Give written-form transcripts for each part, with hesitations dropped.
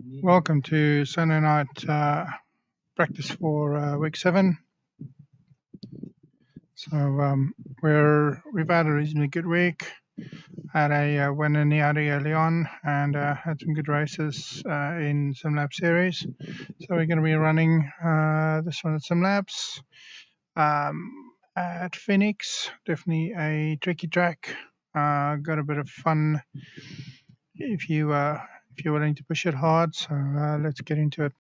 Welcome to Sunday night practice for week 7. So we've had a reasonably good week. Had a win in the Audi early on and had some good races in SimLab series. So we're going to be running this one at SimLabs at Phoenix. Definitely a tricky track. Got a bit of fun if you're willing to push it hard. So let's get into it.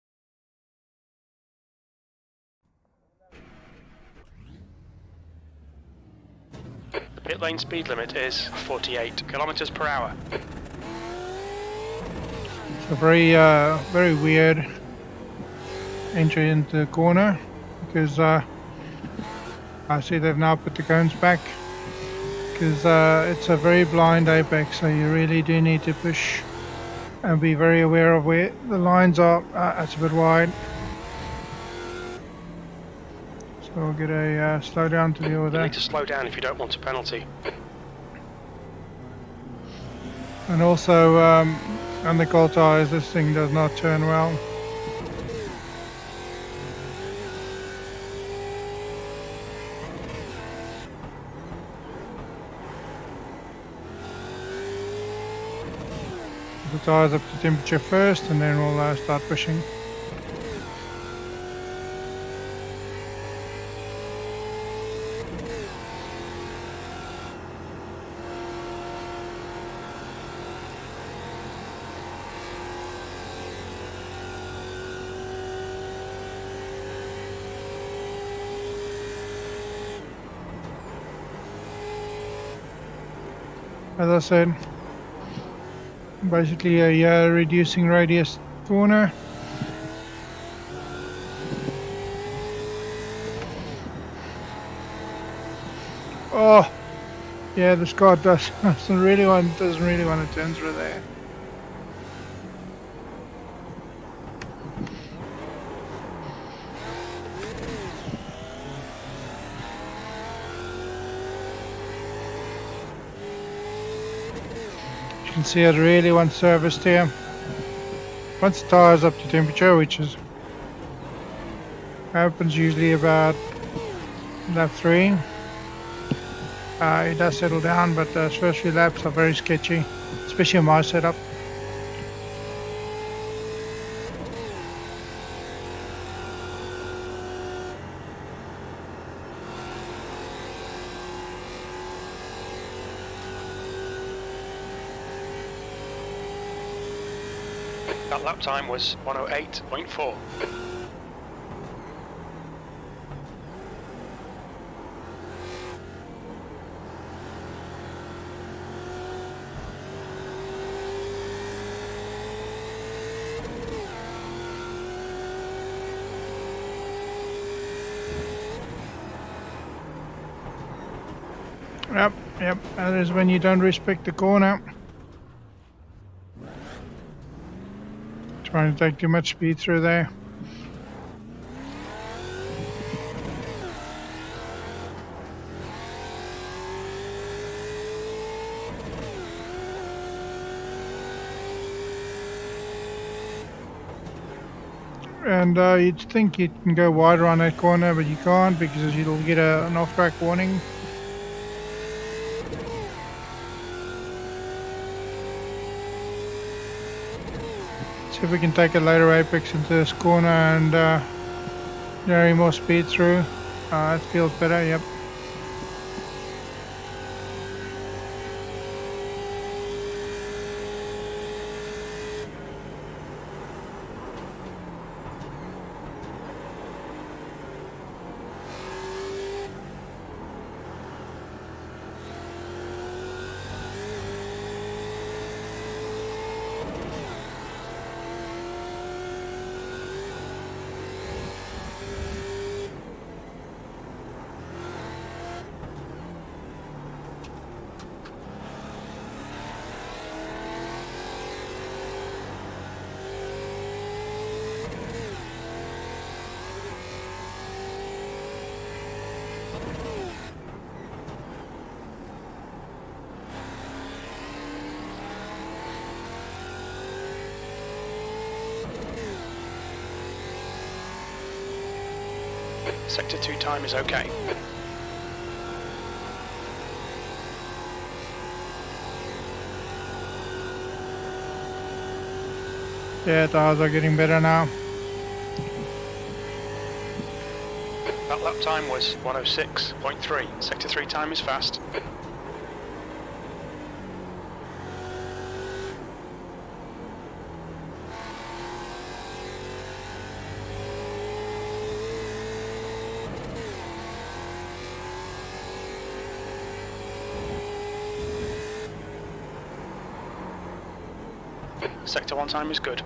The pit lane speed limit is 48 kilometers per hour. It's a very weird entry into the corner because I see they've now put the cones back because it's a very blind apex, so you really do need to push and be very aware of where the lines are. It's a bit wide, so we'll get a slow down to deal with You that. need to slow down if you don't want a penalty. And also on the cold tires, this thing does not turn well. The tires up to temperature first, and then we'll start pushing. As I said, basically a reducing radius corner. Oh, yeah, this car doesn't really want to turn through there. You can see it really wants serviced here. Once the tire's up to temperature, which happens usually about lap 3, it does settle down, but those first few laps are very sketchy, especially on my setup. That lap time was 108.4. Yep, that is when you don't respect the corner. Trying to take too much speed through there. And you'd think you can go wider on that corner, but you can't because you'll get an off-track warning. See if we can take a later apex into this corner and carry more speed through. It feels better, yep. Sector 2 time is okay. Yeah, tires are getting better now. That lap time was 106.3. Sector 3 time is fast. Sector 1 time is good.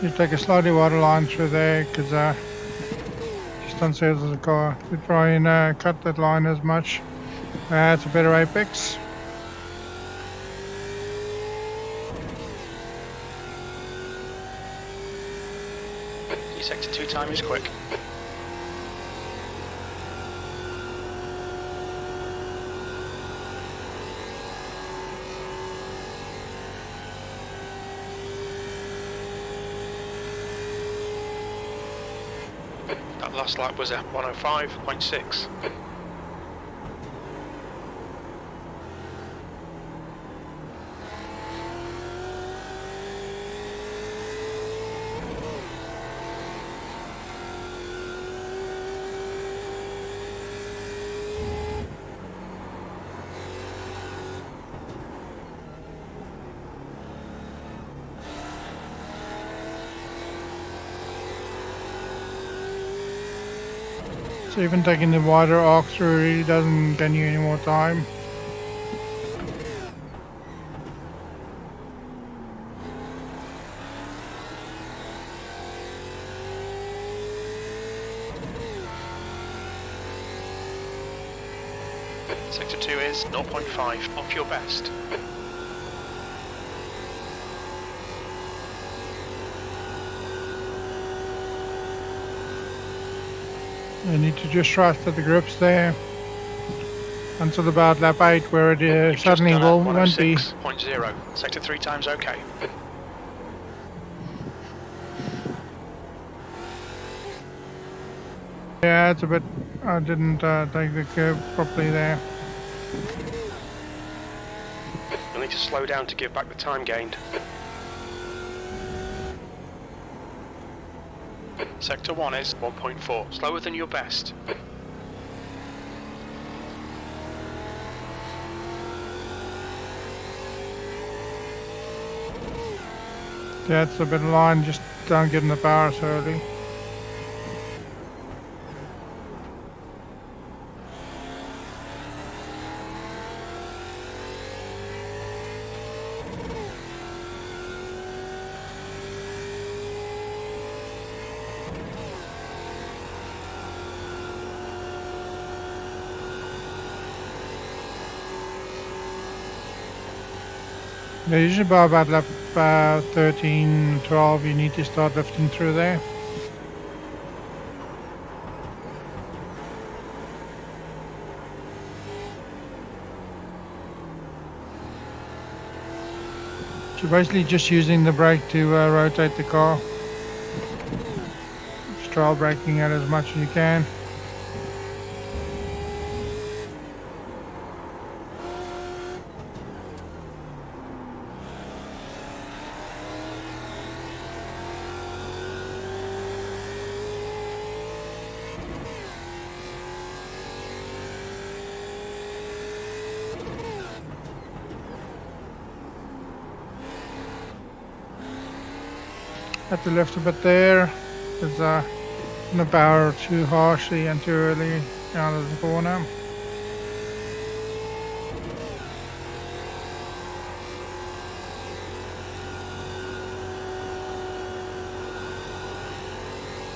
You take a slightly wider line through there because just unsettles the car. To try and cut that line as much. It's a better apex. Your sector 2 time is quick. That last lap was a 105.6. So even taking the wider arc through really doesn't gain you any more time. Sector 2 is 0.5 off your best. You need to just trust that the grip's there until about lap 8 where it suddenly won't be. 106.0. Sector 3 times okay. Yeah, it's a bit, I didn't take the curve properly there. You'll need to slow down to give back the time gained. Sector 1 is 1.4, slower than your best. Yeah, it's a bit of line, just don't get in the power so early. Yeah, usually by about lap 13, 12 you need to start lifting through there. So basically just using the brake to rotate the car. Just trial braking it as much as you can. Had to lift a bit there, because the power too harshly and too early out of the corner.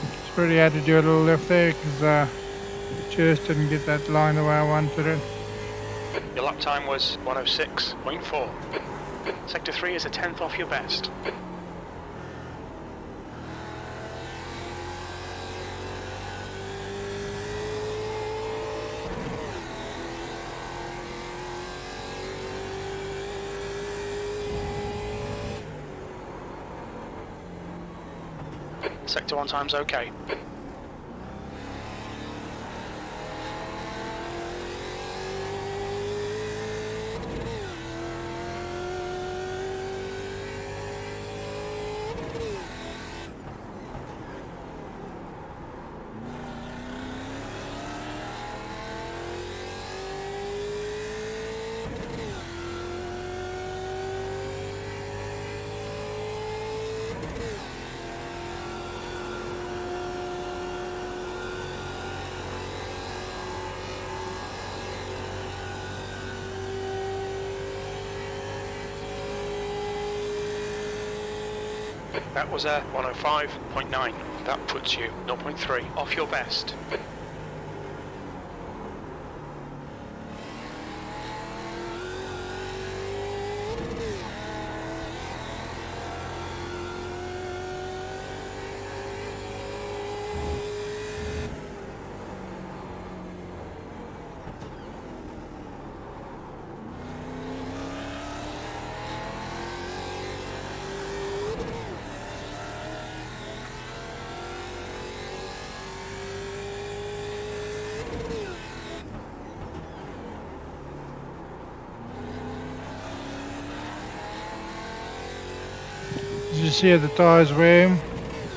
Just really had to do a little lift there because just didn't get that line the way I wanted it. Your lap time was 106.4. Sector 3 is a tenth off your best. Sector 1 time's okay. That was a 105.9. That puts you 0.3 off your best. As you see, the tyres wear.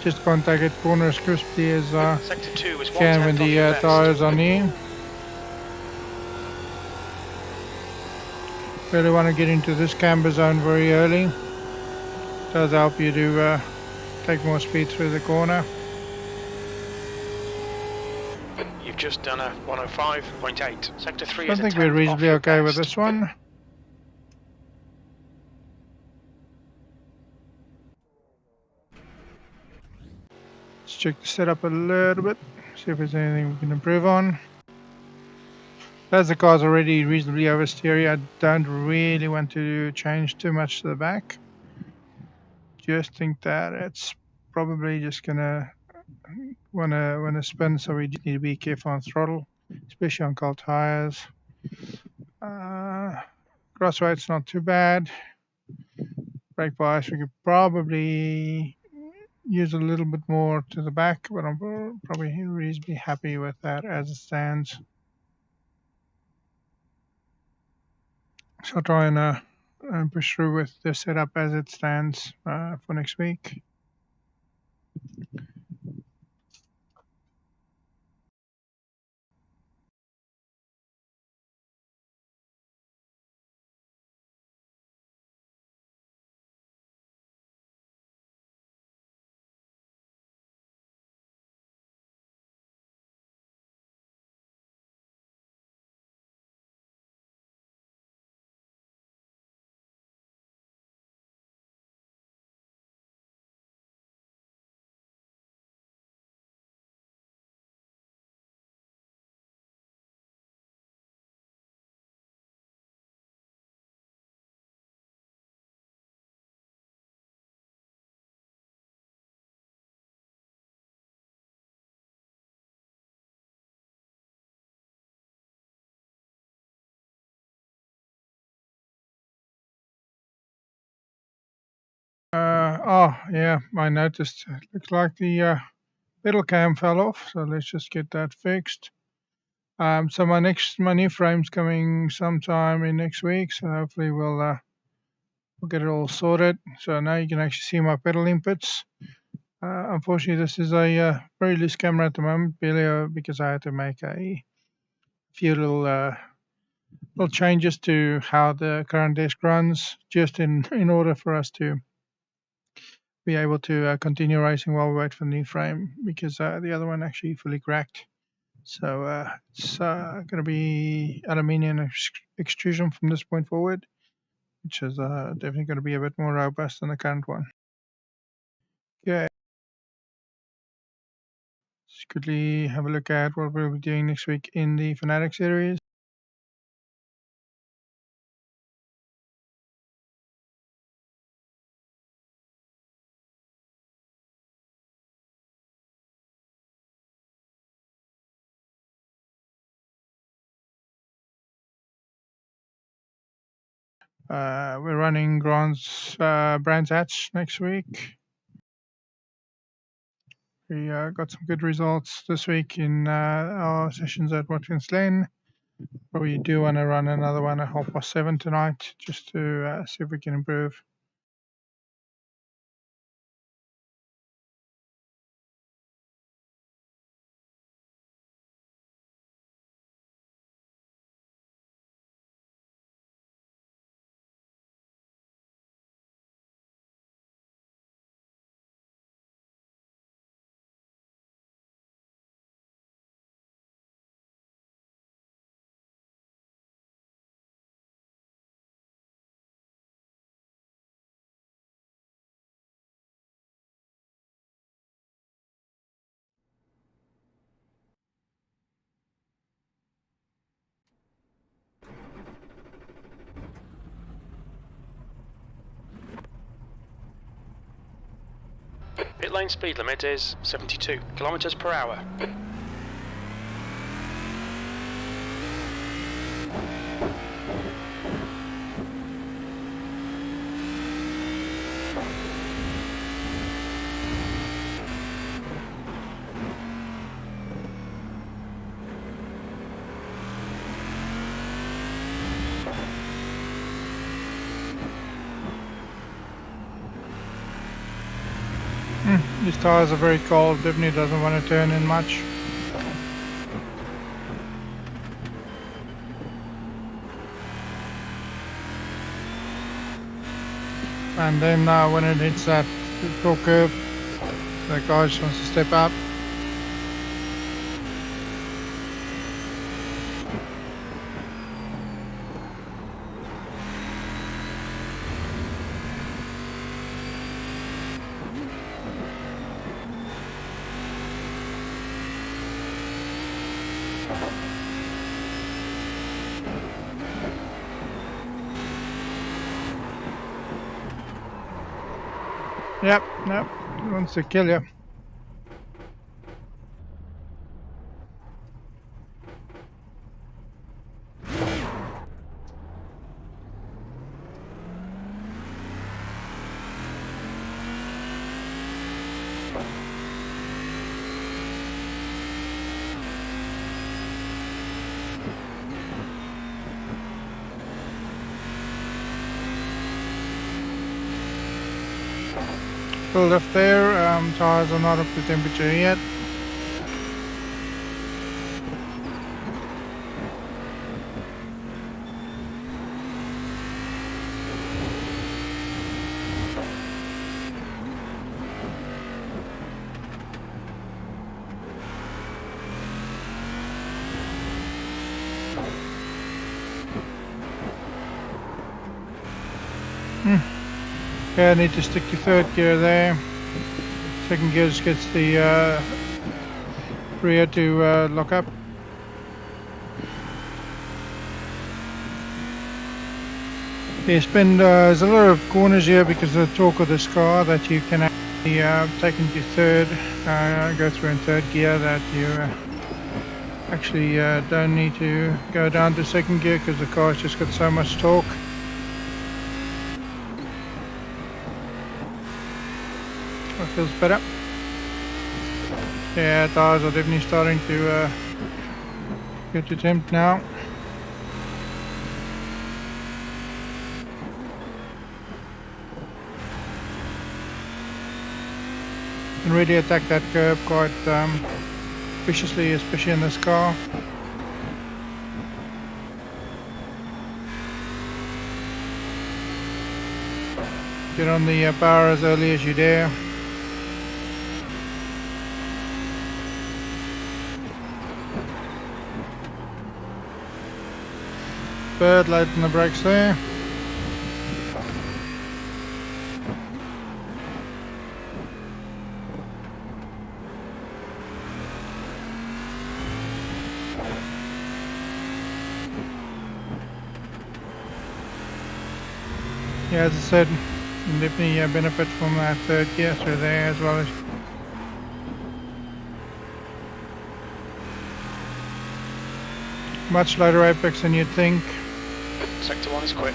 Just can't take it corner as crispy as Sector 2 is can when 1/10 off the your best. tyres are new. Really want to get into this camber zone very early. Does help you to take more speed through the corner. You've just done a 105.8. Sector 3 I is a think 10th we're off reasonably your okay with best. this one. Let's check the setup a little bit, see if there's anything we can improve on. As the car's already reasonably oversteery, I don't really want to change too much to the back. Just think that it's probably just gonna wanna spin, so we just need to be careful on throttle, especially on cold tires. Cross weight's not too bad. Brake bias, we could probably use a little bit more to the back, but I'm probably reasonably happy with that as it stands. So I'll try and push through with the setup as it stands for next week. Oh yeah, I noticed. It looks like the pedal cam fell off, so let's just get that fixed. So my new frame's coming sometime in next week, so hopefully we'll get it all sorted. So now you can actually see my pedal inputs. Unfortunately, this is a very loose camera at the moment, barely because I had to make a few little changes to how the current desk runs, just in order for us to be able to continue racing while we wait for the new frame, because the other one actually fully cracked. So it's going to be aluminium extrusion from this point forward, which is definitely going to be a bit more robust than the current one. Okay, let's quickly have a look at what we'll be doing next week in the Fanatec series. We're running Brands Hatch next week. We got some good results this week in our sessions at Michelin. But we do want to run another one at 7:30 tonight, just to see if we can improve. Pit lane speed limit is 72 kilometers per hour. These tires are very cold, definitely doesn't want to turn in much. And then when it hits that torque curve, the car just wants to step up. Yep, it wants to kill you. Full lift there, tires are not up to temperature yet. Okay, I need to stick to third gear there. Second gear just gets the rear to lock up. There's a lot of corners here because of the torque of this car that you can actually take into third, go through in third gear, that you actually don't need to go down to second gear because the car's just got so much torque. That feels better. Yeah, tires are definitely starting to get to temp now. Can really attack that curb quite viciously, especially in this car. Get on the power as early as you dare. Bird, lighten the brakes there. Yeah, as I said, you definitely benefit from that third gear through there as well as much lighter apex than you'd think. Sector 1 is quick.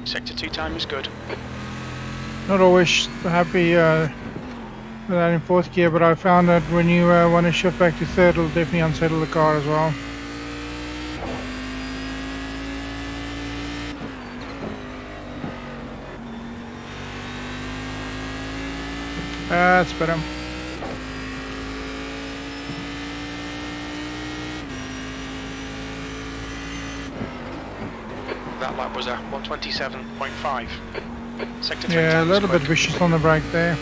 Sector 2 time is good. Not always happy with that in fourth gear, but I found that when you want to shift back to third, it'll definitely unsettle the car as well. That's better. That lap was a 127.5. Sector 3 Yeah, a time is little bit quick. vicious on the brake there.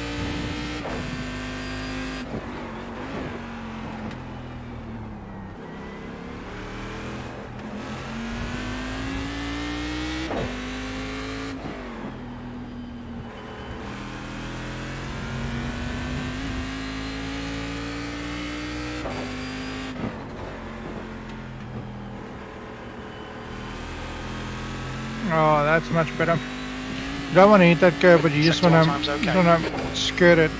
Oh, that's much better. You don't want to hit that curve, but you just want to skirt it.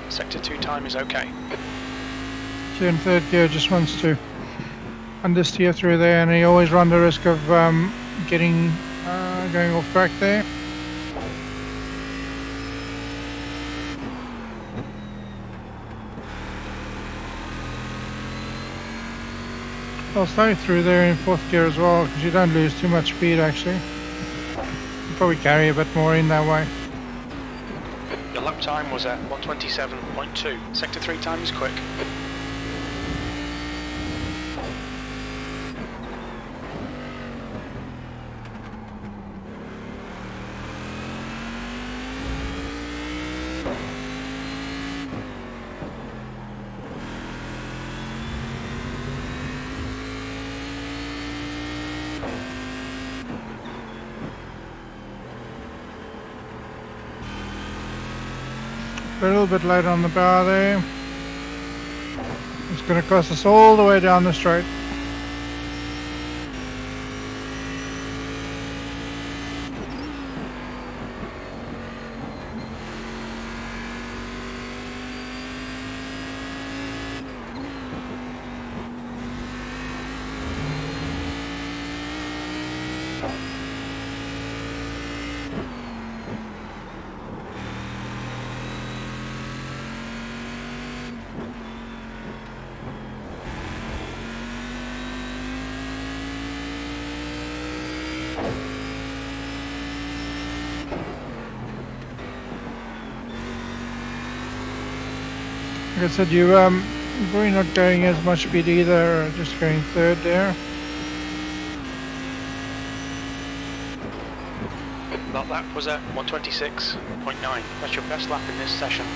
Sector 2 time is okay. So in third gear just wants to understeer through there, and you always run the risk of going off track there. I'll stay through there in fourth gear as well, because you don't lose too much speed actually. You probably carry a bit more in that way. Your lap time was at 127.2. Sector 3 time is quick. A little bit later on the bar there. It's going to cost us all the way down the straight. Like I said, you're probably not going as much speed either, just going third there. That lap was at 126.9. That's your best lap in this session.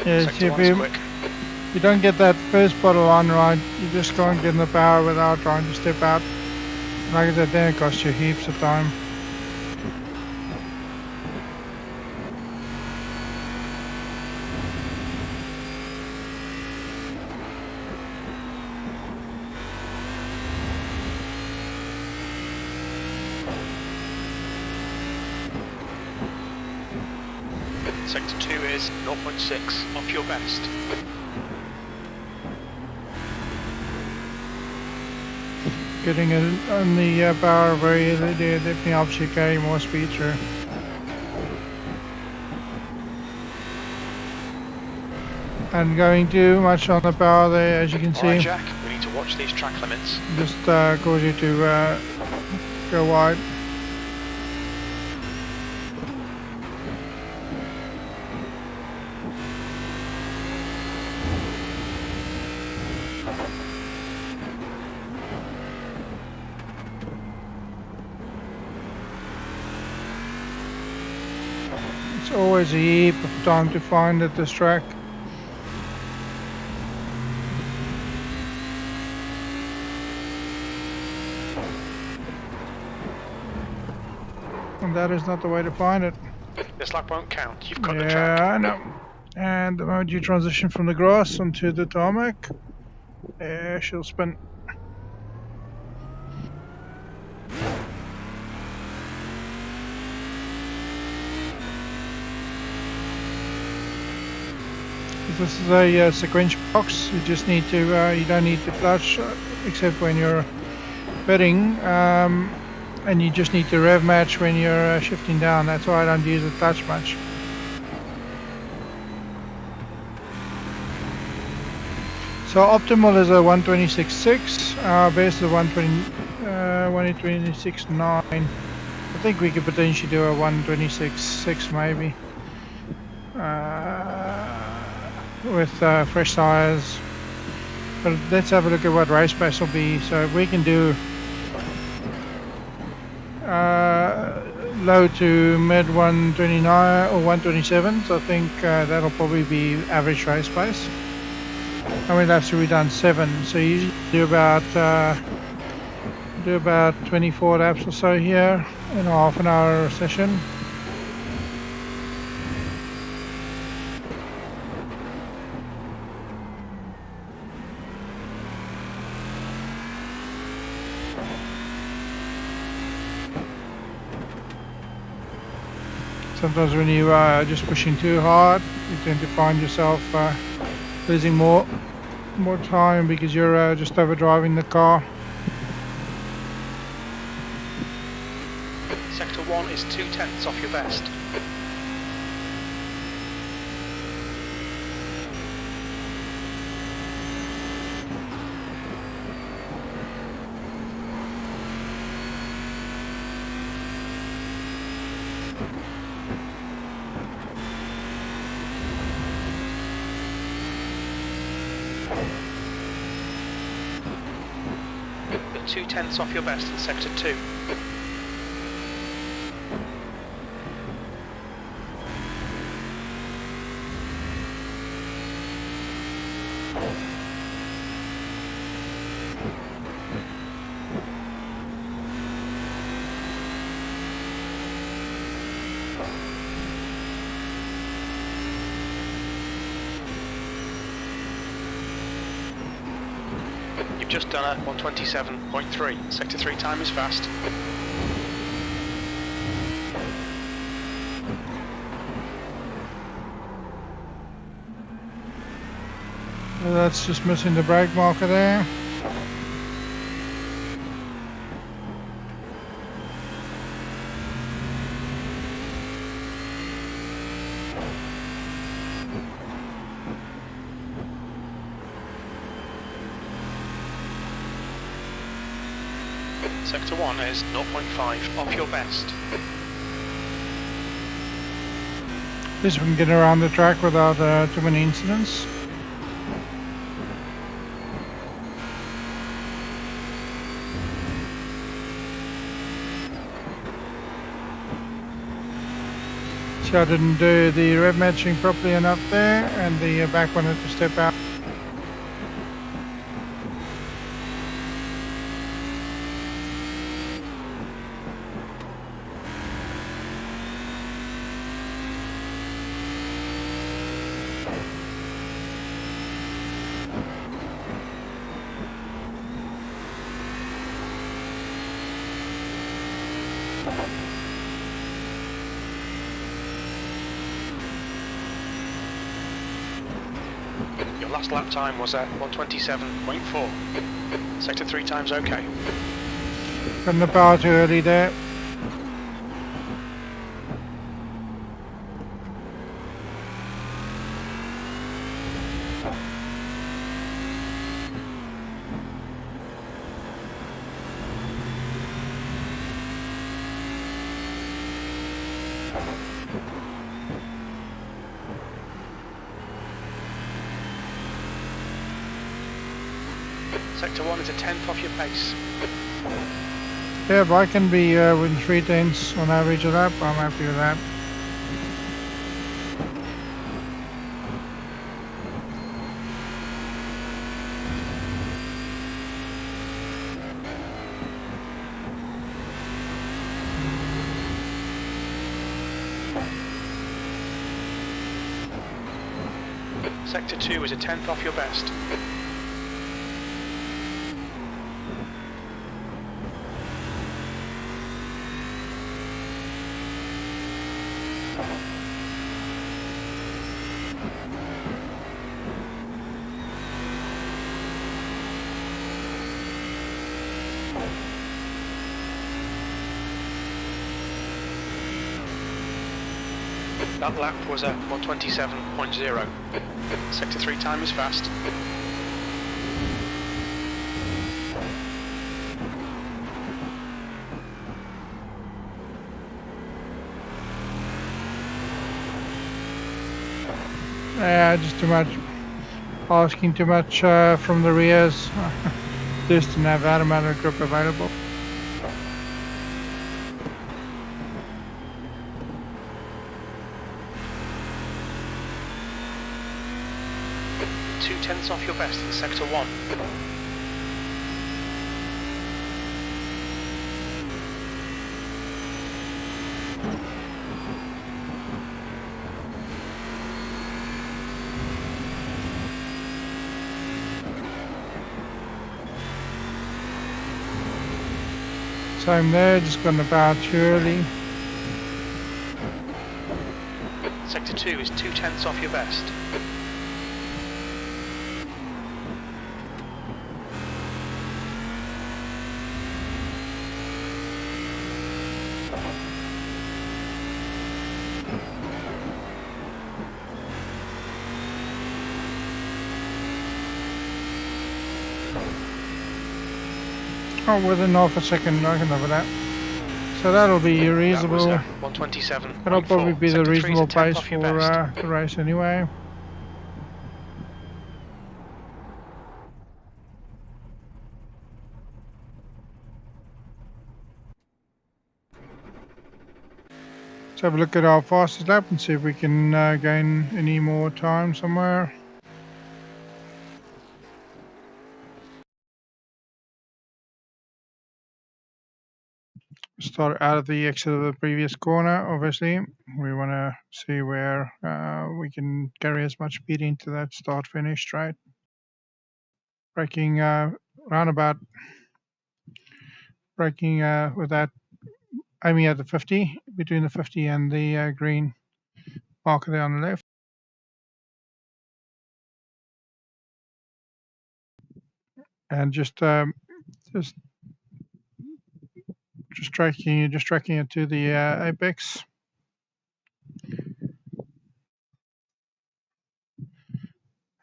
Yeah, Sector see, 1 is quick. you don't get that first bottle on right, you just can't get in the power without trying to step out. Like I said, then it costs you heaps of time. Sector 2 is 0.6 off your best. Getting it on the power very easily there definitely helps you carry more speed through. And going too much on the power there, as you can Alright, see, Jack, we need to watch these track limits. just cause you to go wide. always a heap of time to find at this track. And that is not the way to find it. This lap won't count. You've cut the Yeah, track. I know. And the moment you transition from the grass onto the tarmac, yeah, she'll spin. This is a sequential box. You just need to, you don't need to clutch except when you're bidding, and you just need to rev match when you're shifting down. That's why I don't use the clutch much. So optimal is a 126.6. Our best is a 126.9. I think we could potentially do a 126.6 maybe. With fresh tires, but let's have a look at what race pace will be. So we can do low to mid 129 or 127. So I think that'll probably be average race pace. I mean, that's we done 7. So you usually do about 24 laps or so here in a half an hour session. Sometimes when you are just pushing too hard, you tend to find yourself losing more time because you're just overdriving the car. Sector 1 is 2/10 off your best. You're 2/10 off your best in sector 2. You've just done a 127.3. Sector 3 time is fast. That's just missing the brake marker there. Sector 1 is 0.5 off your best. At least we can get around the track without too many incidents. So I didn't do the rev matching properly enough there, and the back wanted to step out. Your last lap time was at 127.4. Sector 3 time's okay. Got the power too early there. Sector 1 is a 10th off your pace. Yeah, if I can be within 3/10 on average of that, I'm happy with that. Sector 2 is a tenth off your best. That lap was a 127.0. Sector 3 time is fast. Yeah, just too much. Asking too much from the rears. Just to have that amount of grip available. Two-tenths off your best in Sector 1. Same there, just gone about too early. Sector 2 is 2/10 off your best. Oh, within half a second, I can over that. So that'll be reasonable. That was 127. That'll probably be the Sector 3 is a reasonable tenth pace off your for best. the race anyway. Let's have a look at our fastest lap and see if we can gain any more time somewhere. Start out of the exit of the previous corner, obviously. We want to see where we can carry as much speed into that start finish straight. Braking roundabout, braking with that, aiming at the 50, between the 50 and the green marker there on the left. And just tracking it to the apex.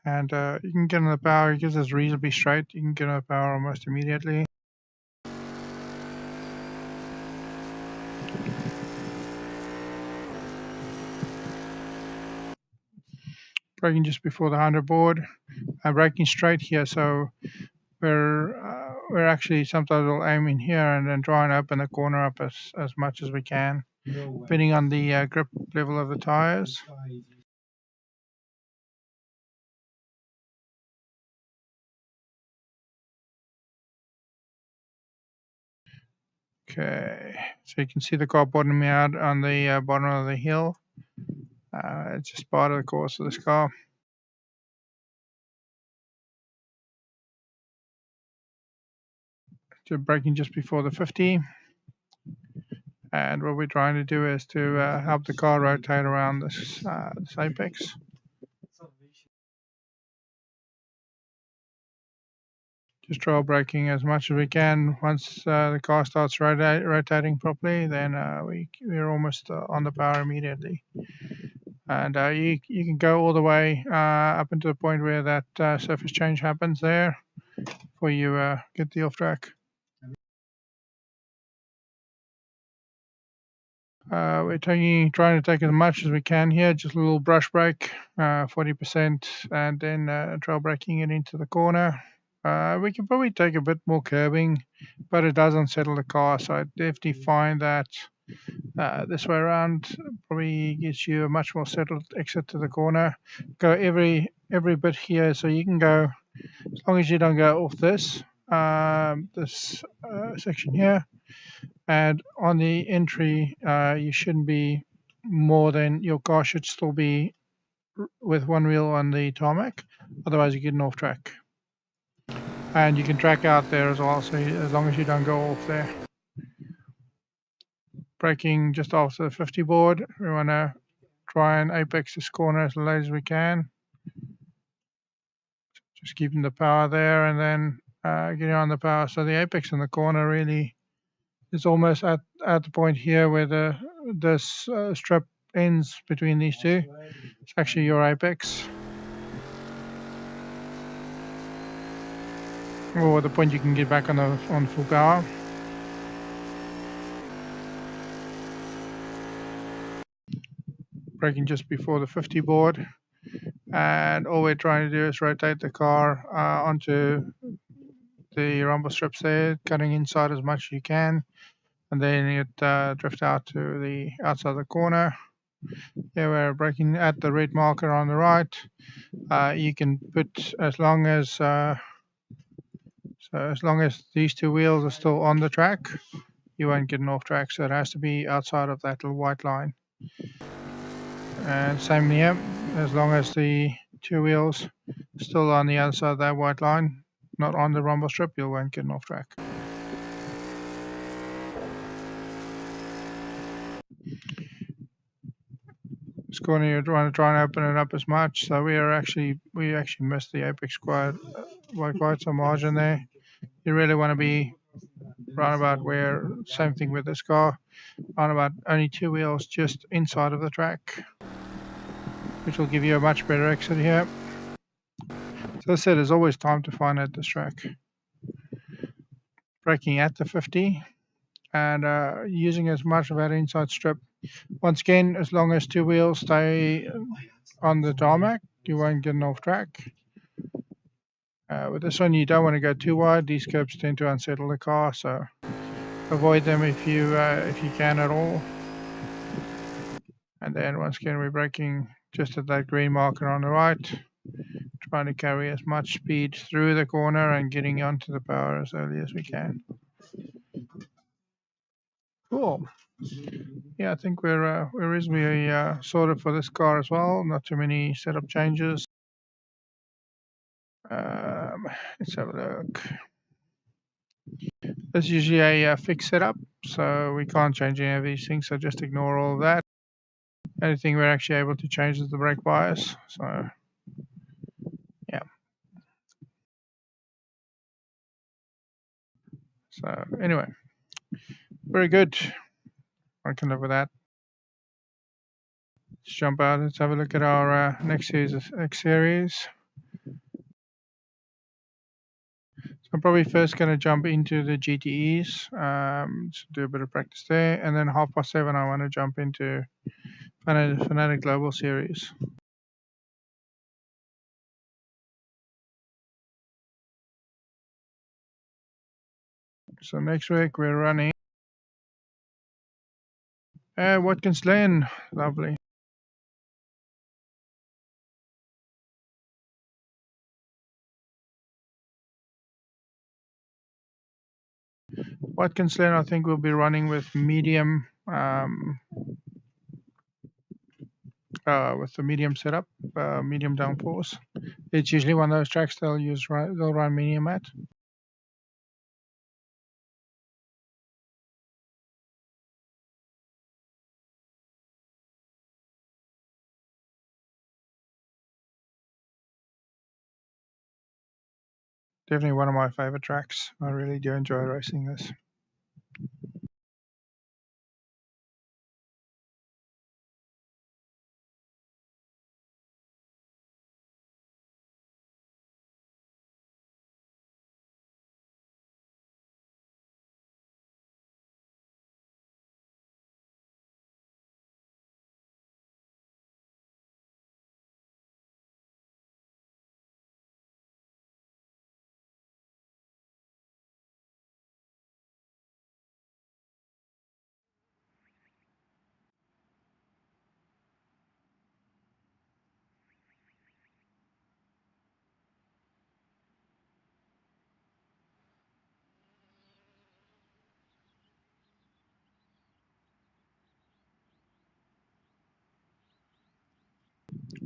And you can get on the power because it's reasonably straight. You can get on the power almost immediately. Braking just before the 100 board. Braking straight here, so we're actually sometimes we'll aim in here and then try and open the corner up as much as we can, depending on the grip level of the tires. Okay, so you can see the car bottoming out on the bottom of the hill. It's just part of the course of this car. So braking just before the 50. And what we're trying to do is to help the car rotate around this apex. Just trail braking as much as we can. Once the car starts rotating properly, then we're almost on the power immediately. And you can go all the way up into the point where that surface change happens there before you get the off track. We're trying to take as much as we can here, just a little brush brake, 40%, and then trail braking it into the corner. We can probably take a bit more curbing, but it does unsettle the car, so I definitely find that this way around probably gives you a much more settled exit to the corner. Go every bit here, so you can go, as long as you don't go off this section here. And on the entry, you shouldn't be more than, your car should still be with one wheel on the tarmac, otherwise you're getting off track. And you can track out there as well, so as long as you don't go off there. Braking just after the 50 board, we want to try and apex this corner as late as we can. Just keeping the power there and then getting on the power. So the apex in the corner really is almost at the point here where this strip ends between these two. It's actually your apex. Or the point you can get back on full power. Braking just before the 50 board. And all we're trying to do is rotate the car onto the rumble strips there, cutting inside as much as you can, and then it drift out to the outside of the corner. Here we're braking at the red marker on the right. You can put as long as these two wheels are still on the track, you won't get an off track. So it has to be outside of that little white line. And same here, as long as the two wheels still on the other side of that white line, not on the rumble strip, you won't get an off track. This corner you're trying to open it up as much, so we actually missed the apex quite some margin there. You really want to be round about where, same thing with this car, round about only two wheels just inside of the track, which will give you a much better exit here. So as I said, there's always time to find at this track. Braking at the 50 and using as much of that inside strip. Once again, as long as two wheels stay on the tarmac, you won't get an off track. With this one, you don't want to go too wide. These curbs tend to unsettle the car, so avoid them if you can at all. And then once again, we're braking just at that green marker on the right, trying to carry as much speed through the corner and getting onto the power as early as we can. Cool. Yeah, I think we're reasonably sorted for this car as well. Not too many setup changes. Let's have a look. This is usually a fixed setup, so we can't change any of these things, so just ignore all of that. Anything we're actually able to change is the brake bias, so yeah. So anyway, very good. I can live with that. Let's jump out. Let's have a look at our next series. So I'm probably first going to jump into the GTEs, do a bit of practice there, and then 7:30 I want to jump into Fanatec Global Series. So next week we're running Watkins Glen, lovely. Watkins Glen, I think we'll be running with medium, with the medium setup, medium downforce. It's usually one of those tracks they'll run medium at. Definitely one of my favorite tracks. I really do enjoy racing this.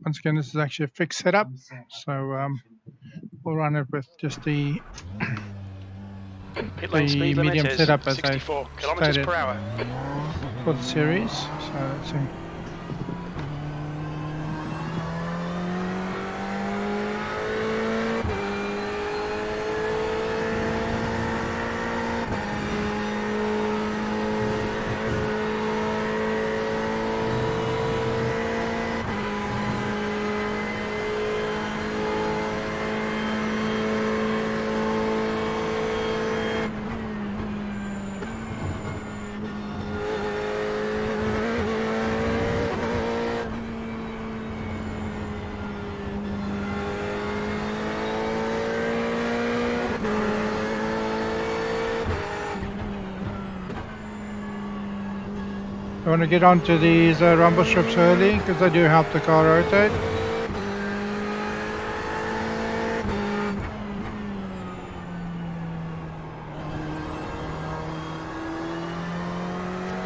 once again, this is actually a fixed setup, so we'll run it with just the Pit lane speed limit medium is setup as I 64 kilometers stated per hour. for the series. So let's see. I want to get onto these rumble strips early because they do help the car rotate.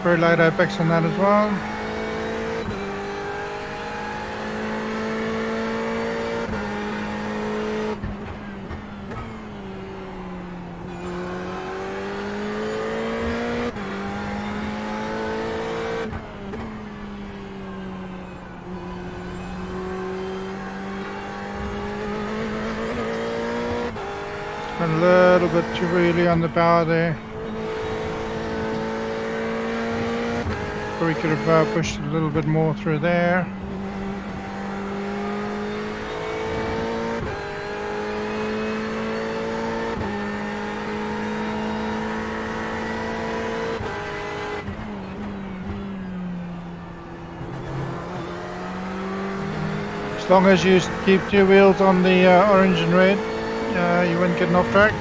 Very light apex on that as well. A little bit too really on the power there. Probably could have pushed a little bit more through there. As long as you keep two wheels on the orange and red, you won't get off track.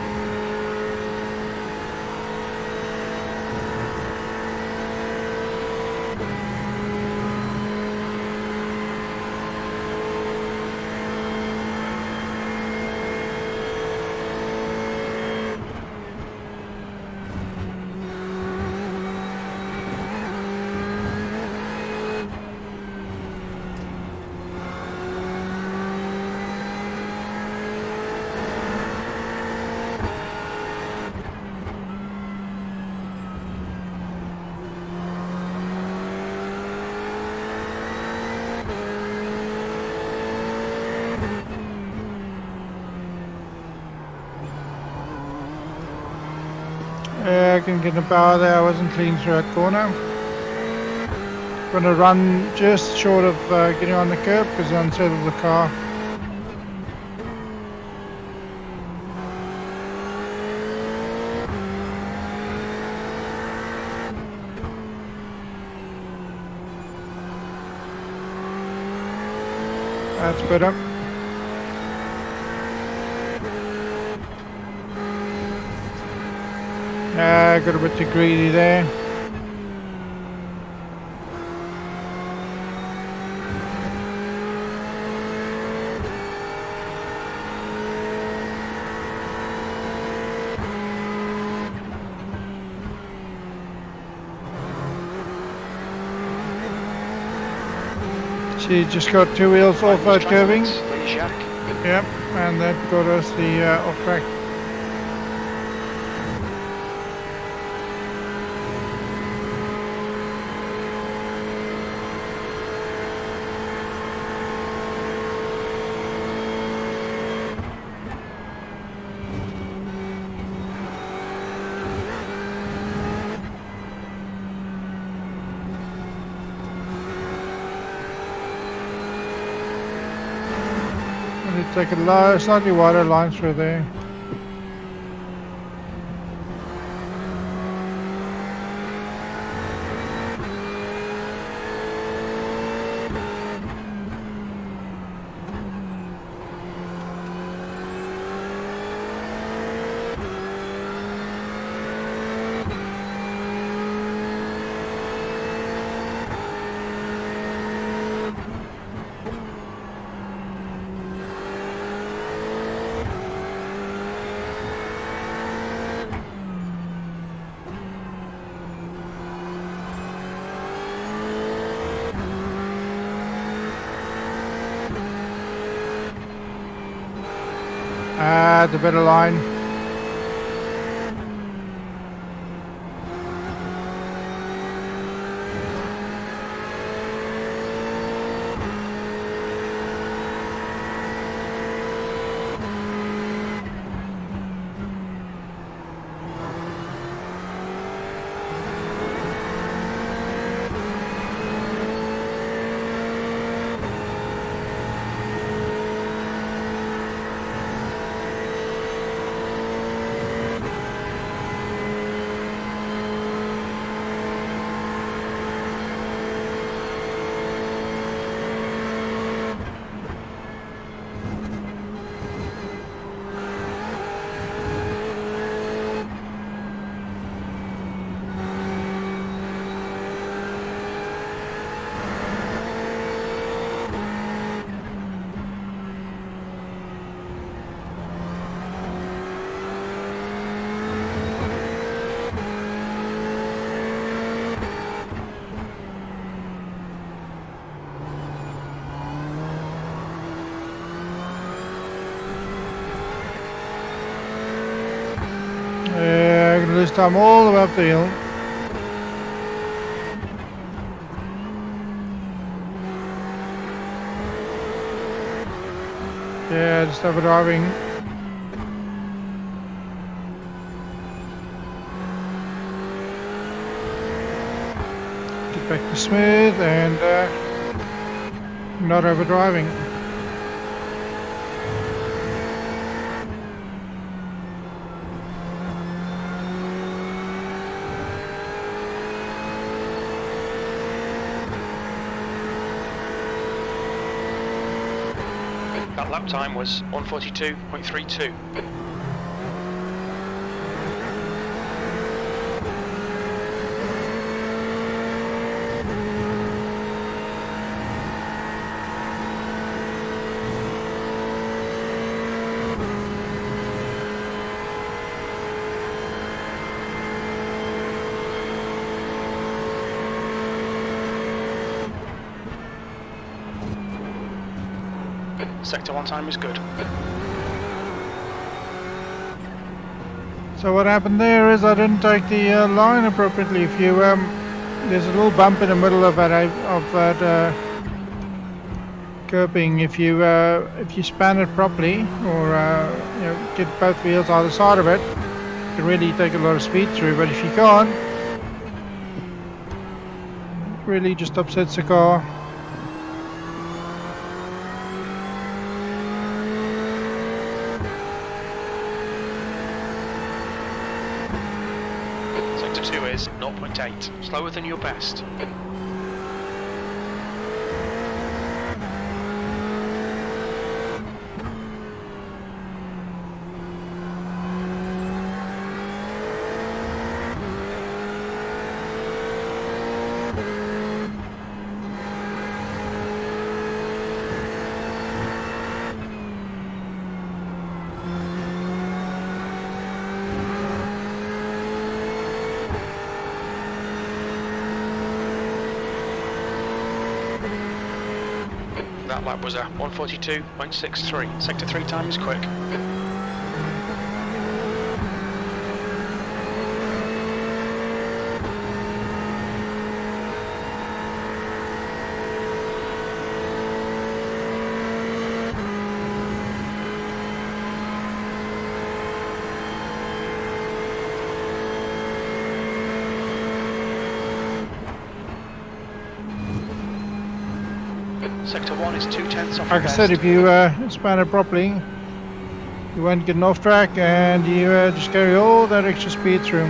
I can get the power there. I wasn't clean through that corner. Going to run just short of getting on the curb because I unsettled the car. That's better. Got a bit too greedy there. She just got two wheels off that curving. Yep, and that got us the off track. Take a slightly wider line through there. had the better line. I'm going to lose time all the way up the hill. Yeah, just overdriving. Get back to smooth and not overdriving. That lap time was 1:42.32. Sector 1 time is good. So what happened there is I didn't take the line appropriately. If you there's a little bump in the middle of that curbing. If you span it properly, or you know, get both wheels either side of it, you can really take a lot of speed through. But if you can't, it really just upsets the car. Sector 2 is 0.8, slower than your best. That lap was a 1:42.63. Sector 3 time is quick. Sector 1 is 2/10 off. Like I said, if you span it properly, you won't get off track, and you just carry all that extra speed through.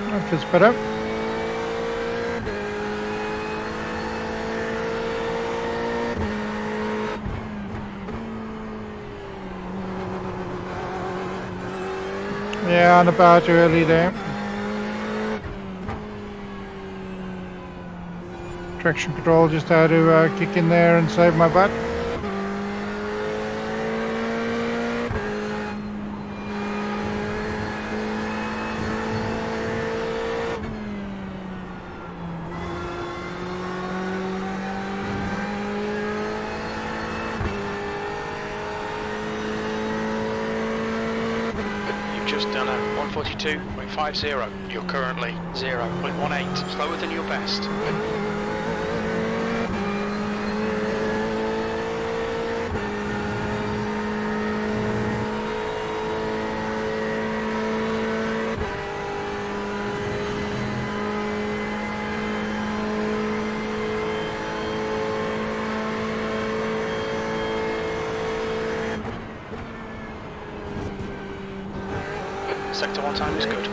That feels better. Yeah, on about early there. traction control just how to kick in there and save my butt. Just done a 142.50. You're currently 0.18, slower than your best. Sector 1 time is good.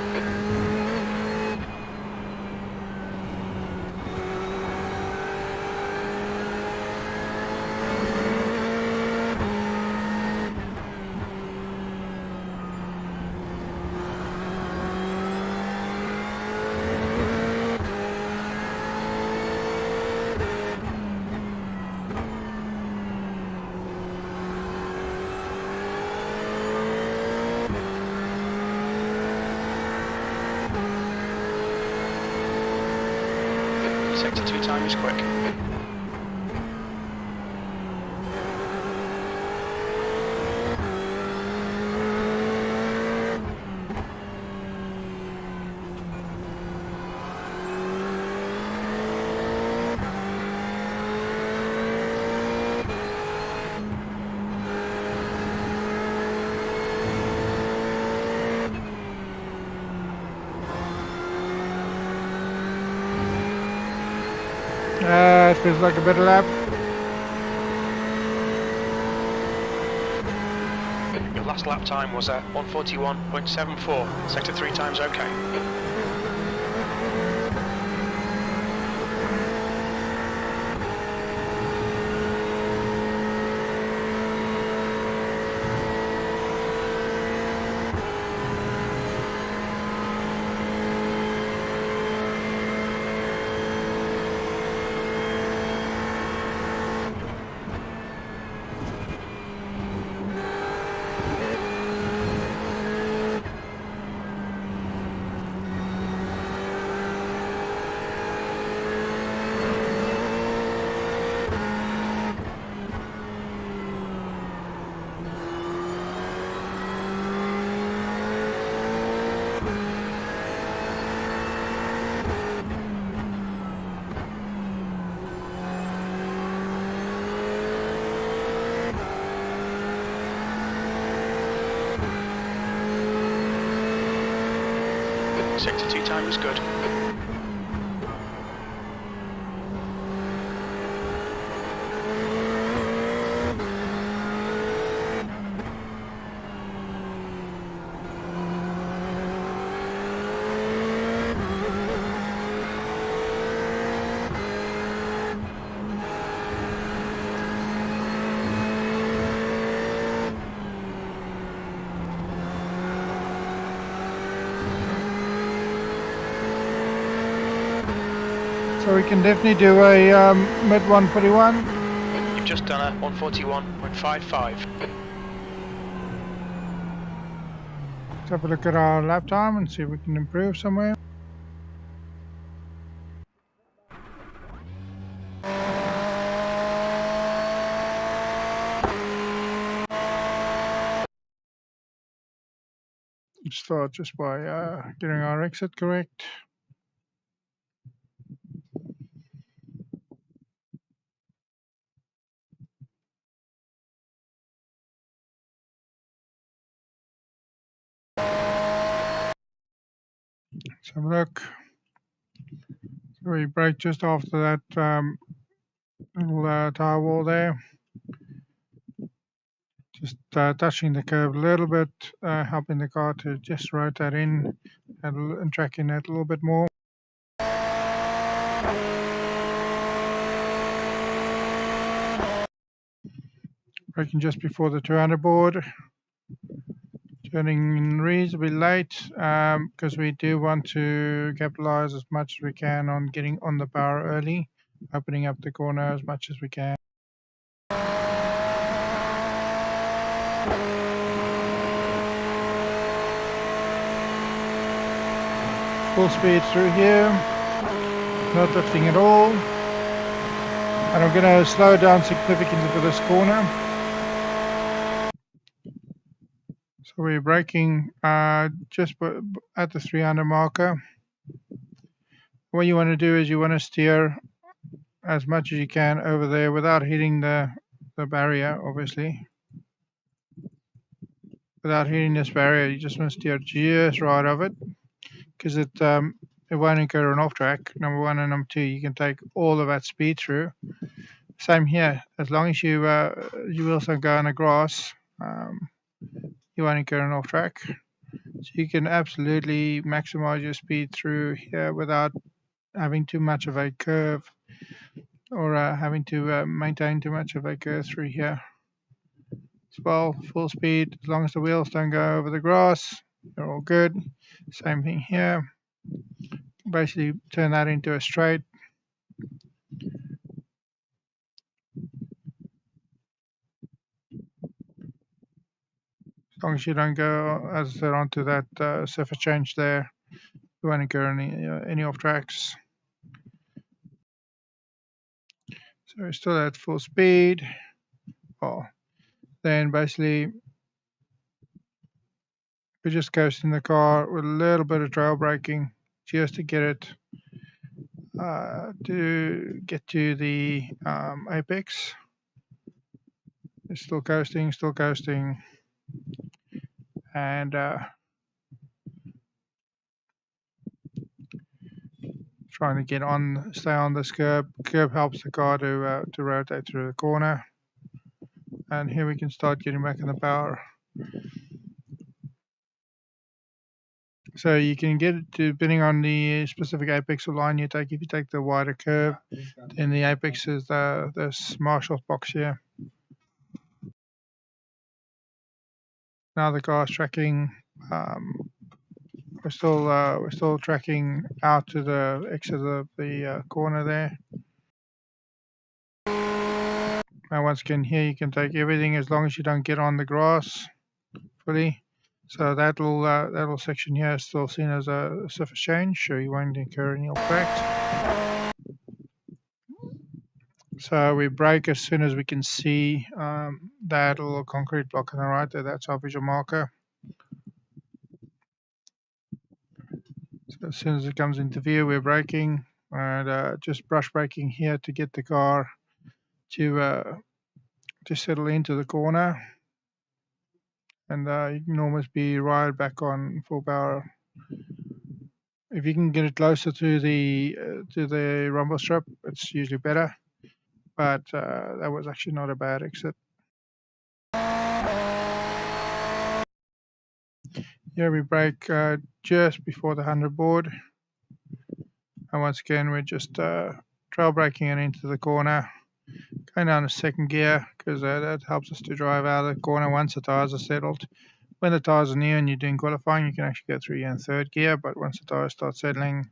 Sector 2 time is quick. It feels like a better lap. Your last lap time was at 141.74. Sector 3 time's okay. Sector 2 time is good. So we can definitely do a mid 141. You've just done a 141.55. Let's have a look at our lap time and see if we can improve somewhere. Let's start just by getting our exit correct. Let's have a look. So we brake just after that little tire wall there. Just touching the curb a little bit, helping the car to just rotate in and track in it a little bit more. Braking just before the 200 board. Turning in reasonably late because we do want to capitalize as much as we can on getting on the power early opening up the corner as much as we can. Full speed through here, not lifting at all. And I'm going to slow down significantly for this corner. So we're braking just at the 300 marker. What you want to do is you want to steer as much as you can over there without hitting the barrier, obviously. Without hitting this barrier, you just want to steer just right of it, because it won't incur an off track, number one, and number two, you can take all of that speed through. Same here, as long as you wheels don't go on the grass, you won't incur an off track. So you can absolutely maximize your speed through here without having too much of a curve, or having to maintain too much of a curve through here. As well, full speed, as long as the wheels don't go over the grass, they're all good. Same thing here. Basically turn that into a straight. As long as you don't go, as I said, onto that surface change there, you won't incur any off tracks. So we're still at full speed. Oh, then basically we're just coasting the car with a little bit of trail braking just to get it to the apex. It's still coasting, and trying to stay on this curb. Curb helps the car to rotate through the corner. And here we can start getting back in the power. So you can get it depending on the specific apex or line you take. If you take the wider curve, then the apex is this Marshall box here. Now the car's tracking. We're still tracking out to the exit of the corner there. And once again, here you can take everything as long as you don't get on the grass fully. So that little section here is still seen as a surface change, so you won't incur any off tracks. So we brake as soon as we can see that little concrete block on the right there. That's our visual marker. So as soon as it comes into view, we're braking, and just brush braking here to get the car to settle into the corner. And you can almost be right back on full power. If you can get it closer to the rumble strip, it's usually better. But that was actually not a bad exit. Yeah, we brake just before the 100 board. And once again, we're just trail braking it into the corner, going down to second gear, because that helps us to drive out of the corner once the tyres are settled. When the tyres are new and you're doing qualifying, you can actually go through in third gear, but once the tyres start settling,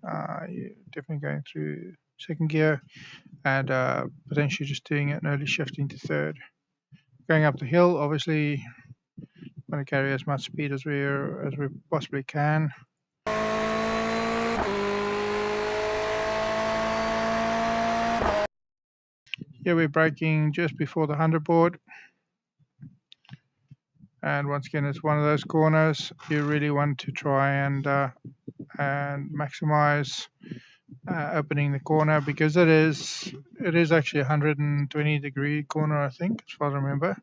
you're definitely going through second gear, and potentially just doing an early shift into third. Going up the hill, obviously, want to carry as much speed as we possibly can. Here we're braking just before the 100 board. And once again, it's one of those corners you really want to try and maximize opening the corner, because it is actually a 120-degree corner, I think, as far as I remember.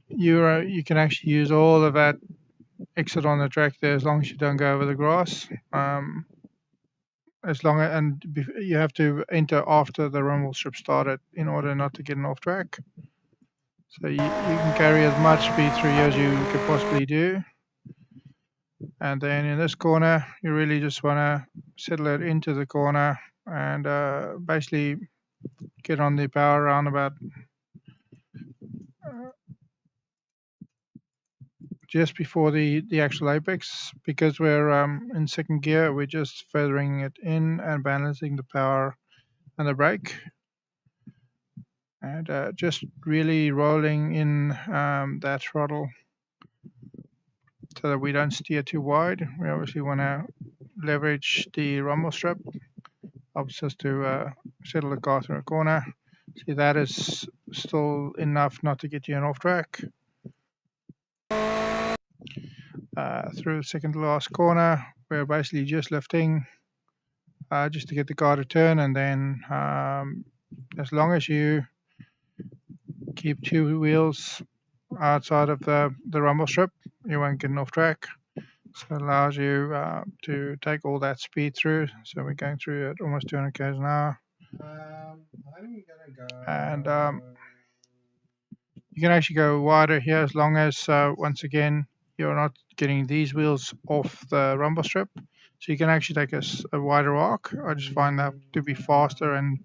You can actually use all of that exit on the track there as long as you don't go over the grass. You have to enter after the rumble strip started in order not to get an off track. So you can carry as much speed through here as you could possibly do. And then in this corner, you really just want to settle it into the corner and basically get on the power around about just before the actual apex. Because we're in second gear, we're just feathering it in and balancing the power and the brake, and just really rolling in that throttle so that we don't steer too wide. We obviously want to leverage the rumble strip, helps us to settle the car through a corner. See, that is still enough not to get you off track. Through the second to last corner, we're basically just lifting just to get the car to turn, and then as long as you keep two wheels outside of the rumble strip, you won't get off track. So it allows you to take all that speed through. So we're going through at almost 200 km an hour. I'm gonna go. And you can actually go wider here as long as, once again, you're not getting these wheels off the rumble strip. So you can actually take a wider arc. I just find that to be faster and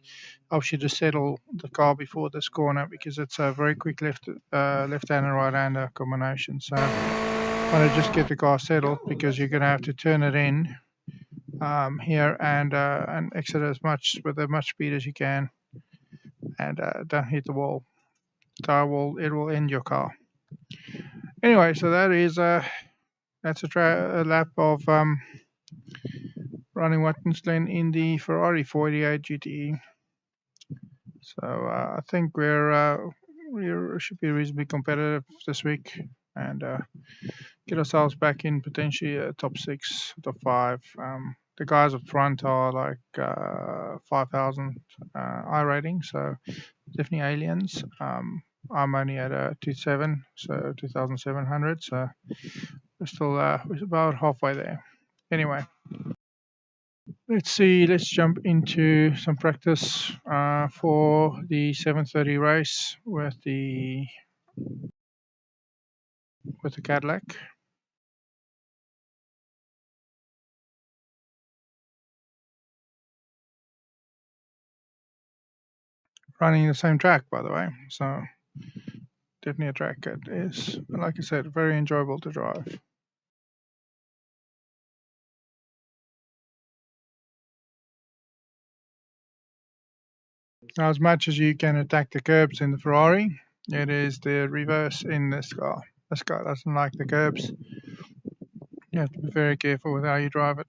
helps you to settle the car before this corner, because it's a very quick left-hand and right-hander combination. So I want to just get the car settled, because you're going to have to turn it in here and exit with as much speed as you can, and don't hit the wall. So it will end your car. Anyway, so that's a lap of running Michelin in the Ferrari 488 GTE. So I think we should be reasonably competitive this week, and get ourselves back in potentially a top 6, top 5. The guys up front are like 5,000 I-rating, so definitely aliens. I'm only at a 2.7, so 2,700. So we're still we're about halfway there. Anyway, let's see. Let's jump into some practice for the 7:30 race with the Cadillac. Running the same track, by the way, so definitely a track that is, like I said, very enjoyable to drive. Now, as much as you can attack the curbs in the Ferrari, it is the reverse in this car. This car doesn't like the curbs. You have to be very careful with how you drive it.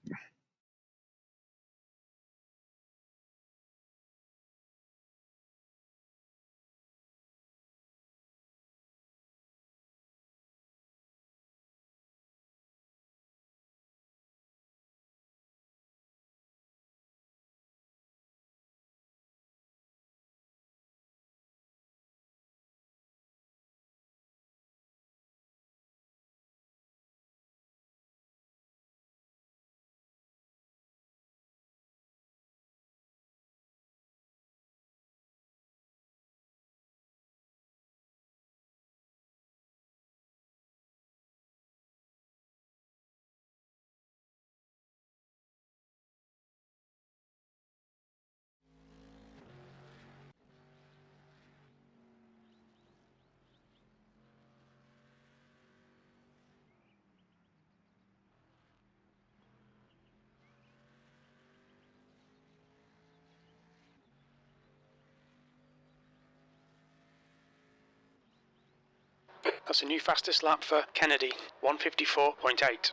That's a new fastest lap for Kennedy, 154.8.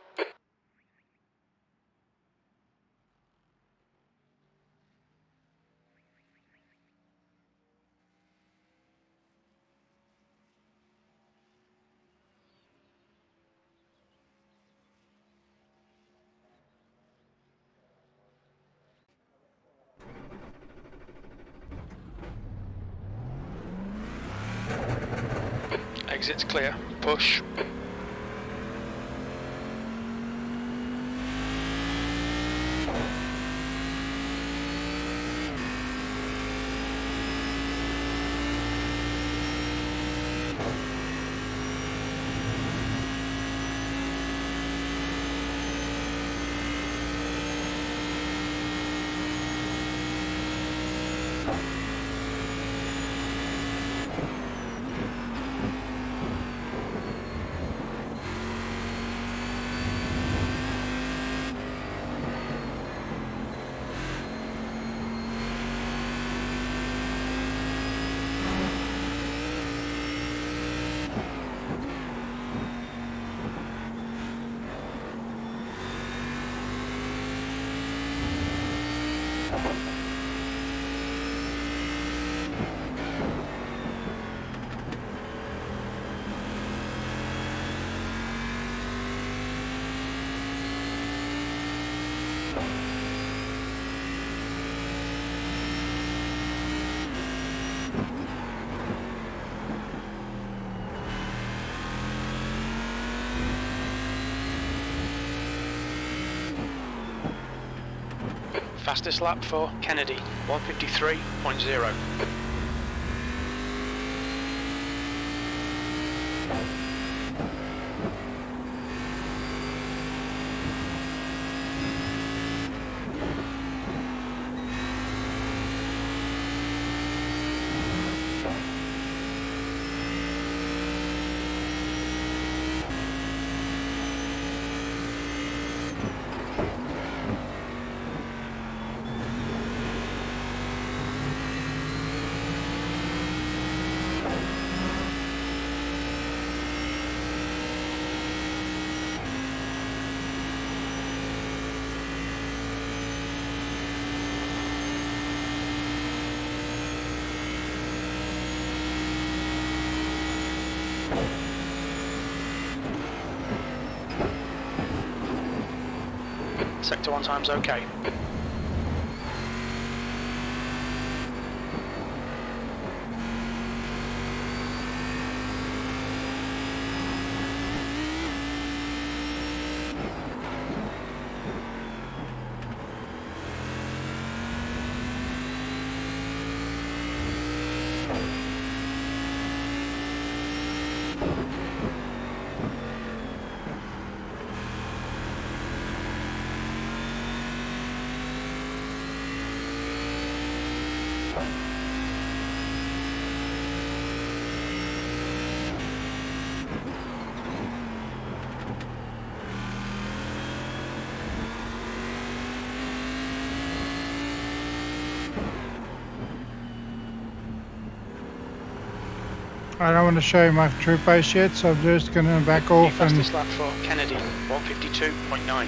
Exit's clear. Push. Fastest lap for Kennedy, 153.0. Sector 1 time's okay. I don't want to show you my true pace yet, so I'm just going to back off and Fastest lap for Kennedy, 152.9.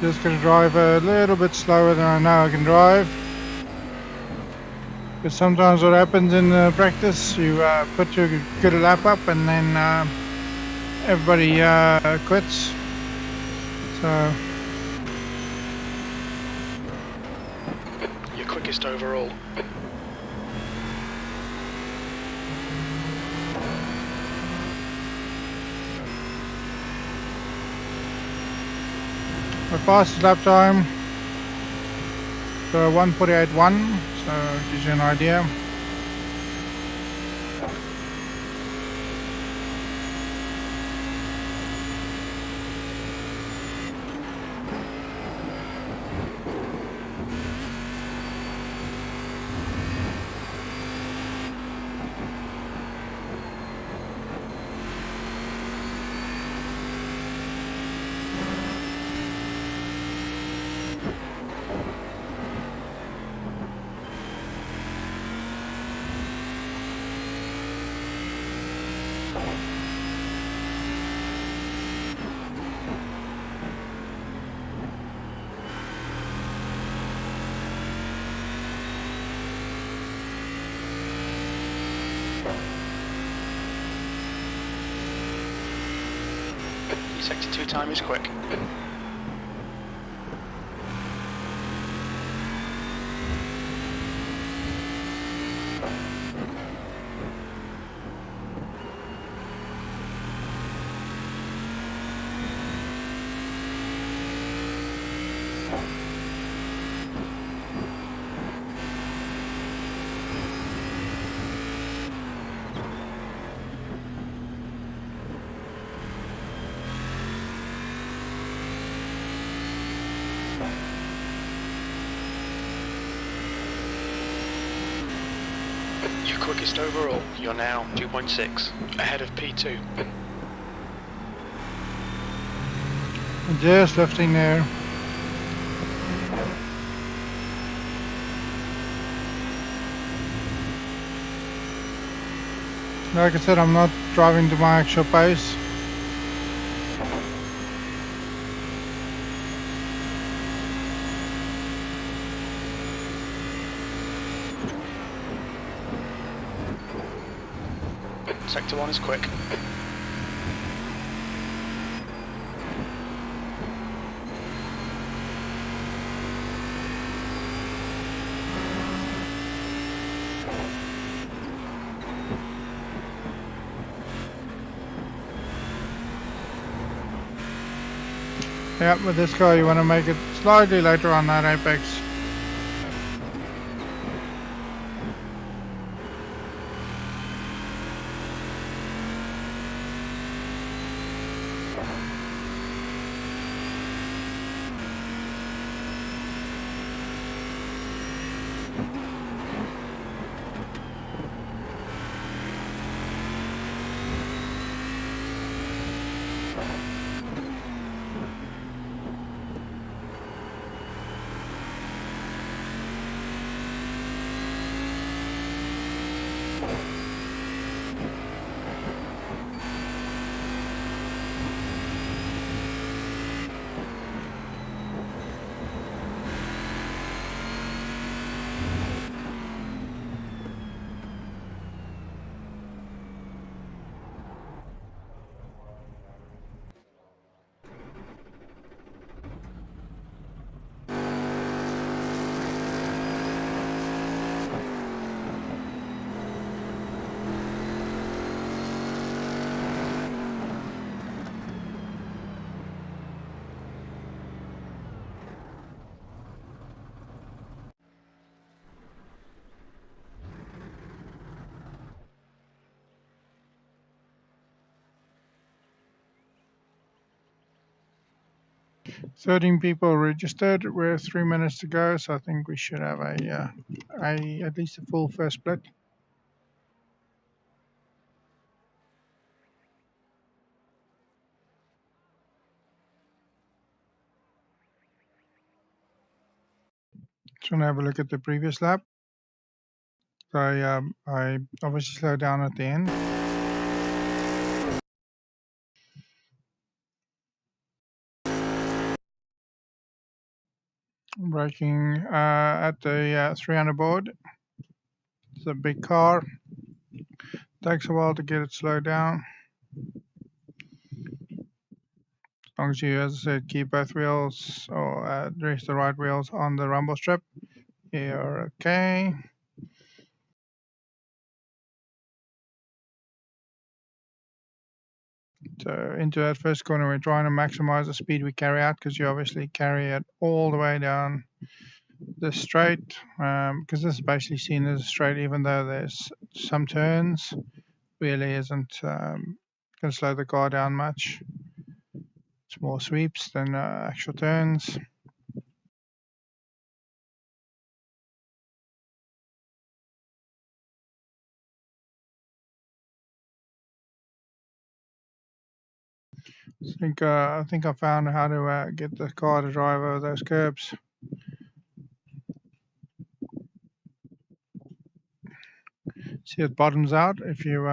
just going to drive a little bit slower than I know I can drive. Because sometimes what happens in practice, you put your good lap up and then everybody quits. So Your quickest overall. my fastest lap time, so 1:48.1, so it gives you an idea. Sector 2 time is quick. Your quickest overall, you're now 2.6, ahead of P2. Just lifting there. Like I said, I'm not driving to my actual pace. Sector 1 is quick. Yeah, with this car you want to make it slightly later on that apex. Thirteen people registered. We're 3 minutes to go, so I think we should have a at least a full first split. Just want to have a look at the previous lap. So I obviously slowed down at the end. Braking at the 300 board. It's a big car. Takes a while to get it slowed down. As long as you, as I said, keep both wheels or raise the right wheels on the rumble strip, you're okay. So into that first corner, we're trying to maximize the speed we carry out because you obviously carry it all the way down the straight because this is basically seen as a straight, even though there's some turns, really isn't going to slow the car down much. It's more sweeps than actual turns. I think I found how to get the car to drive over those curbs. See, it bottoms out if you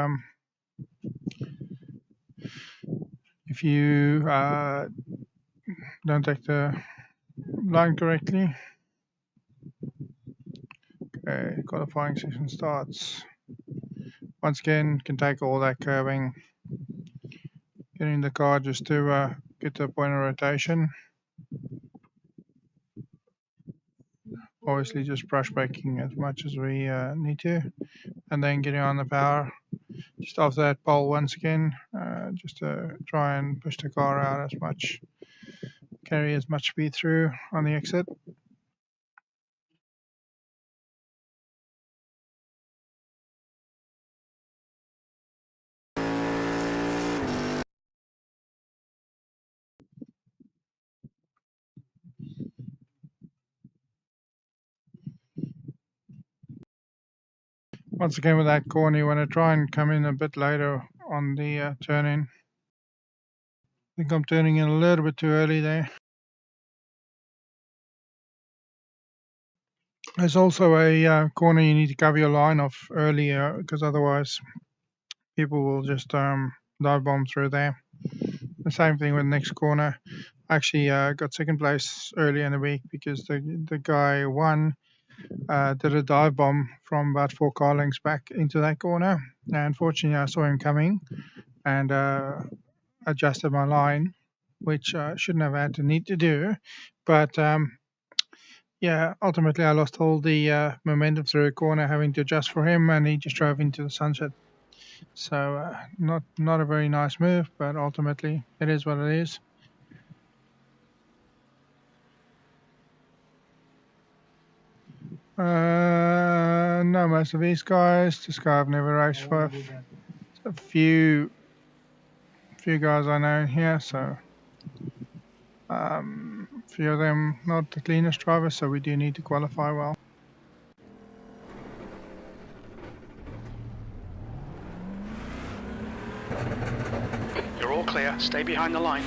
don't take the line correctly. Okay, qualifying session starts. Once again, can take all that curving, getting the car just to get to a point of rotation. Obviously, just brush braking as much as we need to, and then getting on the power. Just off that pole once again, just to try and push the car out as much, carry as much speed through on the exit. Once again with that corner, you want to try and come in a bit later on the turn-in. I think I'm turning in a little bit too early there. There's also a corner you need to cover your line off earlier because otherwise people will just dive bomb through there. The same thing with the next corner. I actually got second place early in the week because the guy won did a dive bomb from about 4 car lengths back into that corner. And unfortunately, I saw him coming and adjusted my line, which I shouldn't have had to need to do. But yeah, ultimately I lost all the momentum through a corner having to adjust for him, and he just drove into the sunset. So not a very nice move, but ultimately it is what it is. No, most of these guys. This guy I've never raced with. A few guys I know here, so a few of them not the cleanest drivers, so we do need to qualify well. You're all clear. Stay behind the line.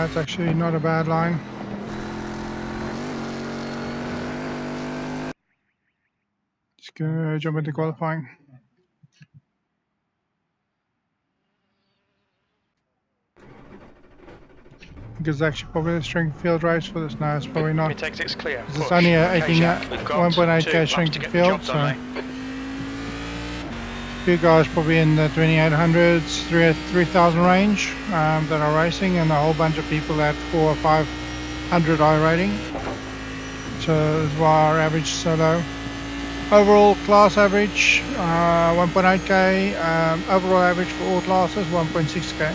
It's actually not a bad line. Just gonna jump into qualifying. Because it's actually probably the strength field race for this. No, it's probably not. Mid exit's clear. It's only a 1.8k strength to field, so a few guys probably in the 2800s, 3000 range that are racing, and a whole bunch of people at 400 or 500 rating. So that's why our average is so low. Overall class average 1.8k. Overall average for all classes 1.6k.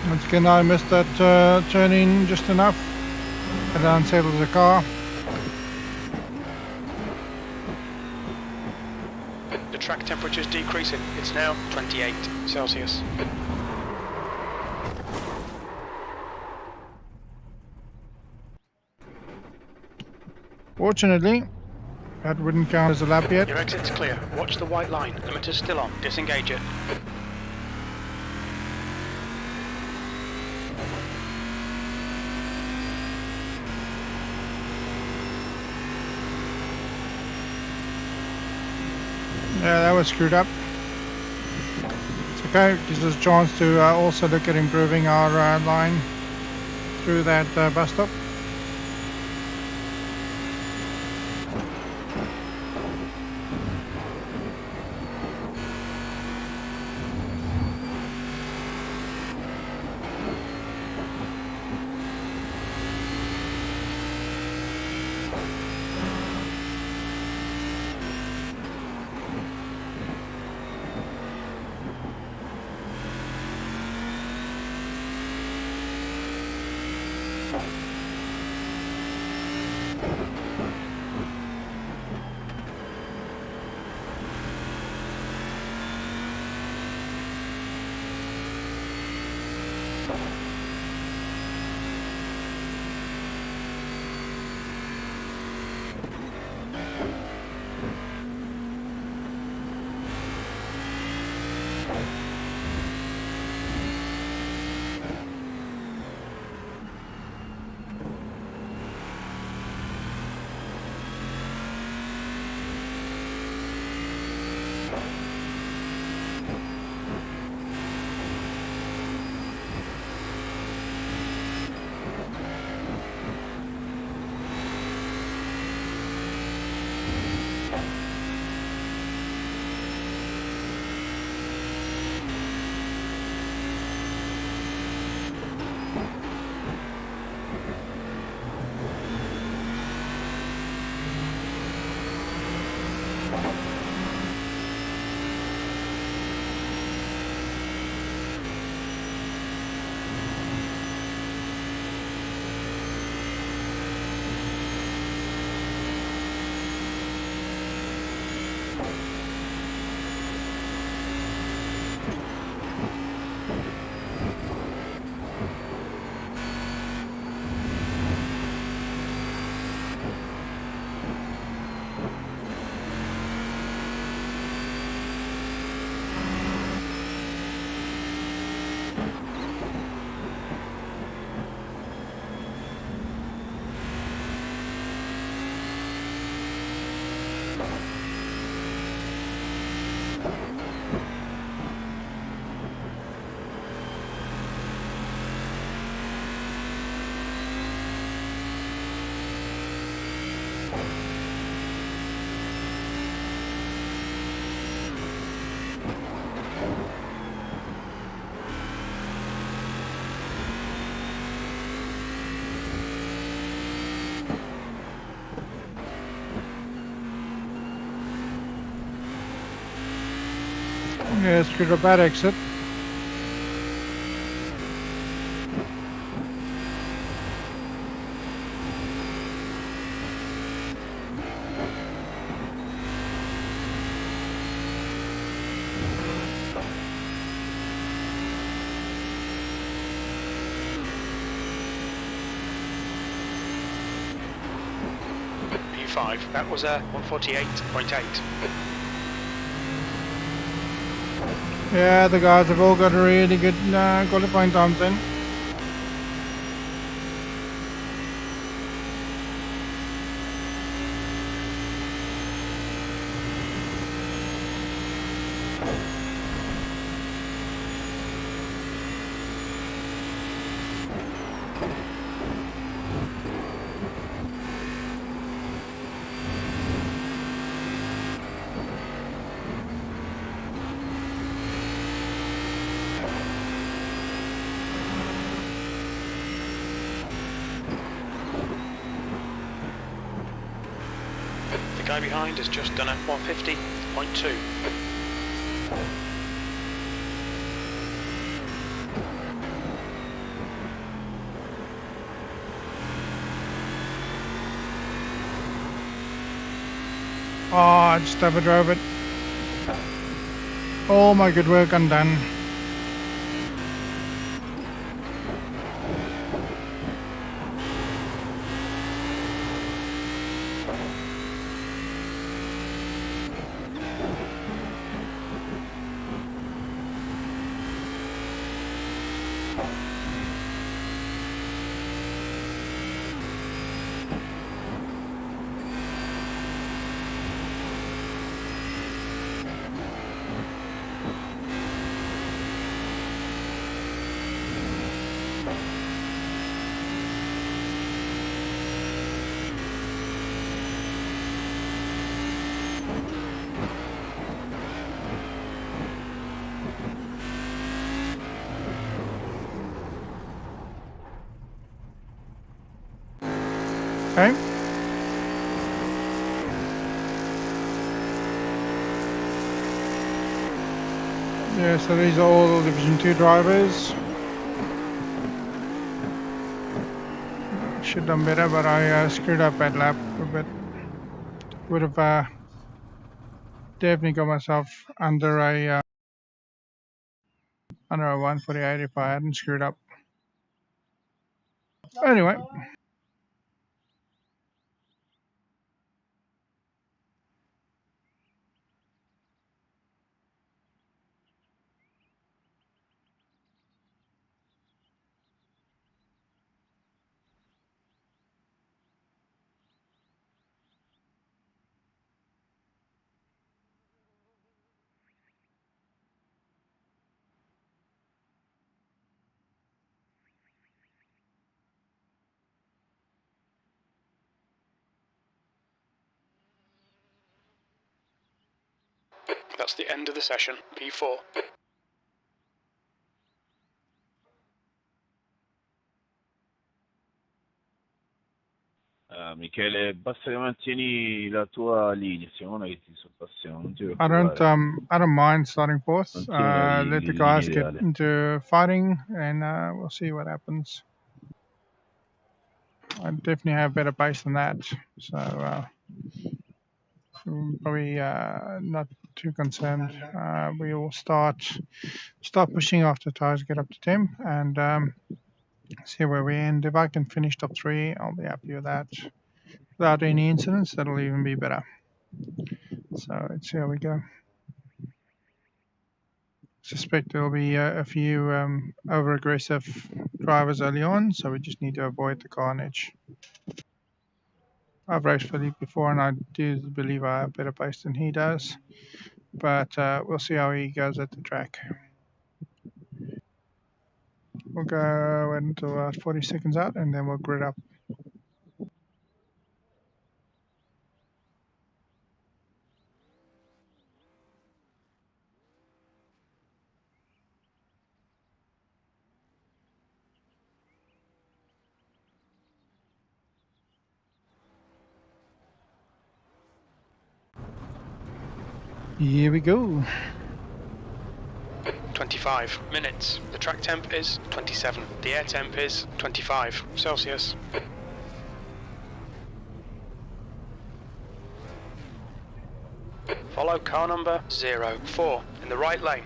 Once again, I missed that turn in just enough. It unsettled the car. The track temperature is decreasing. It's now 28 Celsius. Fortunately, that wouldn't count as a lap yet. Your exit's clear. Watch the white line. Limiter's still on. Disengage it. Yeah, that was screwed up. It's okay, gives us a chance to also look at improving our line through that bus stop. Yeah, screwed up that exit. P5, that was a 148.8. Yeah, the guys have all got really good qualifying times in. The guy behind has just done a 150.2. Oh, I just overdrove it. All my good work undone. Okay. Yeah, so these are all Division 2 drivers. Should have done better, but I screwed up that lap a bit. Would have definitely got myself under a 148 if I hadn't screwed up. Anyway. That's the end of the session, P4. Michele, basta che mantieni la tua linea, Simone che ti sorpassiamo, non ti I preoccupare. don't mind starting fourth. Mantieni Let the la linea guys get ideale. into fighting, and we'll see what happens. I definitely have better pace than that, so probably not too concerned. We will start pushing after tires get up to 10, and see where we end. If I can finish top 3, I'll be happy with that. Without any incidents, that'll even be better. So let's see how we go. Suspect there'll be a few over-aggressive drivers early on, so we just need to avoid the carnage. I've raced Philippe before, and I do believe I have better pace than he does, but we'll see how he goes at the track. We'll go until 40 seconds out, and then we'll grid up. Here we go. 25 minutes. The track temp is 27. The air temp is 25 Celsius. Follow car number 04 in the right lane.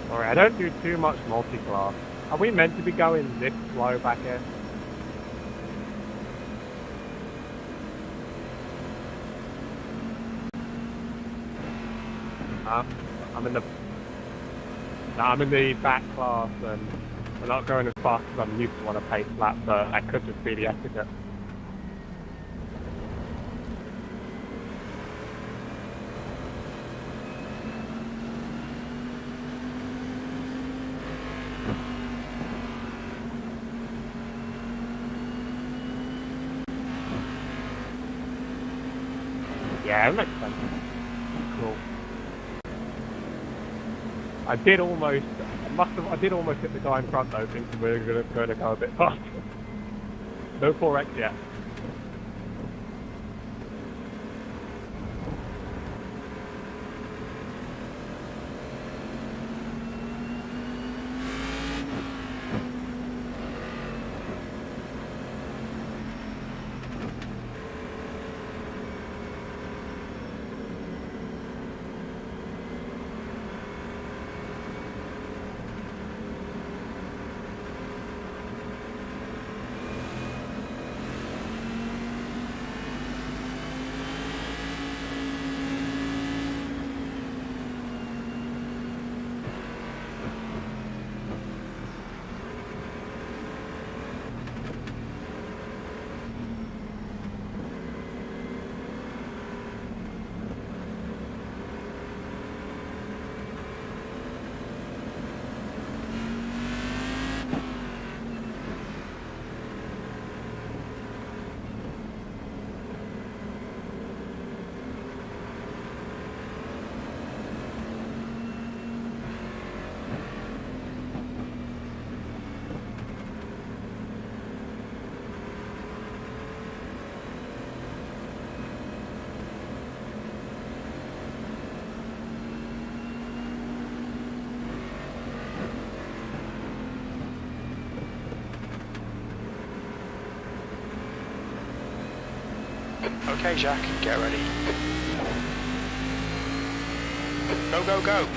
Sorry, I don't do too much multi-class. Are we meant to be going this slow back here? I'm in the back class and we're not going as fast as I'm used to on a pace lap, so that could just be the etiquette. Yeah, that makes sense. Cool. I did almost hit the guy in front though, thinking we were going to go a bit faster. No 4X yet. Okay, Jack, get ready. Go, go, go!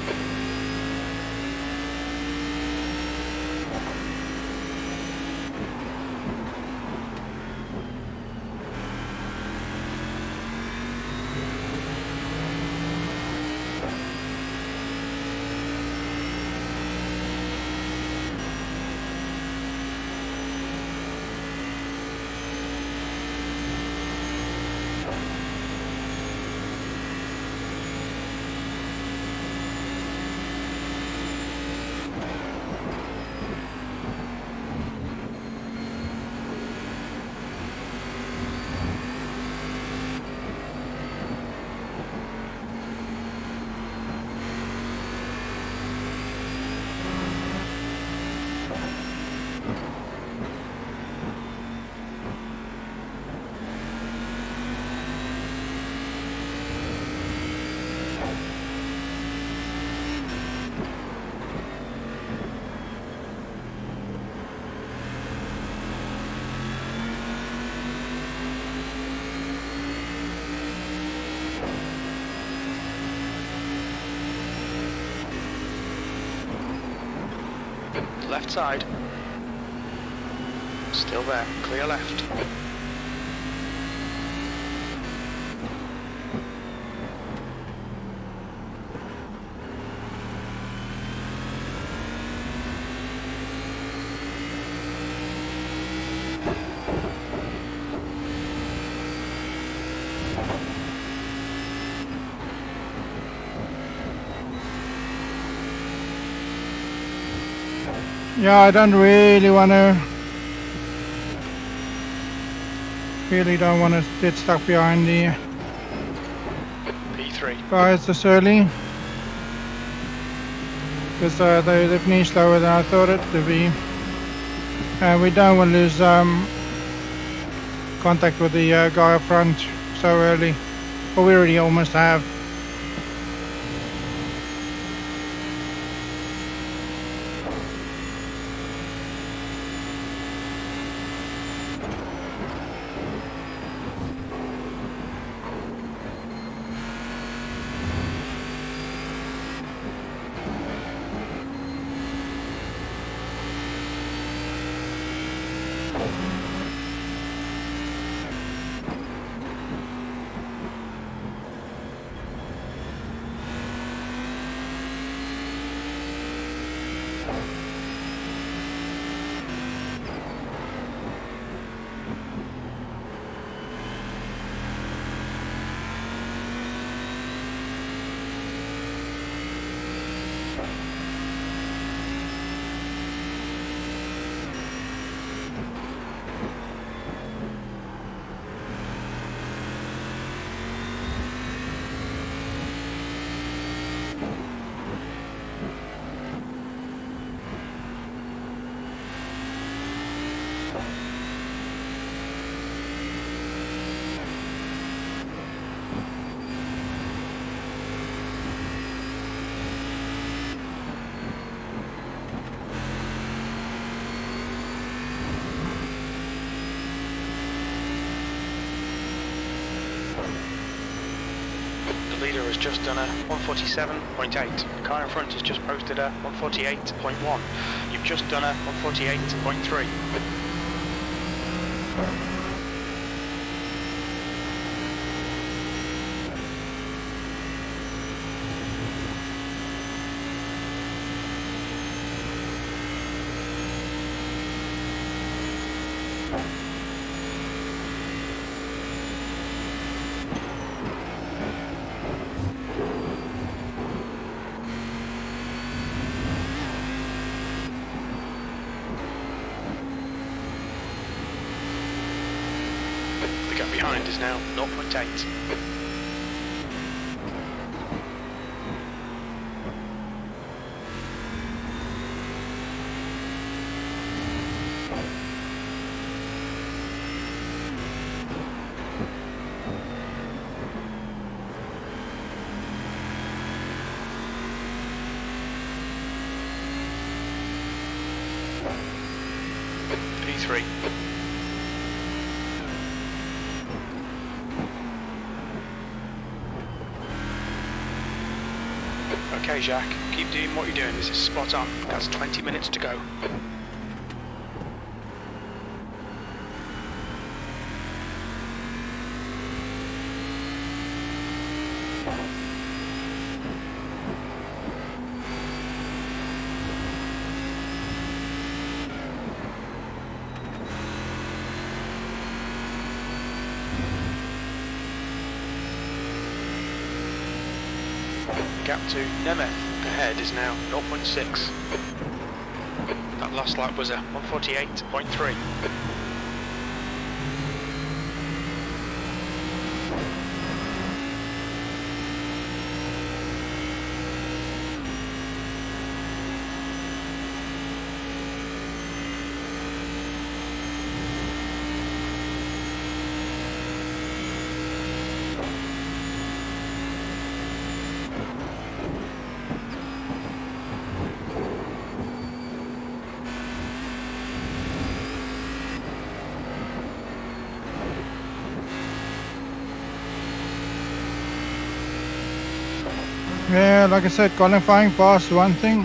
Left side. Still there. Clear left. Yeah, I don't really want to. Really don't want to get stuck behind the P3. guys this early. Because they're definitely slower than I thought it to be. We don't want to lose contact with the guy up front so early. Well, we already almost have. The leader has just done a 147.8. The car in front has just posted a 148.1. You've just done a 148.3. The gap behind is now 0.8. P3. Okay, Jacques, keep doing what you're doing. This is spot on. That's 20 minutes to go. Gap to Nemeth ahead is now 0.6. That last lap was a 148.3. Yeah, like I said, qualifying fast is one thing.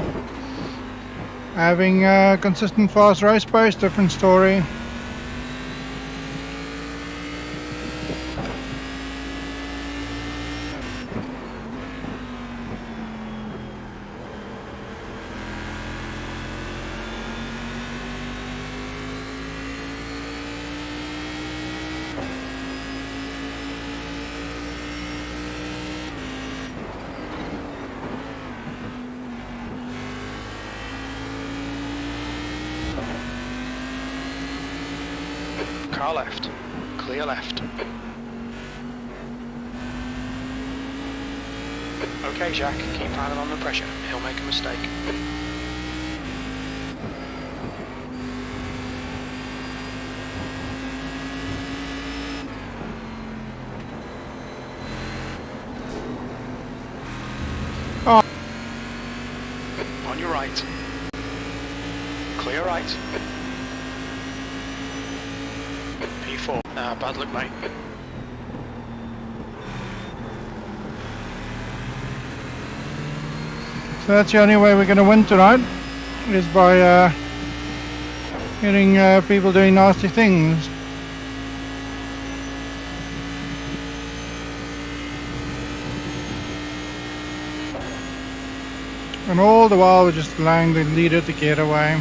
Having a consistent fast race pace, different story. Car left. Clear left. Okay, Jack, keep piling on the pressure. He'll make a mistake. Oh. On your right. Clear right. P4. Bad luck, mate. So that's the only way we're going to win tonight, is by getting people doing nasty things. And all the while we're just allowing the leader to get away.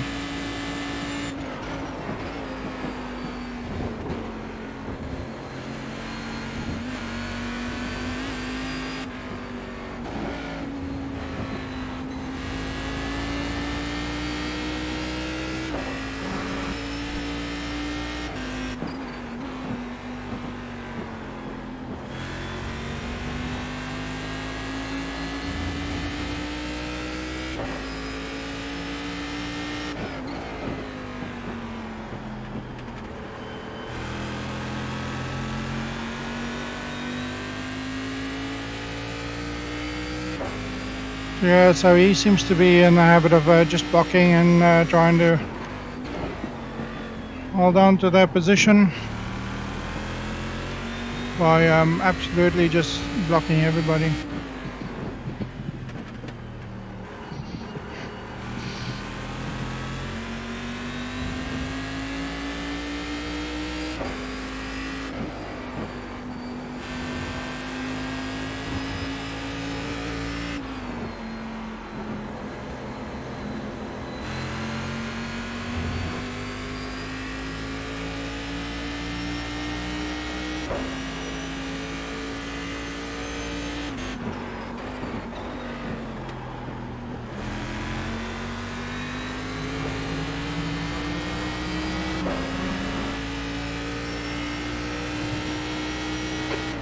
Yeah, so he seems to be in the habit of just blocking and trying to hold on to their position by absolutely just blocking everybody.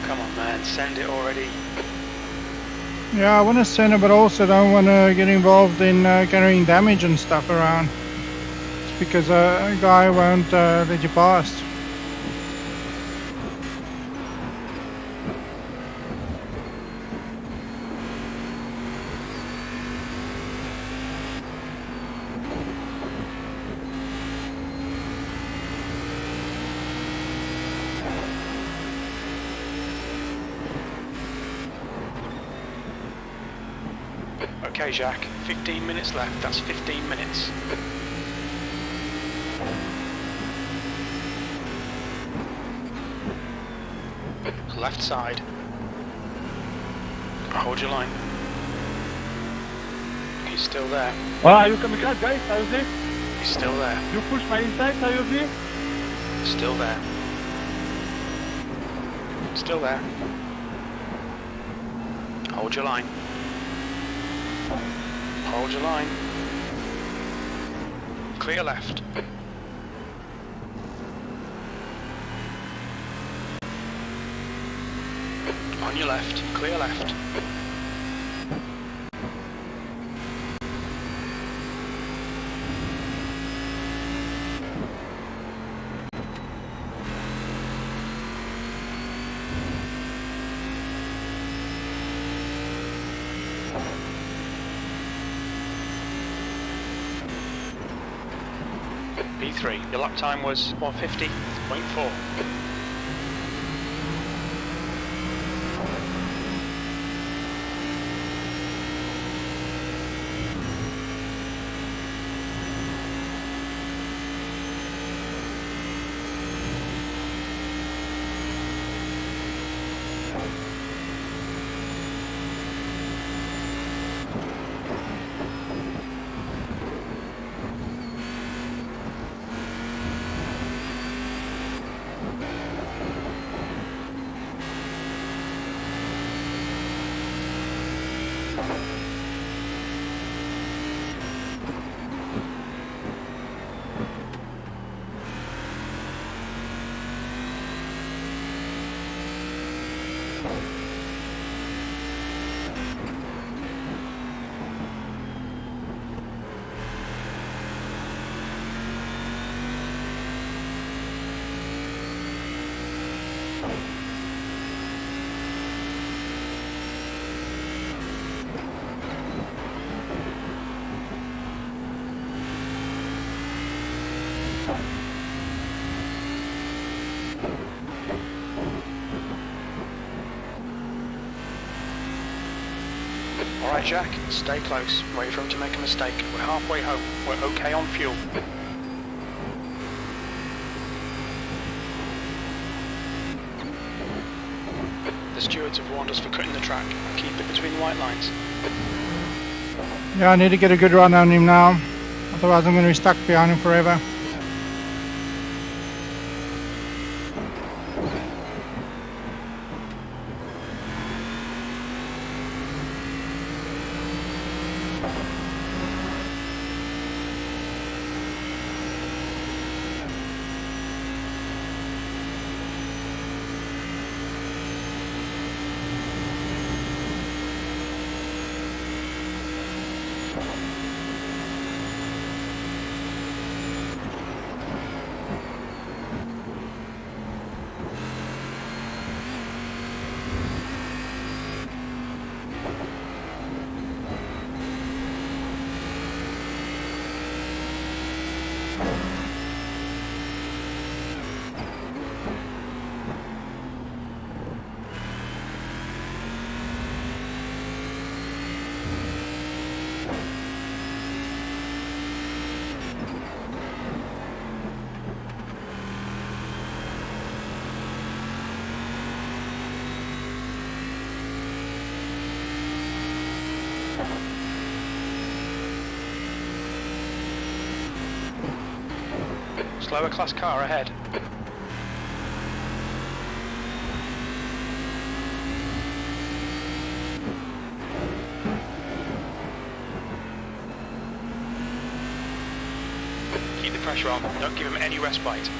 Come on, man, send it already. Yeah, I want to send it, but also don't want to get involved in carrying damage and stuff around. It's because a guy won't let you pass. Okay, Jack, 15 minutes left. That's 15 minutes. Left side. Hold your line. He's still there. Ah, you come again, guys, seriously? He's still there. You push my inside, seriously? Still there. Still there. Hold your line. Hold your line. Clear left. On your left. Clear left. P3, your lap time was 150.4. Alright Jack, stay close, wait for him to make a mistake. We're halfway home, we're okay on fuel. The stewards have warned us for cutting the track. Keep it between the white lines. Yeah, I need to get a good run on him now. Otherwise I'm going to be stuck behind him forever. Slower class car ahead. Keep the pressure on, don't give him any respite.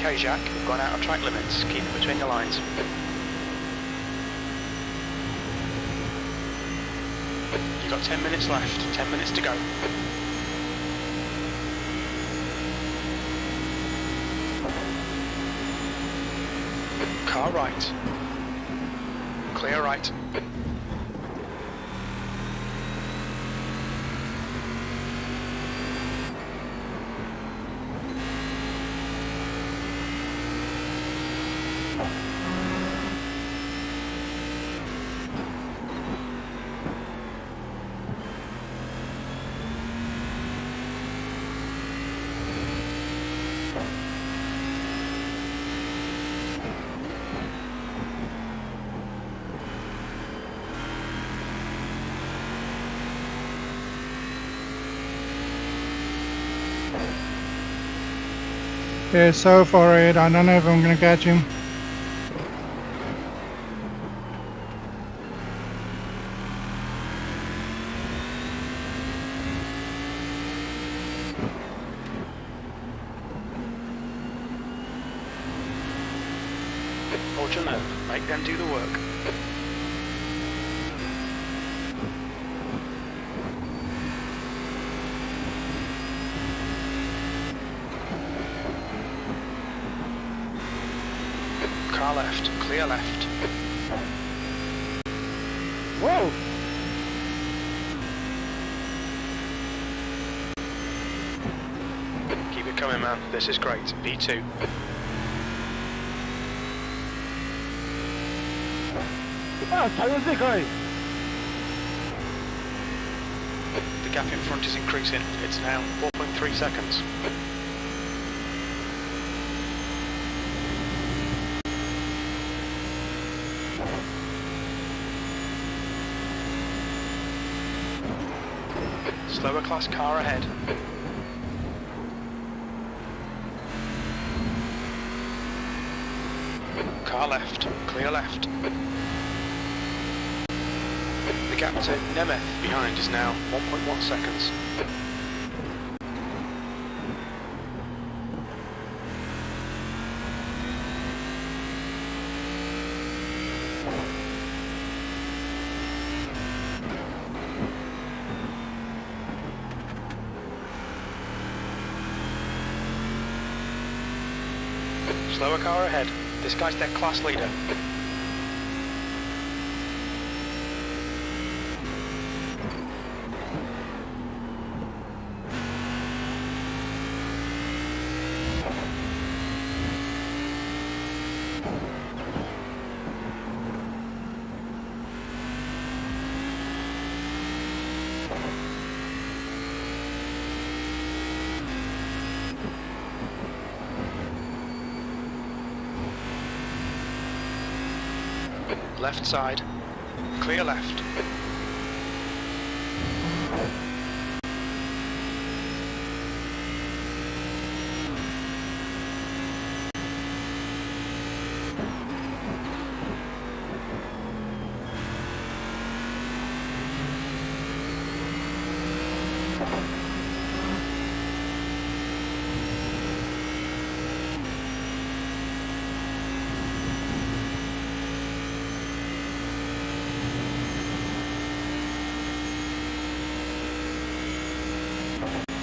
Okay Jack, we've gone out of track limits. Keep it between the lines. You've got 10 minutes left, 10 minutes to go. Car right. Clear right. They're so far ahead, I don't know if I'm going to catch him. Hold your nerve, make them do the work. Car left, clear left. Whoa! Keep it coming, man. This is great. B2. 아, 자연스레 The gap in front is increasing. It's now 4.3 seconds. Slower class car ahead. Car left, clear left. The gap to Nemeth behind is now 1.1 seconds. Slower car ahead. This guy's their class leader. Left side. Clear left.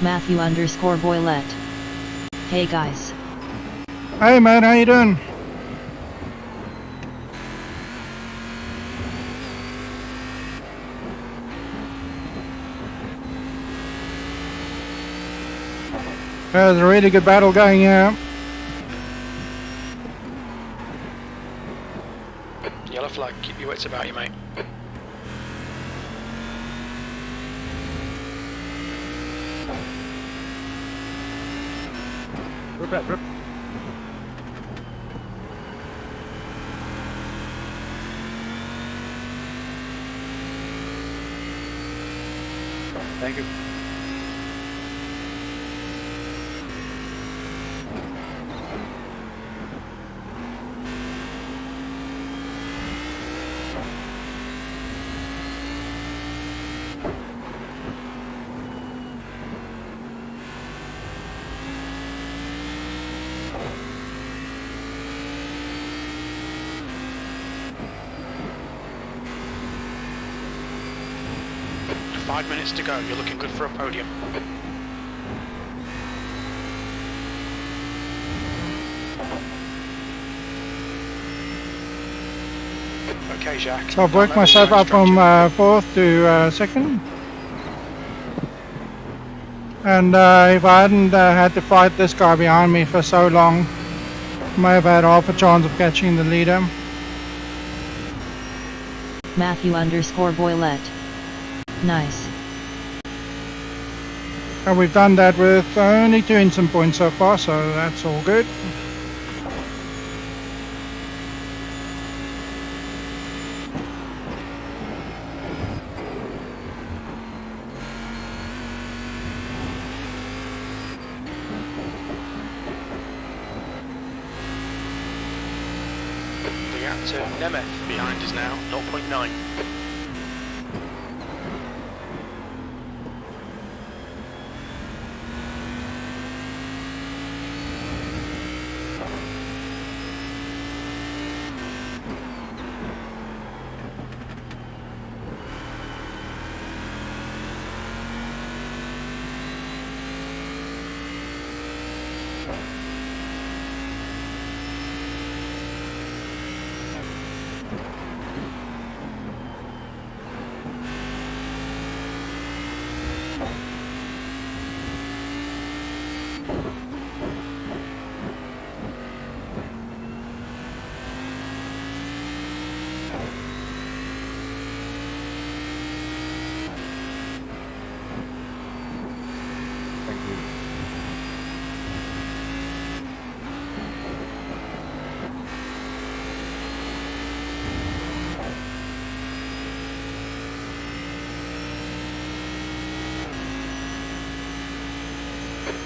Matthew_Boylette. Hey guys. Hey man, how you doing? There's a really good battle going here. Yellow flag, keep your wits about you, mate. Rip. Thank you. Five minutes to go. You're looking good for a podium. Okay, Jacques. So I've worked myself up from 4th to 2nd. And if I hadn't had to fight this guy behind me for so long, I may have had half a chance of catching the leader. Matthew_Boylette. Nice. And we've done that with only 2 instant points so far, so that's all good. The gap to Nemeth behind is now 0.9.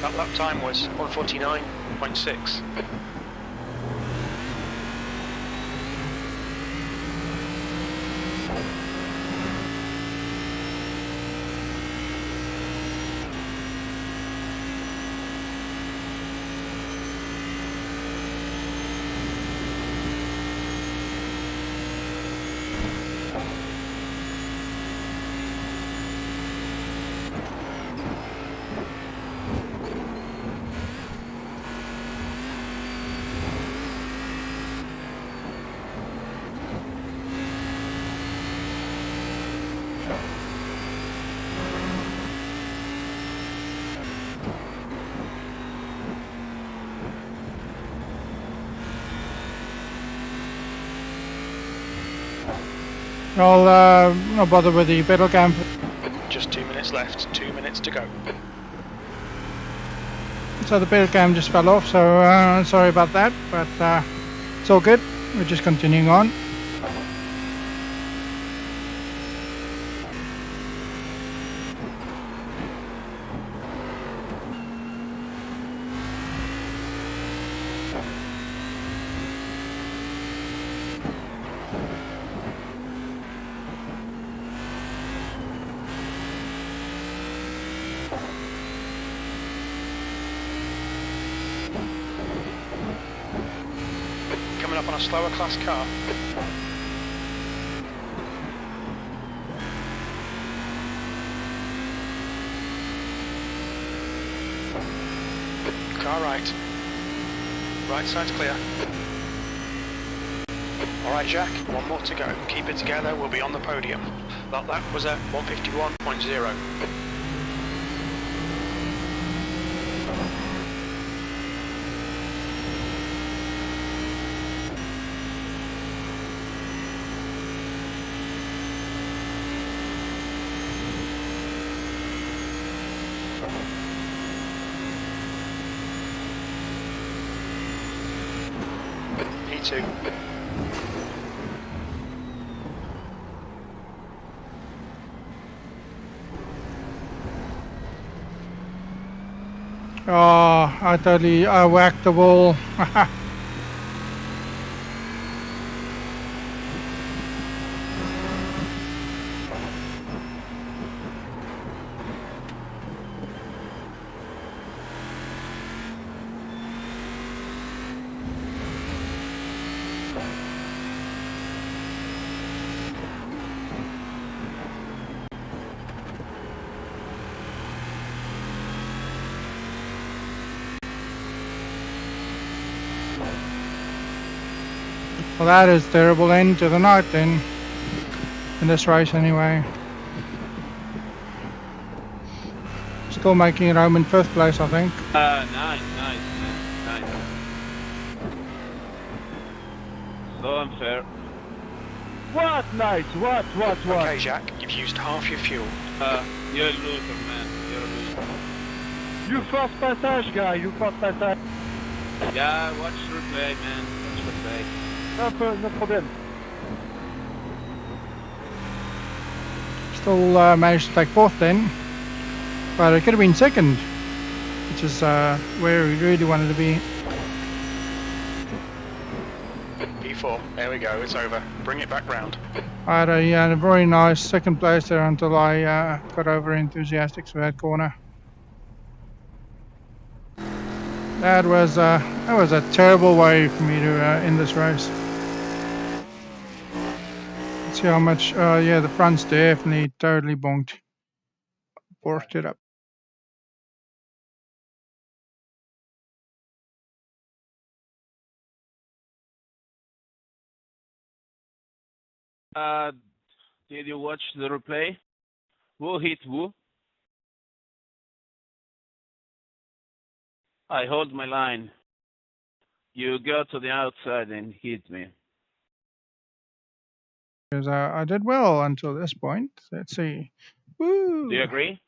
That lap time was 1:49.6. I'll not bother with the pedal cam. Just 2 minutes left, 2 minutes to go. So the pedal cam just fell off, so sorry about that, but it's all good. We're just continuing on. Coming up on a slower class car. Car right. Right side's clear. Alright Jack, one more to go. Keep it together, we'll be on the podium. That was a 151.0. P2. Oh, I totally whacked the wall. Well, that is terrible end to the night then, in this race anyway. Still making it home in 5th place, I think. Nice, man. Nice. So unfair. What? Nice. What? Okay Jack, you've used half your fuel. You're a loser, man. You're a loser. You first passage, guy. You first passage. Yeah, watch replay, man. Watch replay. No problem. Still managed to take 4th then, but it could have been 2nd, which is where we really wanted to be. P4, there we go, it's over. Bring it back round. I had a very nice 2nd place there until I got over enthusiastic for that corner. That was a terrible way for me to end this race. Let's see how much. Yeah, the front's definitely totally bonked. Borked it up. Did you watch the replay? Who hit who? I hold my line. You go to the outside and hit me. Because I did well until this point. Let's see. Woo! Do you agree?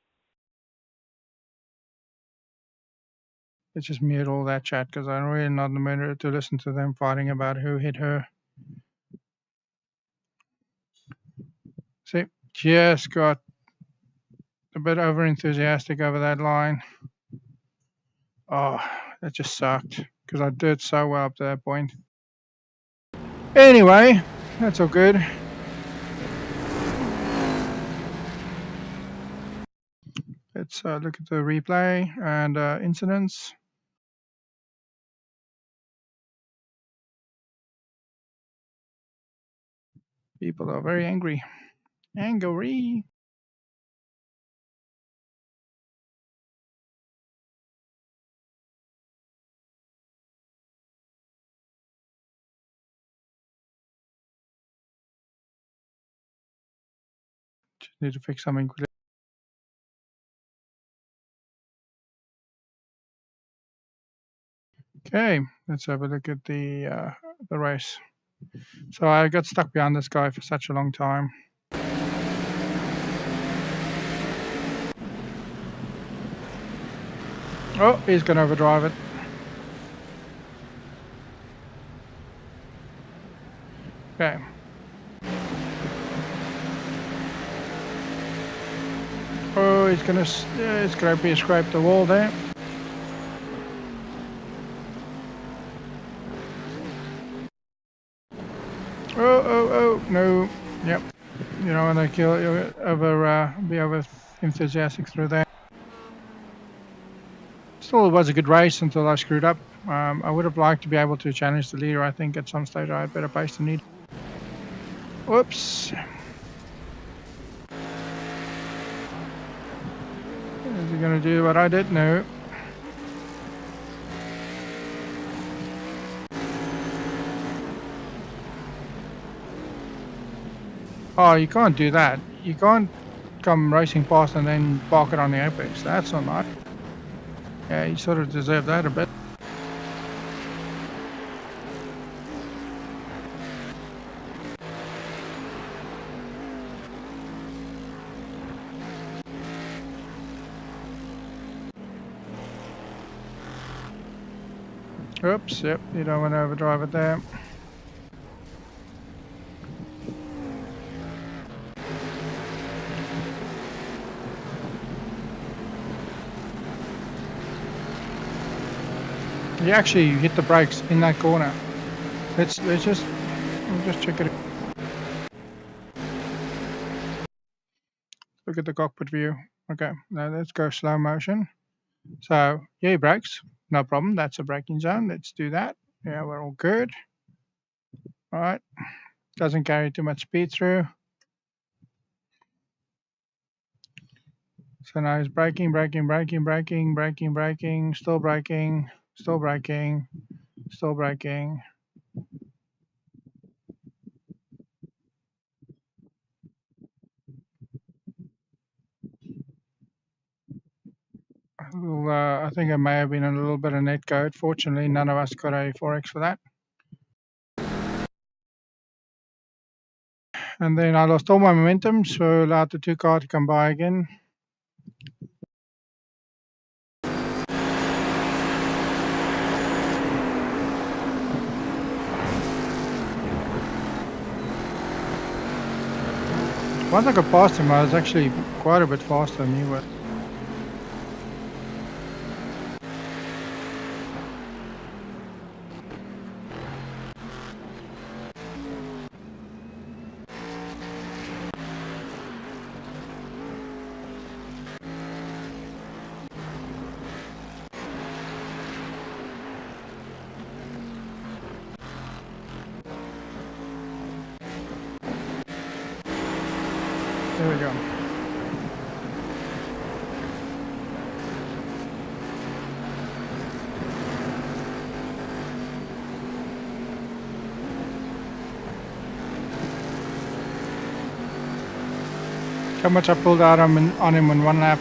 Let's just mute all that chat because I'm really not in the mood to listen to them fighting about who hit her. See, just got a bit over enthusiastic over that line. Oh, that just sucked because I did so well up to that point. Anyway, that's all good. Let's look at the replay and incidents. People are very angry. Angry. Just need to fix something quickly. Okay, let's have a look at the race. So I got stuck behind this guy for such a long time. Oh, he's going to overdrive it. Okay. Oh, he's going to scrape the wall there. Oh, no. Yep. You don't want to be over enthusiastic through there. Still, it was a good race until I screwed up. I would have liked to be able to challenge the leader. I think at some stage I had better pace than need. Whoops. Is he going to do what I did? No. Oh, you can't do that. You can't come racing past and then park it on the apex. That's not nice. Yeah, you sort of deserve that a bit. Oops, yep, you don't want to overdrive it there. You actually hit the brakes in that corner. Let's just check it. Look at the cockpit view. Okay, now let's go slow motion. So yeah, he brakes, no problem. That's a braking zone. Let's do that. Yeah, we're all good. All right, doesn't carry too much speed through. So now he's braking, still braking, still braking, still braking. I think it may have been a little bit of net code. Fortunately, none of us got a 4X for that. And then I lost all my momentum, so allowed the 2 car to come by again. Once I got past him, I was actually quite a bit faster than he was. There we go. How much I pulled out on him in 1 lap.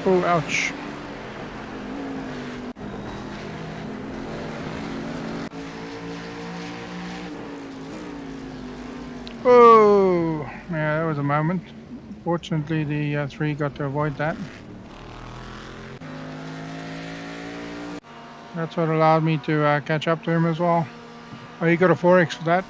Oh, ouch. Oh, yeah, that was a moment. Fortunately, the 3 got to avoid that. That's what allowed me to catch up to him as well. Oh, he got a 4X for that.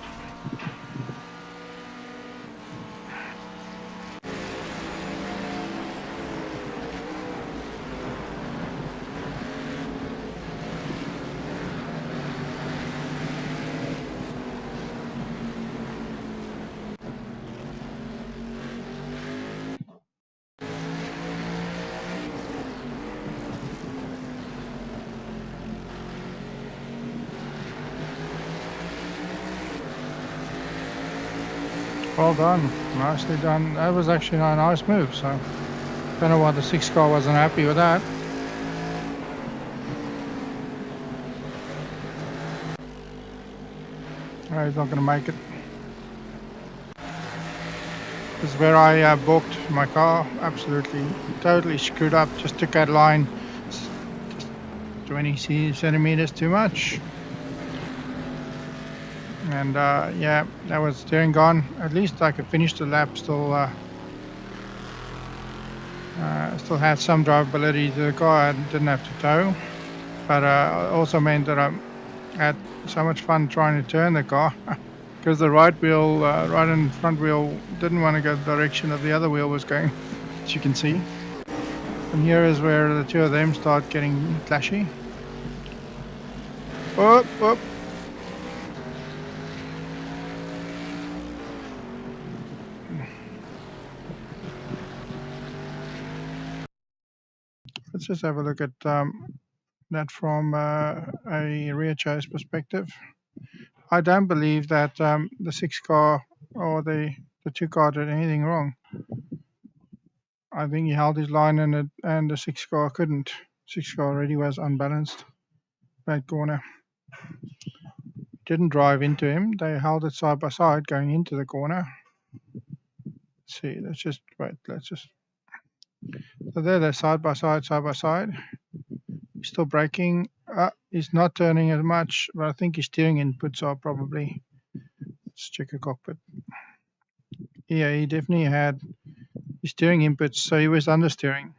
Well done, nicely done. That was actually a nice move, so don't know why the 6 car wasn't happy with that. No, he's not going to make it. This is where I balked my car. Absolutely, totally screwed up. Just took that line just 20 centimeters too much. And yeah, that was steering gone. At least I could finish the lap still. Still had some drivability to the car. I didn't have to tow, but also meant that I had so much fun trying to turn the car because the right wheel, right and front wheel, didn't want to go the direction of the other wheel was going, as you can see. And here is where the two of them start getting clashy. Whoop, whoop. Let's just have a look at that from a rear chase perspective. I don't believe that the 6 car or the 2 car did anything wrong. I think he held his line and the 6 car couldn't. 6 car already was unbalanced. Bad corner. Didn't drive into him. They held it side by side going into the corner. Let's see. Let's just wait. So there they're side by side, side by side. He's still braking. He's not turning as much, but I think his steering inputs are probably. Let's check the cockpit. Yeah, he definitely had his steering inputs, so he was understeering.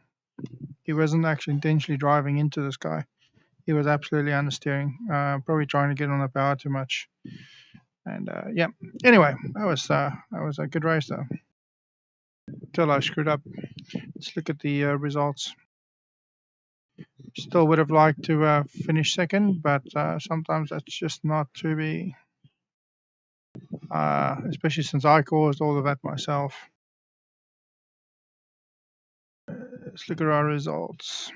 He wasn't actually intentionally driving into this guy. He was absolutely understeering, probably trying to get on the power too much. And yeah, anyway, that was a good race though. Till I screwed up. Let's look at the results. Still would have liked to finish second, but sometimes that's just not to be. Especially since I caused all of that myself. Let's look at our results.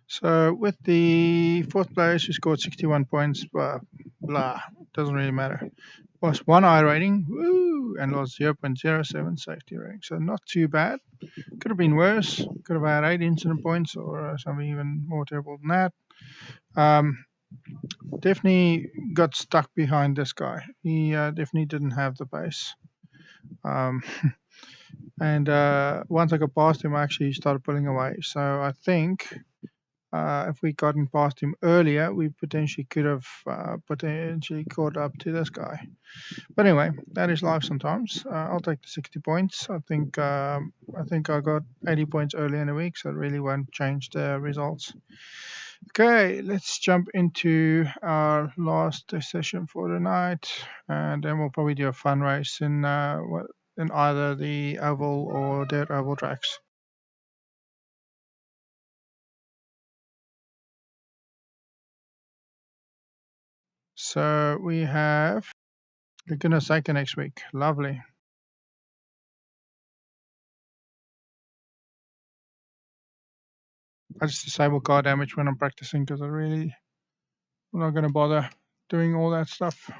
So with the 4th place, we scored 61 points, but blah, doesn't really matter. Lost 1 I rating, woo, and lost 0.07 safety rating. So not too bad. Could have been worse. Could have had 8 incident points or something even more terrible than that. Definitely got stuck behind this guy. He definitely didn't have the pace. And once I got past him, I actually started pulling away. So I think if we gotten past him earlier, we potentially could have potentially caught up to this guy. But anyway, that is life sometimes. I'll take the 60 points. I think I got 80 points early in the week, so it really won't change the results. Okay, let's jump into our last session for the night, and then we'll probably do a fun race in either the oval or dirt oval tracks. So we have Laguna Seca next week. Lovely. I just disable car damage when I'm practicing because I'm not going to bother doing all that stuff.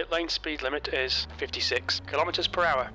pit lane speed limit is 56 kilometers per hour.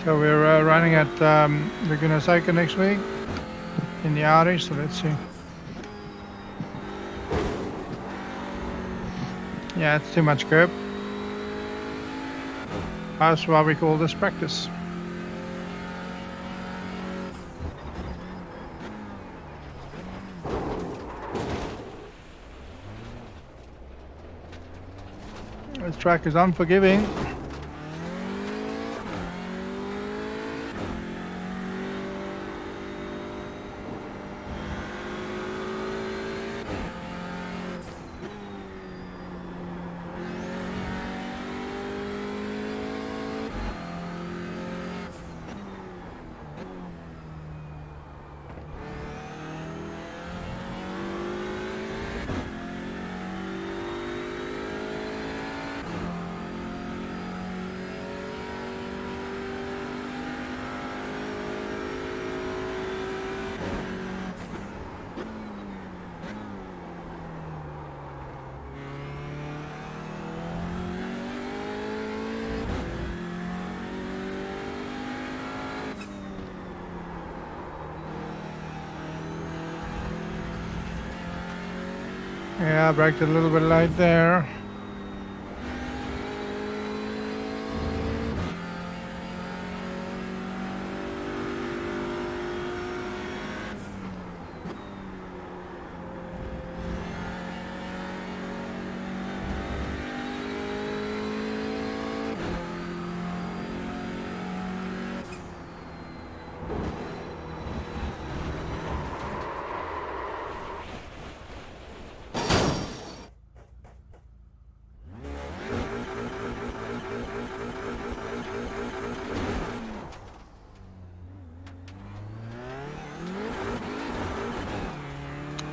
So we're running at Laguna Seca next week in the Audi, so let's see. Yeah, it's too much curb. That's why we call this practice. This track is unforgiving. Yeah, I braked a little bit late there.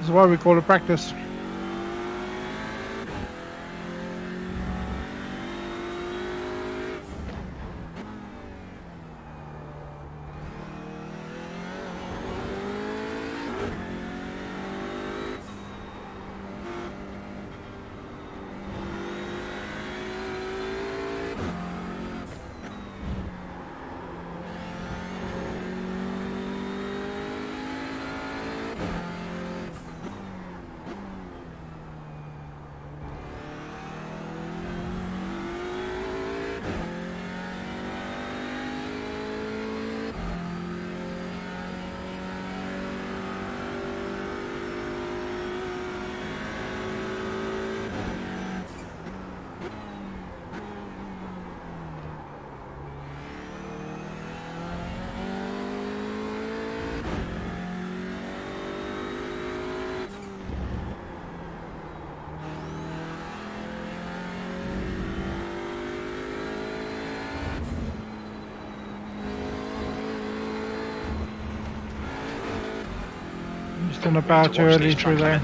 This is why we call it practice. Just on about too early through there.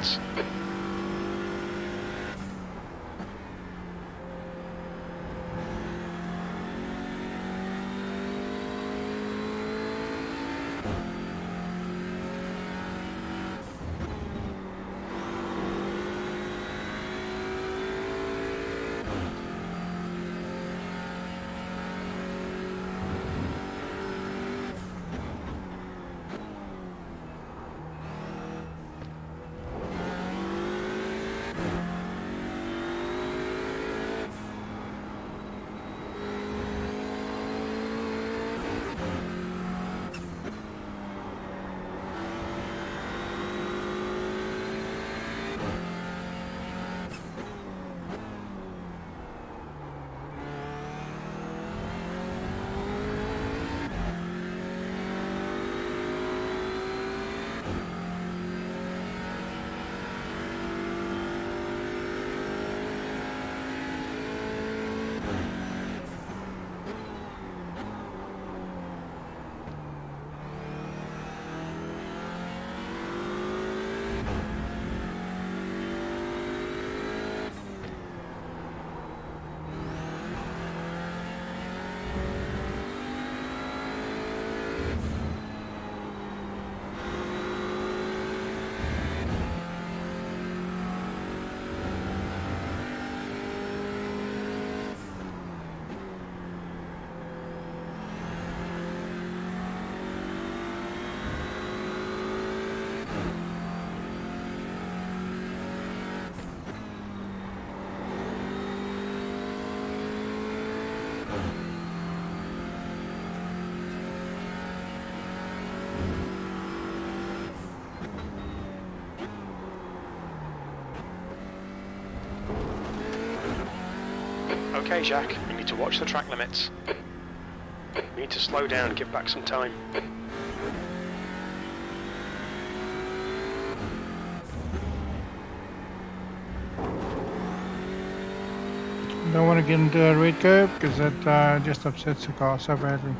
Okay, Jack, you need to watch the track limits. You need to slow down, give back some time. Don't want to get into a red curb because that just upsets the car so badly.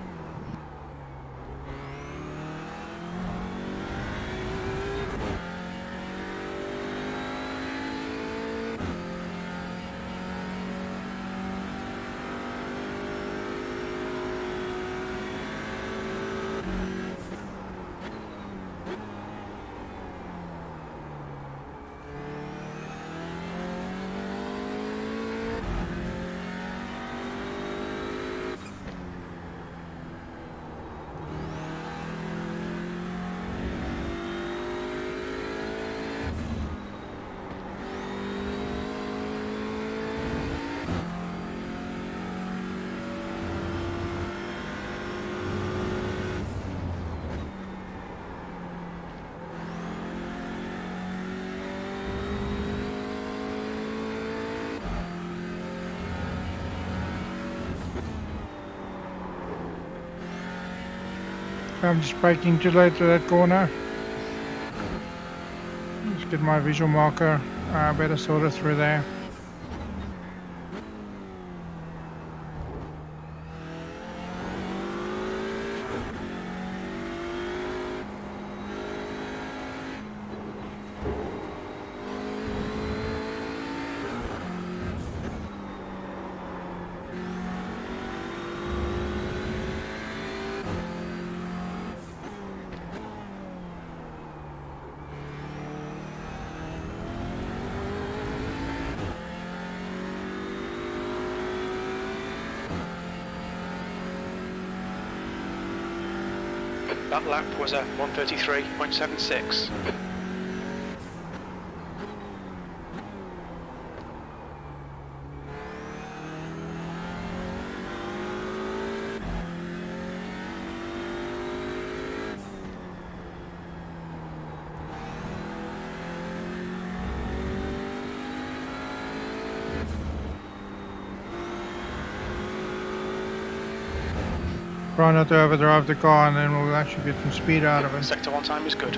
I'm just braking too late to that corner. Just get my visual marker better sorted through there. That lap was a 1:33.76. Try not to overdrive the car and then we'll actually get some speed out of it. Sector 1 time is good.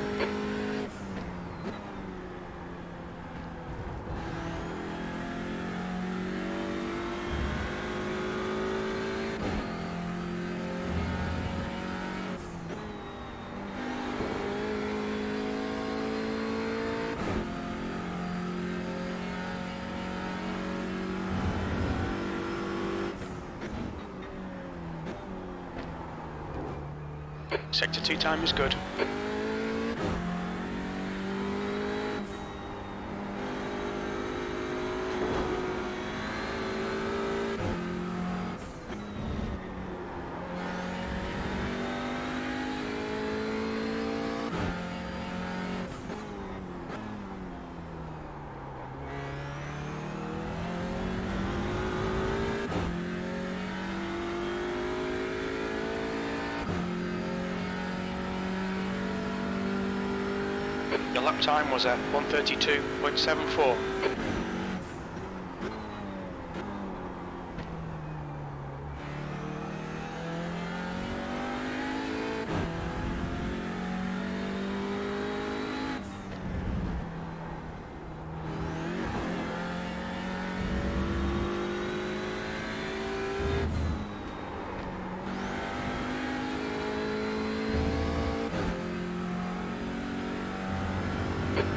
Sector 2 time is good. Your lap time was a 1:32.74.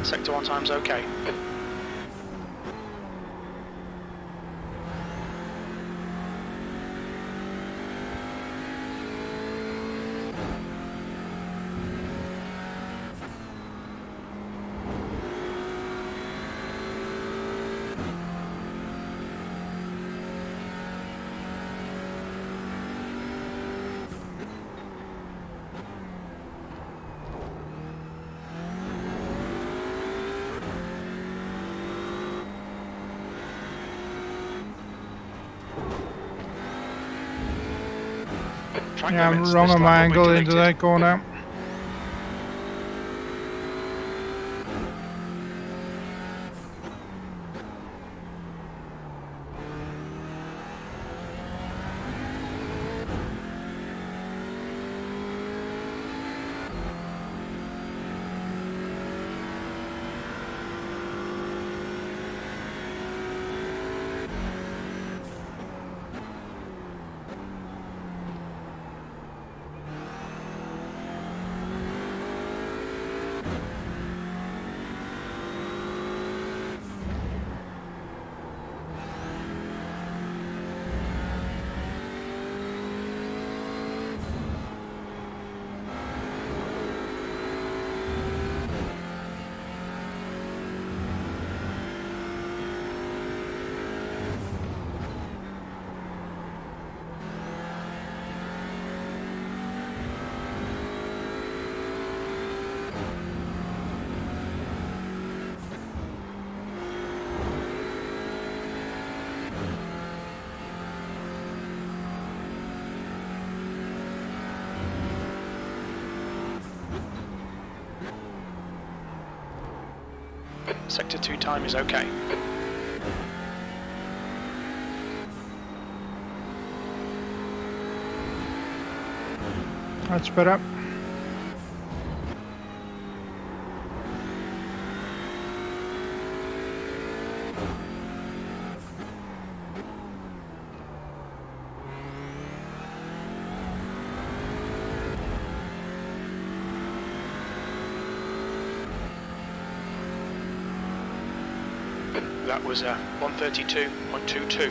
Sector 1 time's okay. Track Yeah, I'm limits, wrong this on lap my will be angle into deleted. that corner. Sector 2 time is okay. That's better. That was 132.22.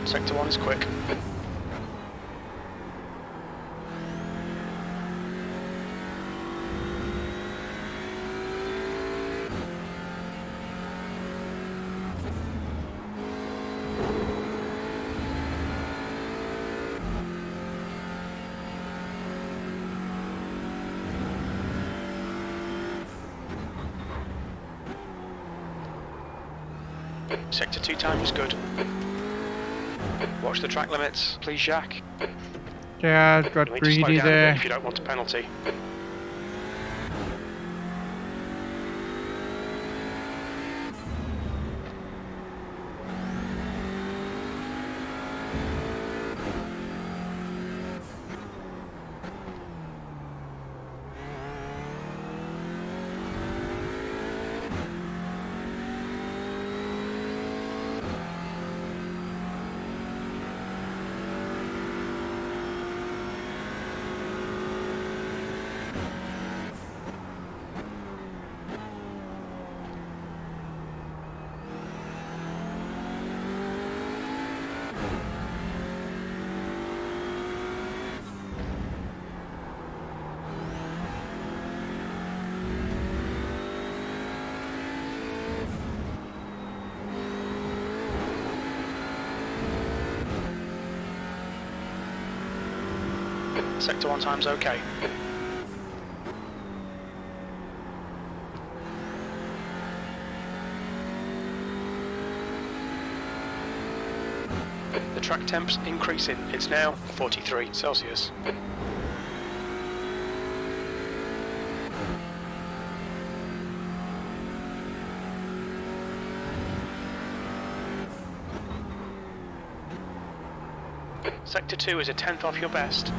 Sector 1 is quick. Sector 2 time is good. Watch the track limits, please, Jacques. Yeah, I've got You need to slow greedy down a bit there. if you don't want a penalty. Sector 1 time's okay. The track temp's increasing. It's now 43 Celsius. Sector 2 is a tenth off your best.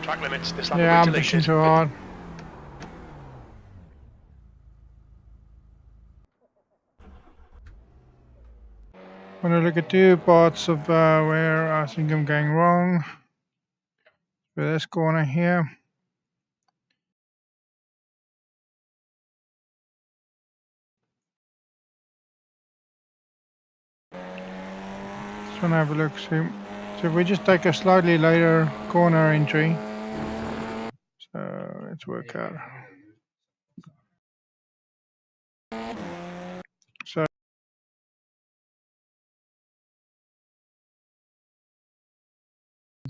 Track limits, this lap Yeah, will I'm be pushing deleted. too hard. Want to look at two parts of where I think I'm going wrong. For this corner here. Just want to have a look. So if we just take a slightly later corner entry. So let's work out. So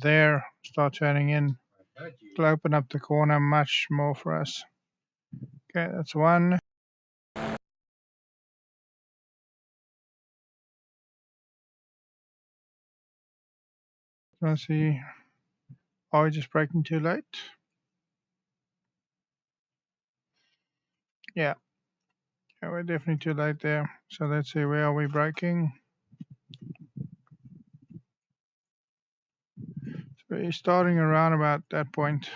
there, start turning in. It'll open up the corner much more for us. Okay, that's one. Let's see. Are we just braking too late? Yeah. Yeah, we're definitely too late there. So let's see, where are we braking? So we're starting around about that point.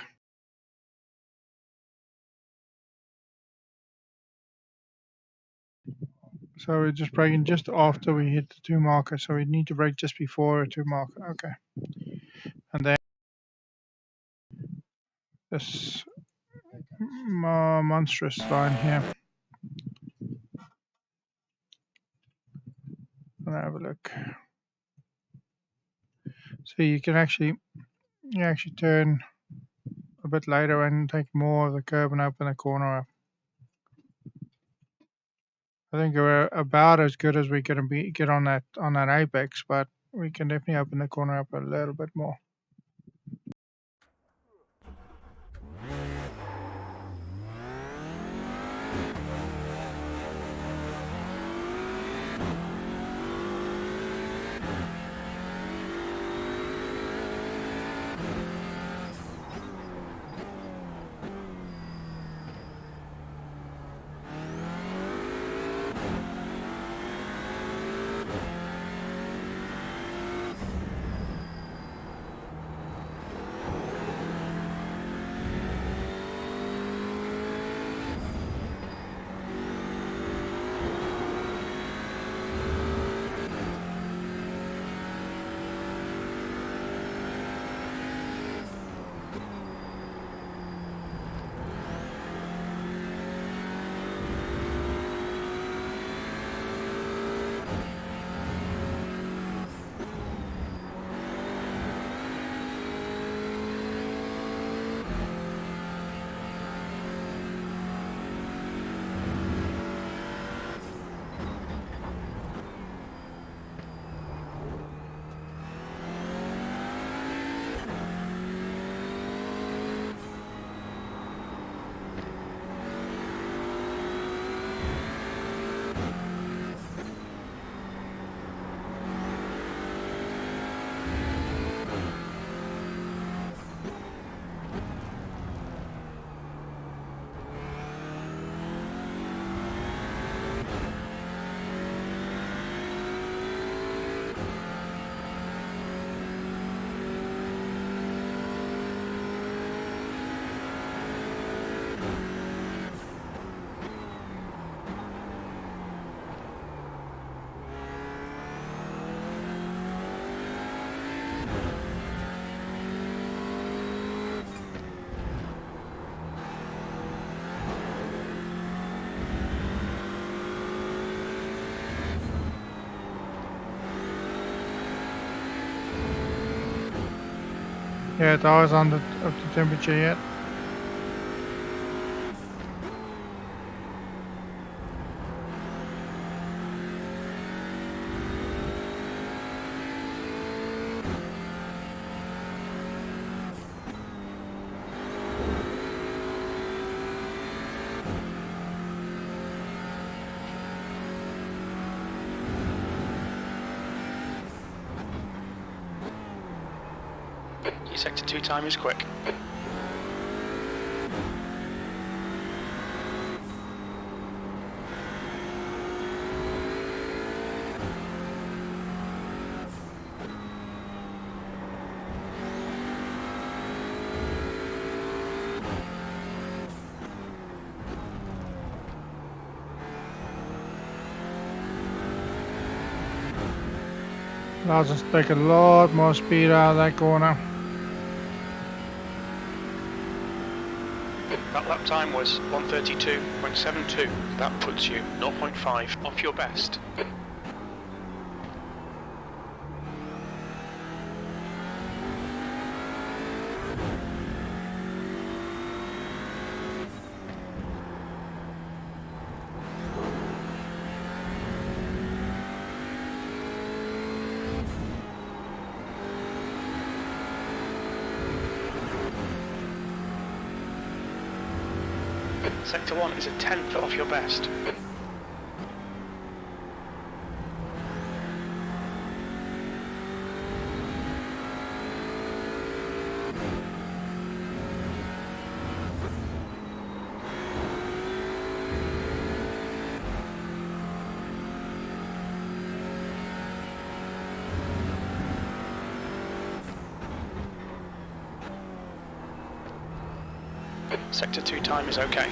So we're just braking just after we hit the 2 marker. So we need to brake just before a 2 marker. Okay. And then this monstrous line here. I'll have a look. So you actually turn a bit later and take more of the curb and open the corner up. I think we're about as good as we're going to get on that apex, but we can definitely open the corner up a little bit more. Yeah, it's always on up to temperature yet. Sector 2 time is quick. Allows us to take a lot more speed out of that corner. That lap time was 1:32.72. That puts you 0.5 off your best. Sector 1 is a tenth off your best. Sector 2 time is okay.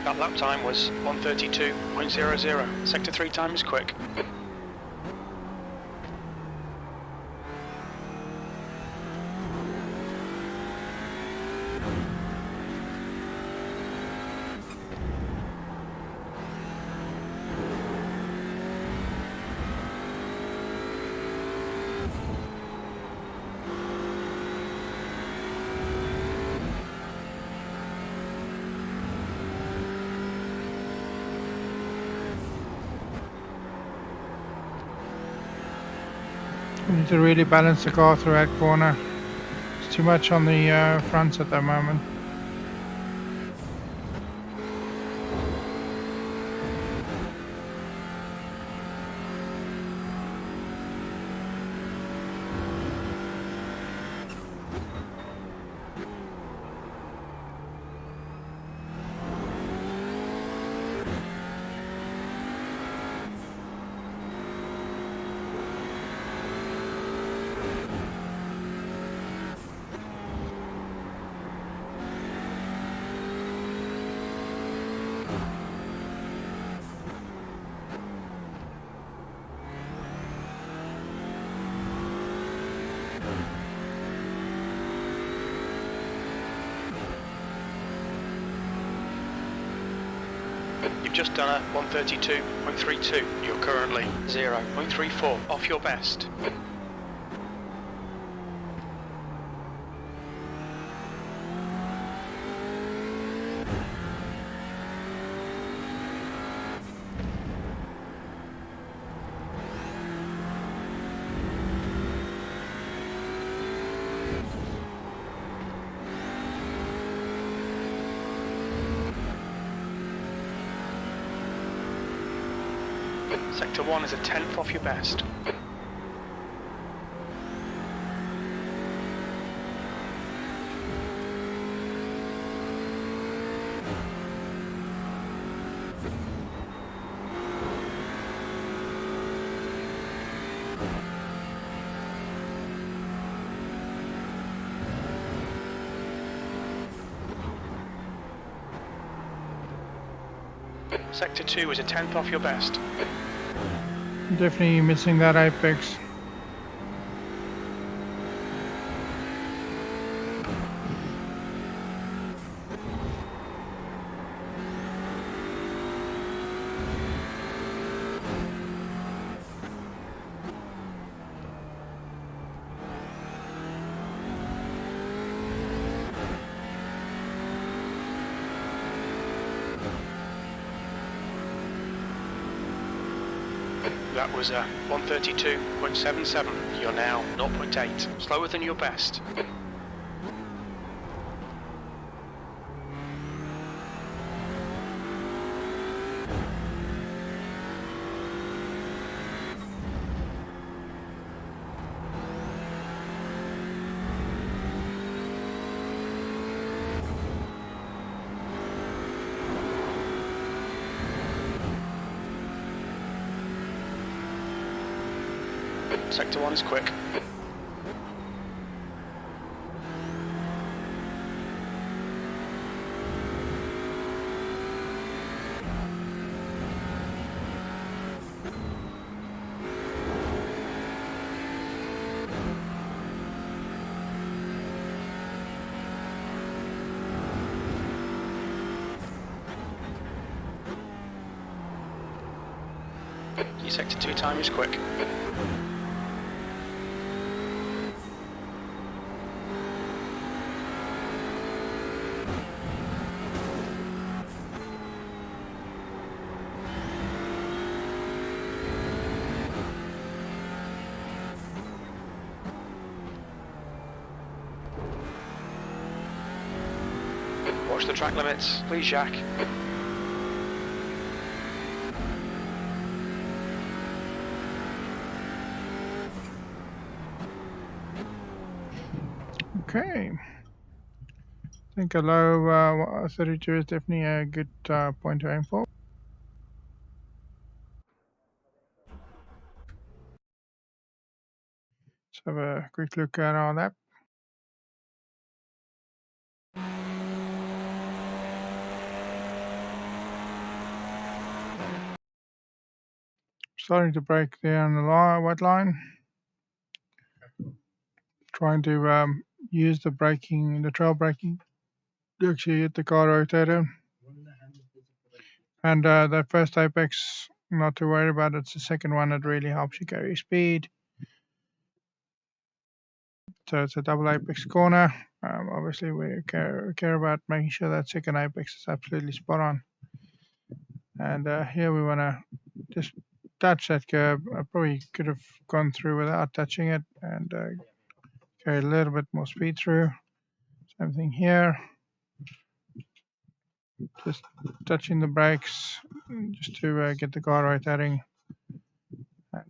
That lap time was 1:32.00. Sector 3 time is quick. We need to really balance the car through that corner. It's too much on the fronts at the moment. You've just done a 1:32.32. You're currently 0.34 off your best. Sector 1 is a tenth off your best. Sector 2 is a tenth off your best. Definitely missing that apex. That was a 1:32.77. You're now 0.8, slower than your best. Sector 1 is quick. Your Sector 2 time is quick. Watch the track limits, please, Jacques. Okay. I think a low 32 is definitely a good point to aim for. Let's have a quick look at our lap. Starting to brake there on the white line. Trying to use the braking, the trail braking, to actually hit the car rotator. And that first apex, not to worry about. It's the second one that really helps you carry speed. So it's a double apex corner. Obviously, we care about making sure that second apex is absolutely spot on. And here we want to just touch that curb. I probably could have gone through without touching it and carry a little bit more speed through. Same thing here. Just touching the brakes just to get the car rotating.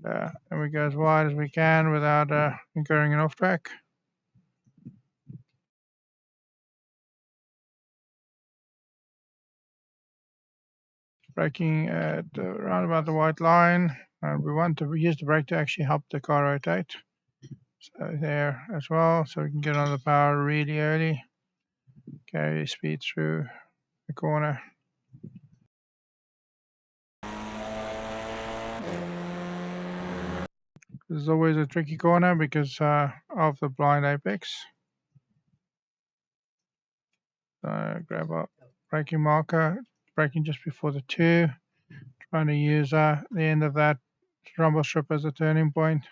And we go as wide as we can without incurring an off track. Braking at around about the white line. We want to use the brake to actually help the car rotate. So there as well, so we can get on the power really early. Carry speed through the corner. This is always a tricky corner because of the blind apex. Grab a braking marker, braking just before the 2. Trying to use the end of that rumble strip as a turning point.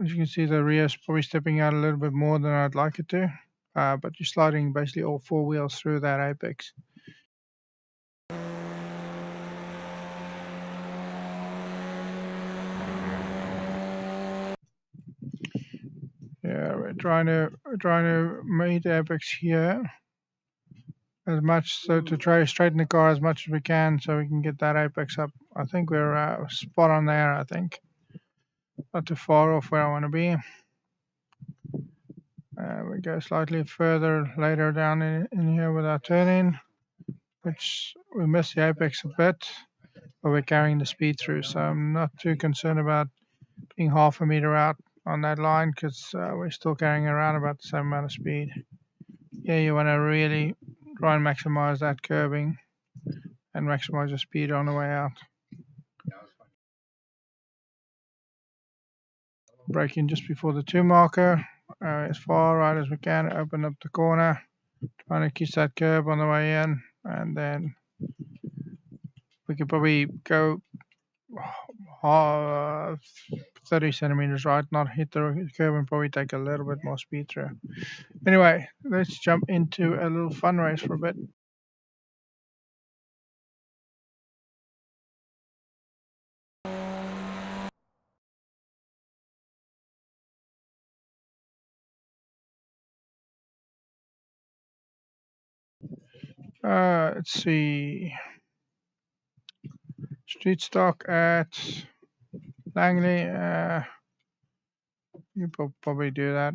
As you can see, the rear is probably stepping out a little bit more than I'd like it to, but you're sliding basically all 4 wheels through that apex. Yeah, we're trying to meet the apex here as much, so to try to straighten the car as much as we can so we can get that apex up. I think we're spot on there. I think not too far off where I want to be. We go slightly further later down in here with our turn-in, which we miss the apex a bit, but we're carrying the speed through, so I'm not too concerned about being half a meter out on that line because we're still carrying around about the same amount of speed. Yeah, you want to really try and maximize that curbing and maximize the speed on the way out. Braking just before the 2 marker, as far right as we can, open up the corner, trying to kiss that curb on the way in, and then we could probably go 30 centimeters right, not hit the curb, and probably take a little bit more speed through. Anyway, let's jump into a little fun race for a bit. Let's see. Street stock at Langley. You probably do that.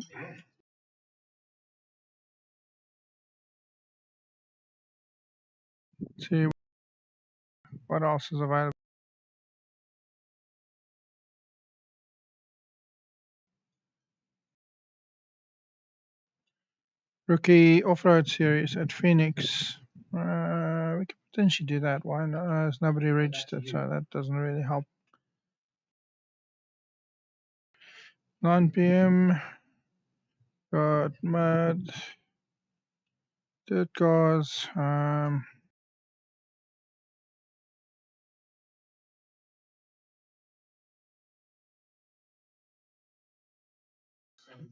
See what else is available. Rookie Off-Road Series at Phoenix. We could potentially do that. Why not? There's nobody registered, so that doesn't really help. 9 p.m. Got mud, dirt cars.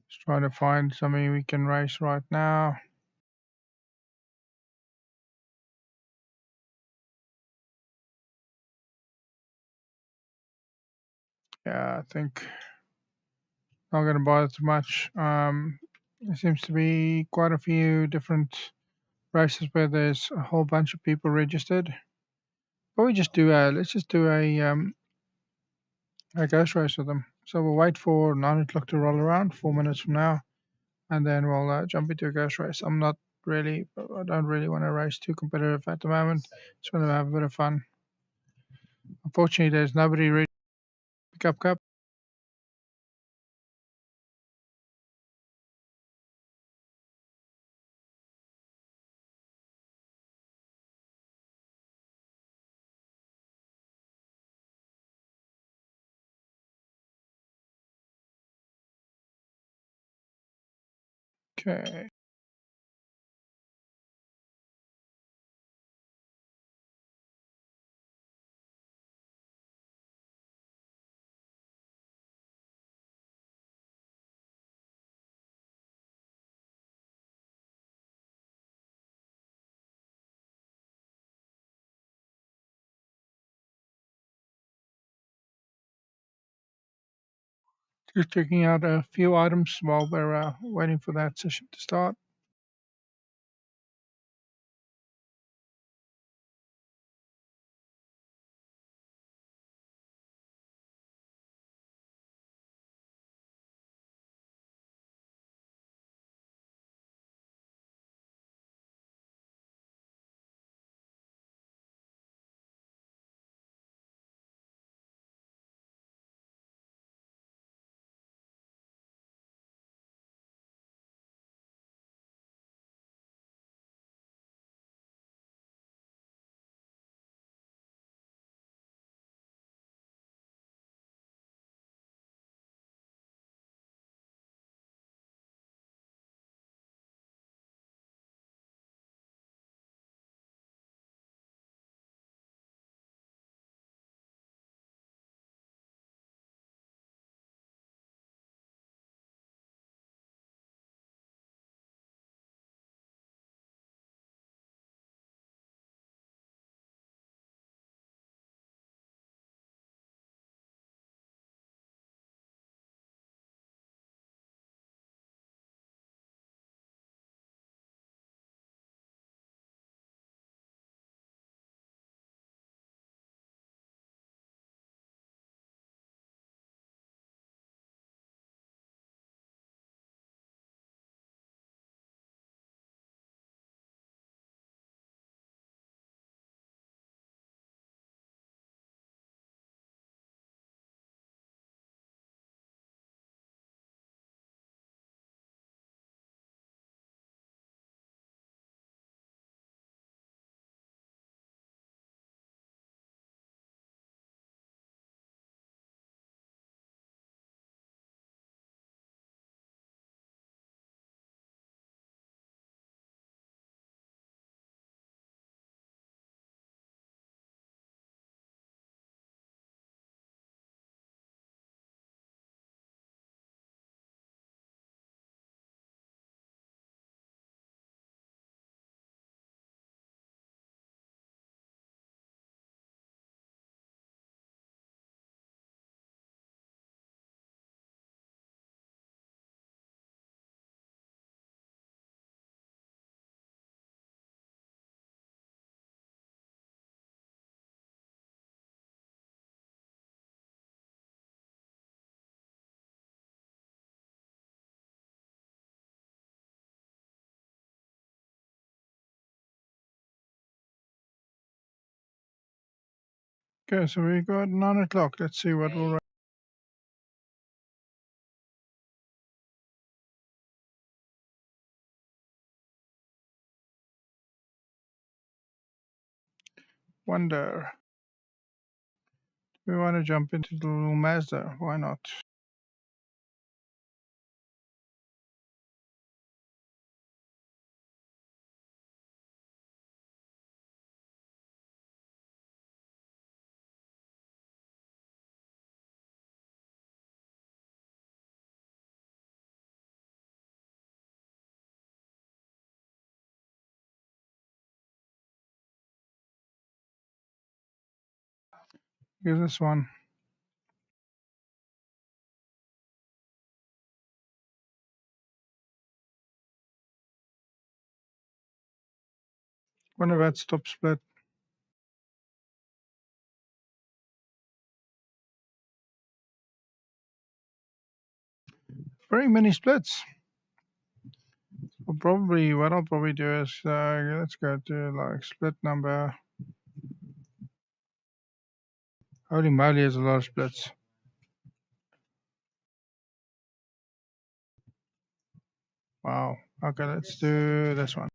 Just trying to find something we can race right now. Yeah, I think not going to bother too much. There seems to be quite a few different races where there's a whole bunch of people registered. But we just do let's just do a ghost race with them. So we'll wait for 9 o'clock to roll around, 4 minutes from now, and then we'll jump into a ghost race. I don't really want to race too competitive at the moment. Just want to have a bit of fun. Unfortunately, there's nobody ready to pick up cup. Okay. Just checking out a few items while we're waiting for that session to start. Okay, so we got 9 o'clock. Let's see what we'll. wonder. We want to jump into the little Mazda. Why not? Here's this one. Wonder if that's top split. Very many splits. Well, probably what I'll probably do is let's go to like split number. Holy moly, there's a lot of splits. Wow. Okay, let's do this one.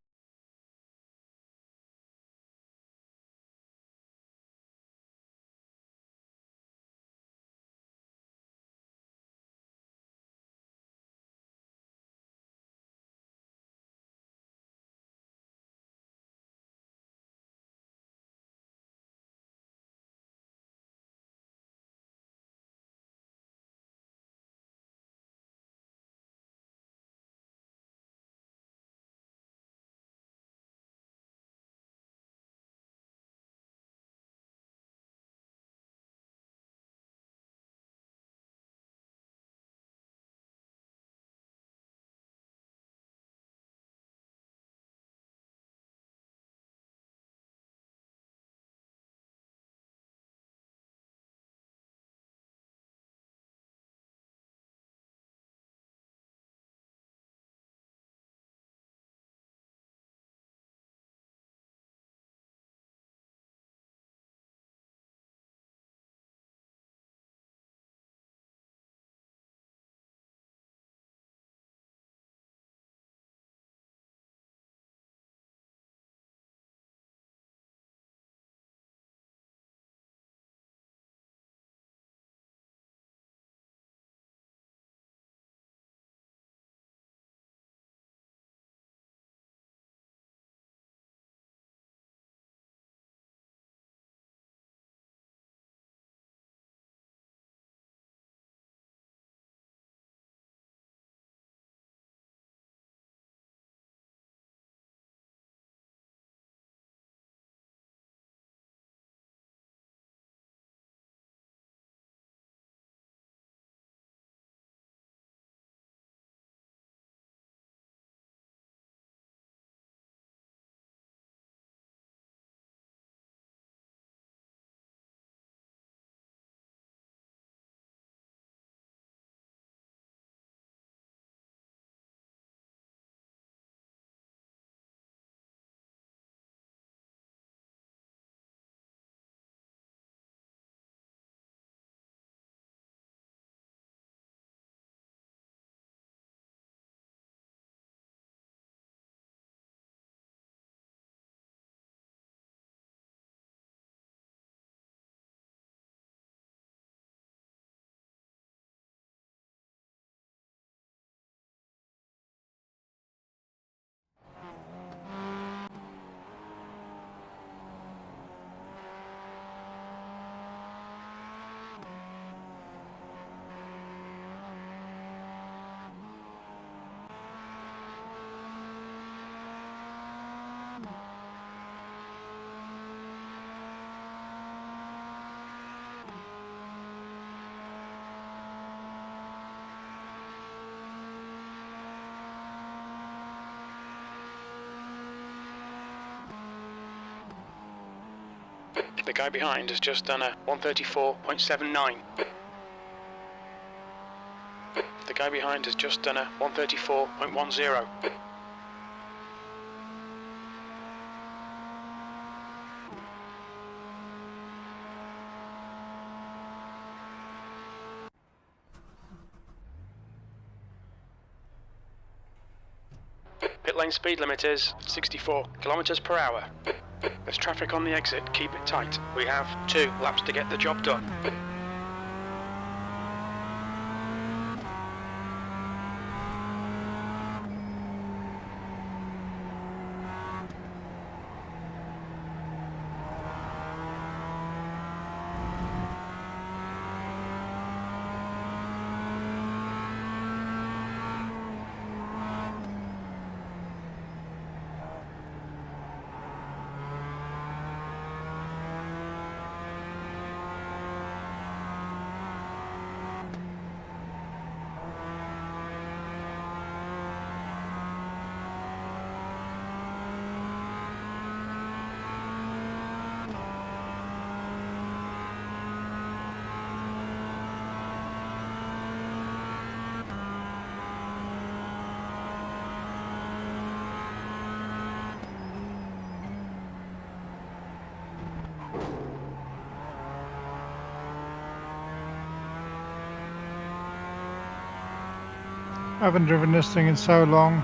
The guy behind has just done a 134.79. The guy behind has just done a 134.10. Pit lane speed limit is 64 kilometers per hour. There's traffic on the exit, keep it tight. We have 2 laps to get the job done. I haven't driven this thing in so long.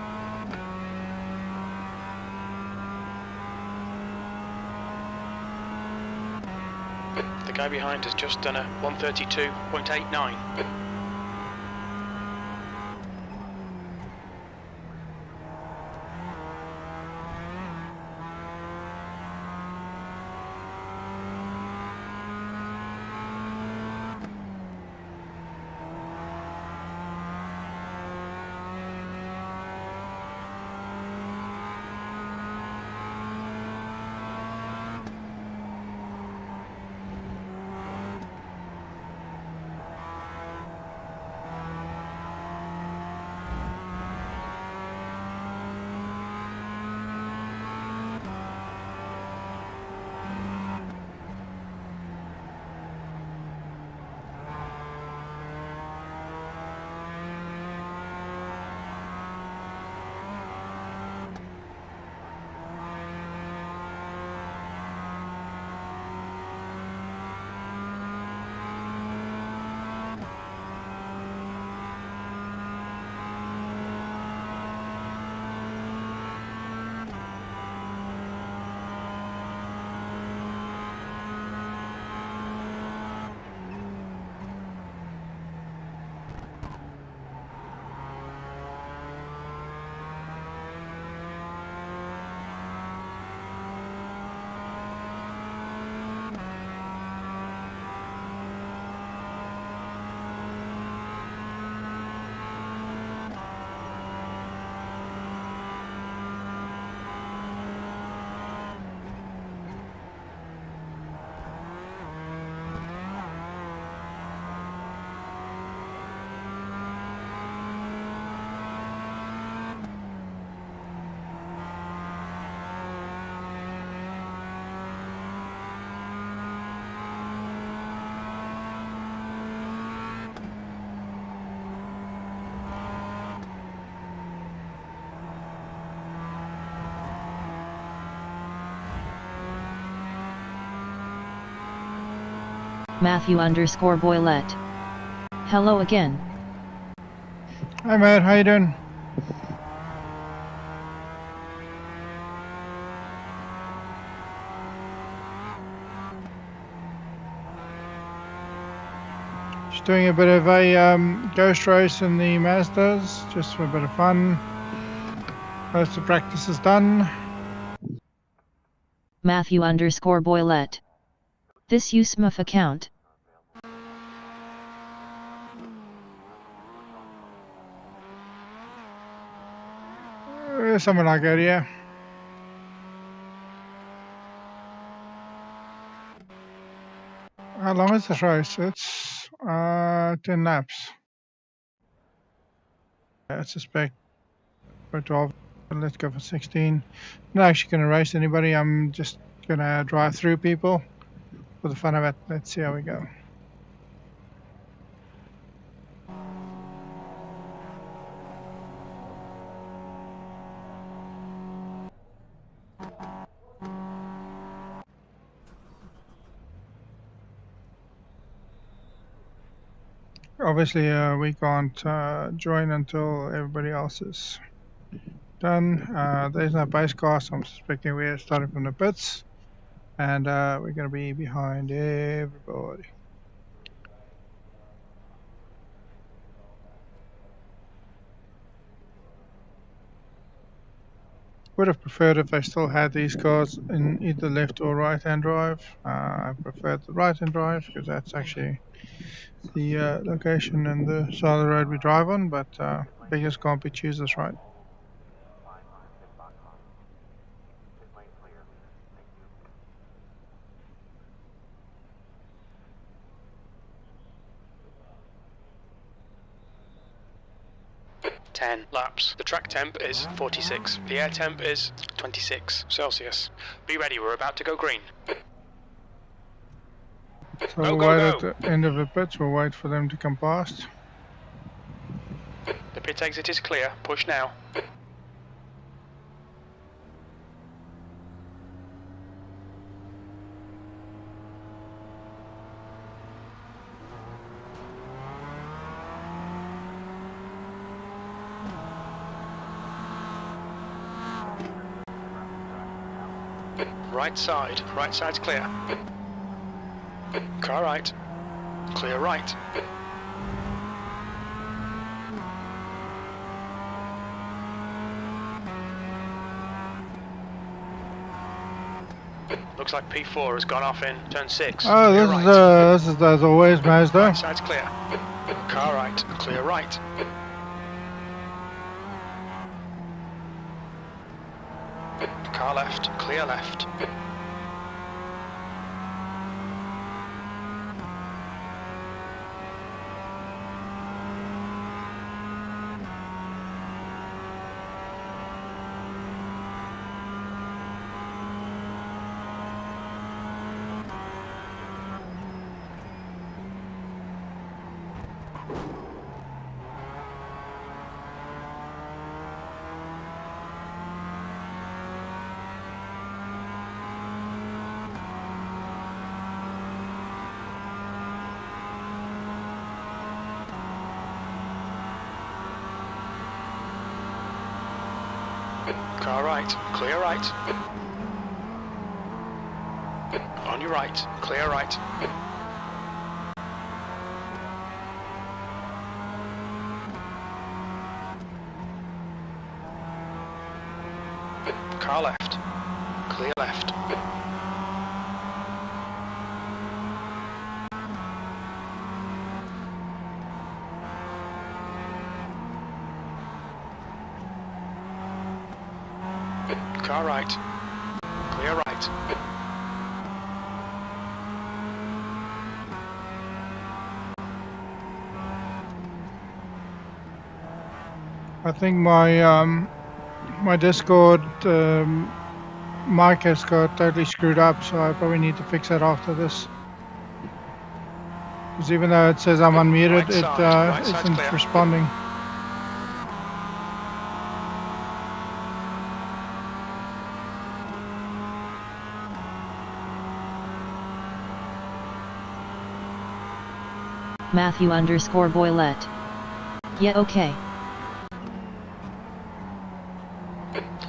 The guy behind has just done a 132.89. Matthew_Boylette. Hello again. Hi Matt, how you doing? Just doing a bit of a ghost race in the Mazdas, just for a bit of fun. Most of the practice is done. Matthew_Boylette. This USMF account. Something like that, yeah. How long is this race? It's 10 laps. I suspect for 12, but let's go for 16. I'm not actually going to race anybody. I'm just going to drive through people for the fun of it. Let's see how we go. Obviously, we can't join until everybody else is done. There's no base car, so I'm suspecting we're starting from the pits. And we're going to be behind everybody. Would have preferred if they still had these cars in either left or right hand drive. I preferred the right hand drive because that's actually the location and the side of the road we drive on, but beggars can't be choosers, right? Laps. The track temp is 46. The air temp is 26 Celsius. Be ready, we're about to go green. So Go, we'll go, wait go. at the end of the pits, we'll wait for them to come past. The pit exit is clear. Push now. Right side's clear. Car right, clear right. Looks like P4 has gone off in turn 6. Oh, this is as always, Mazda. Right side's clear. Car right, clear right. Car left, clear left. Car right, clear right. On your right, clear right. Car left, clear left. Car right, clear right. I think my my Discord mic has got totally screwed up, so I probably need to fix that after this. Because even though it says I'm unmuted, Right it side's isn't clear. responding. Matthew_Boylette. Yeah, okay.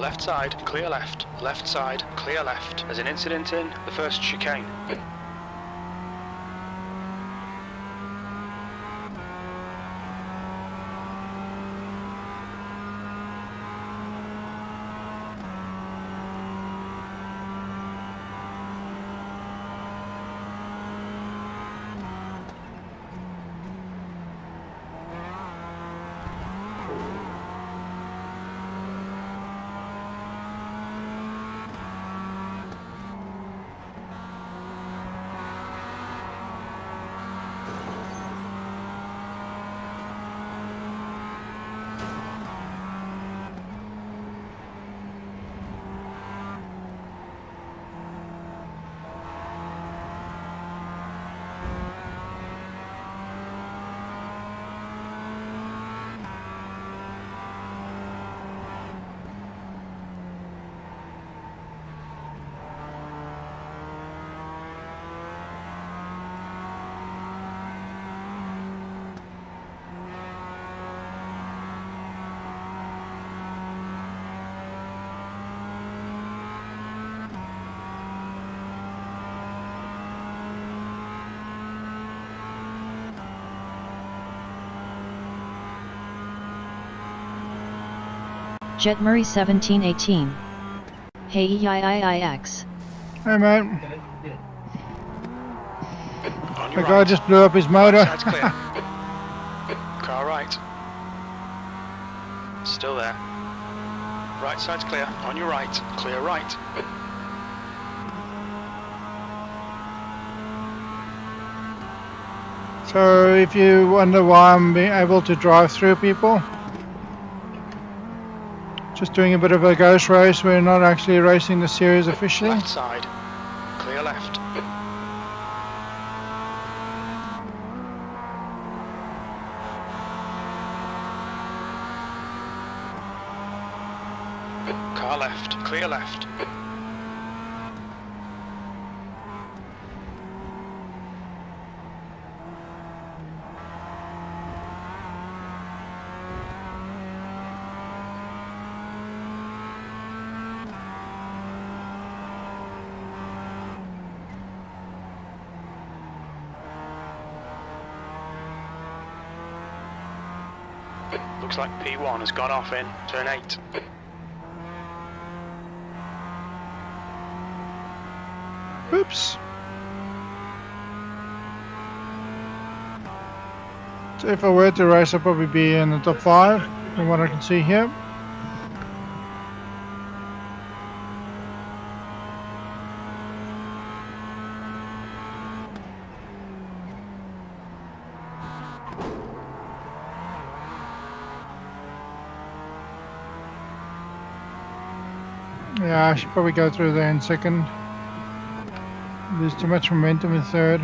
Left side, clear left. Left side, clear left. There's an incident in the first chicane. Jet Murray 1718. Hey EIIIX. Hey mate, On the your guy right. just blew up his motor. Right side's clear. Car right. Still there. Right side's clear. On your right. Clear right. So if you wonder why I'm being able to drive through people, just doing a bit of a ghost race. We're not actually racing the series officially. Left side. Clear left. Car left. Clear left. Looks like P1 has gone off in turn 8. Oops. So if I were to race, I'd probably be in the top 5 from what I can see here. Yeah, I should probably go through there in second. There's too much momentum in third.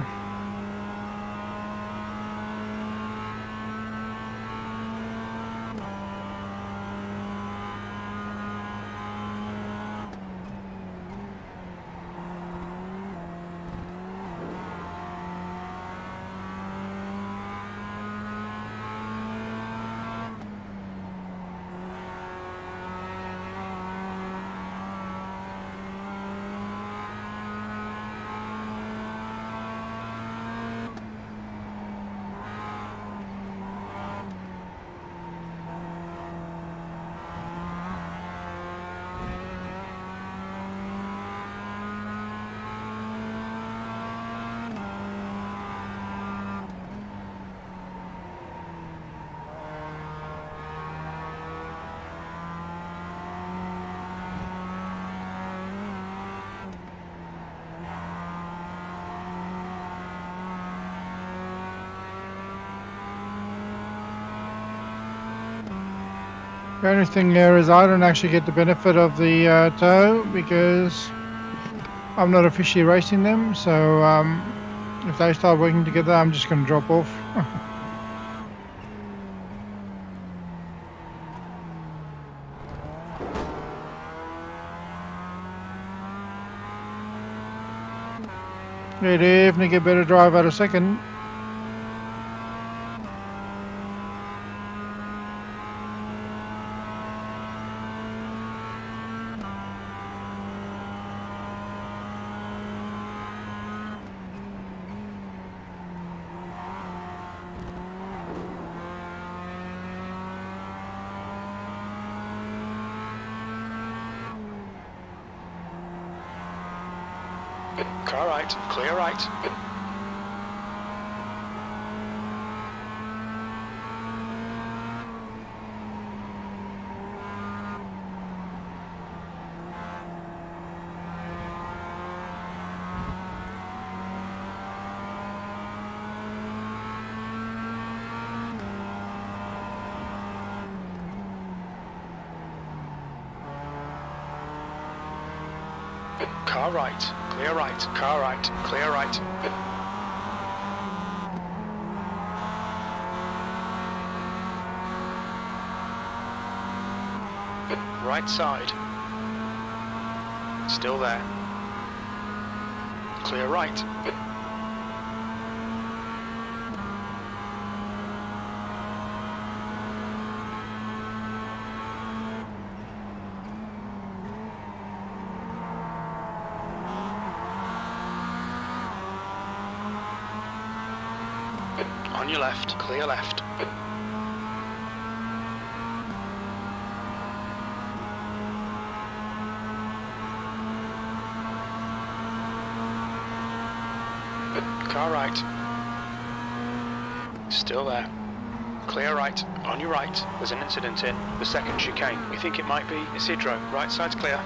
The only thing there is I don't actually get the benefit of the tow because I'm not officially racing them, so if they start working together I'm just going to drop off. They definitely get better drive out of second. Car right, clear right. Car right, clear right, car right, clear right. Right side. Still there. Clear right. On your left, clear left. Car right. Still there. Clear right. On your right. There's an incident in the second chicane. We think it might be Isidro. Right side's clear.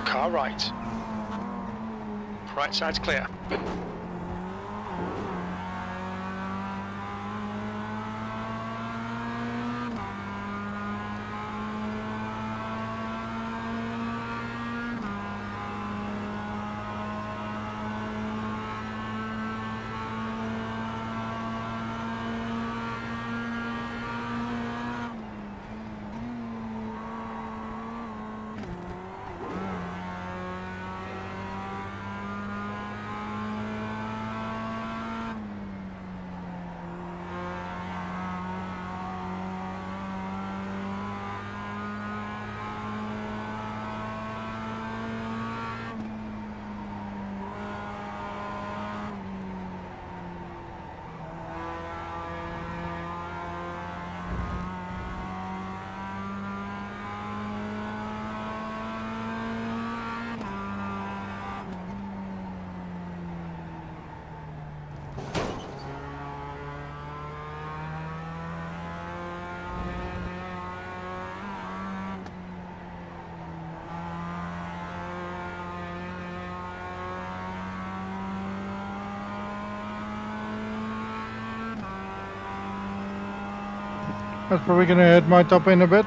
Car right. Right side's clear. That's probably going to hurt my top end a bit.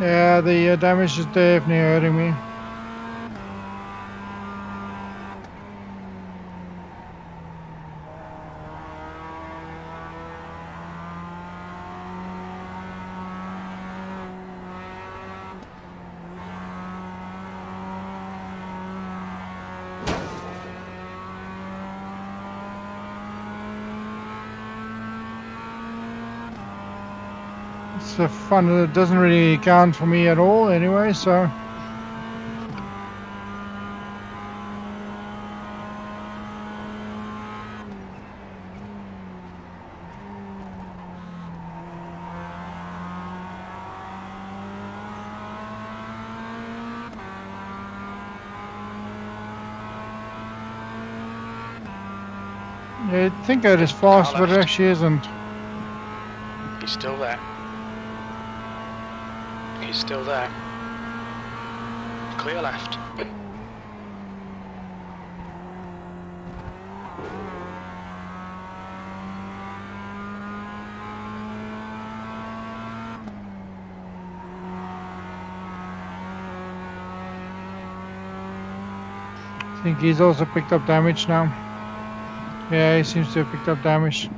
Yeah, the damage is definitely hurting me. It's fun. It doesn't really count for me at all anyway, so. You'd think it is fast, but it actually isn't. He's still there. He's still there. Clear left. I think he's also picked up damage now. Yeah, he seems to have picked up damage.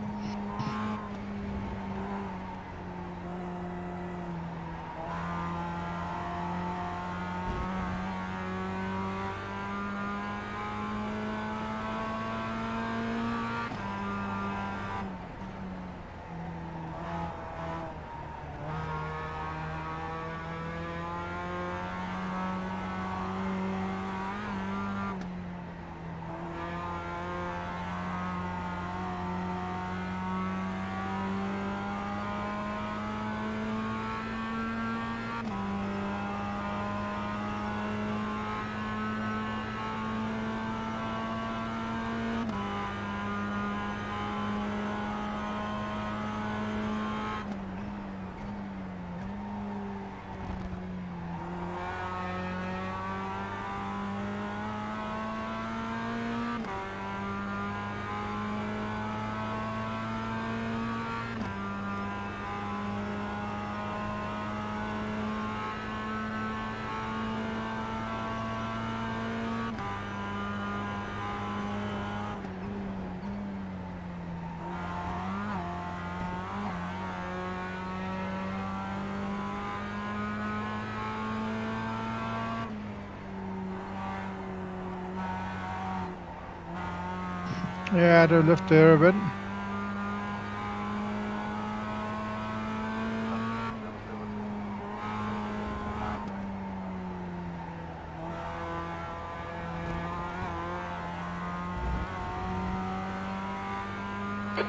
Yeah, I had to lift there a bit.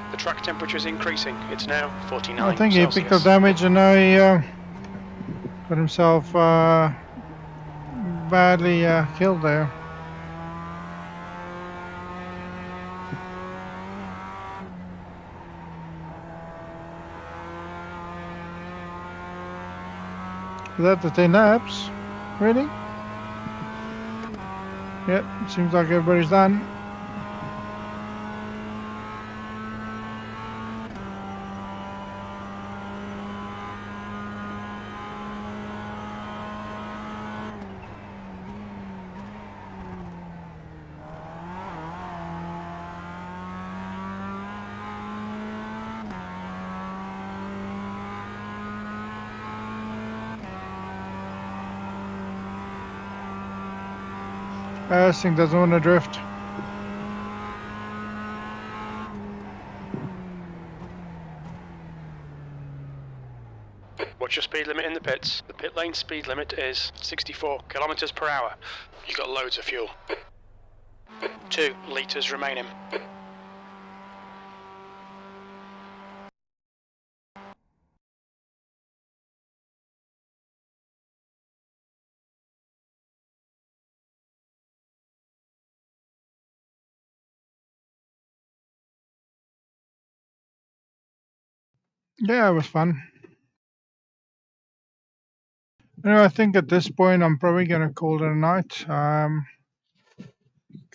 The track temperature is increasing. It's now 49 I think he Celsius. picked up damage and now he got himself badly killed there. Is that the 10 laps? Really? Yep, seems like everybody's done. This thing doesn't want to drift. What's your speed limit in the pits? The pit lane speed limit is 64 kilometers per hour. You got loads of fuel. 2 litres remaining. Yeah, it was fun. Anyway, I think at this point I'm probably going to call it a night.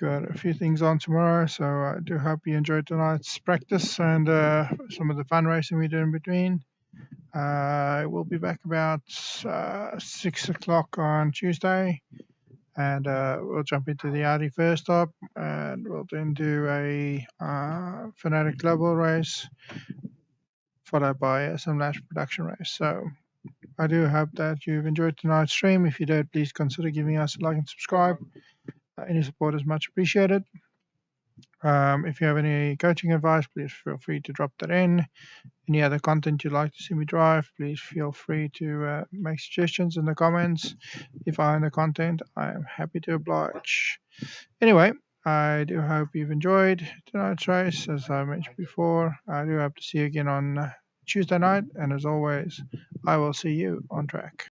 Got a few things on tomorrow, so I do hope you enjoyed tonight's practice and some of the fun racing we did in between. We'll be back about 6 o'clock on Tuesday, and we'll jump into the Audi first stop, and we'll then do a Fanatec Global race, followed by some Lash production race. So I do hope that you've enjoyed tonight's stream. If you did, please consider giving us a like and subscribe. Any support is much appreciated. If you have any coaching advice, please feel free to drop that in. Any other content you'd like to see me drive, please feel free to make suggestions in the comments. If I own the content, I am happy to oblige. Anyway, I do hope you've enjoyed tonight's race. As I mentioned before, I do hope to see you again on Tuesday night. And as always, I will see you on track.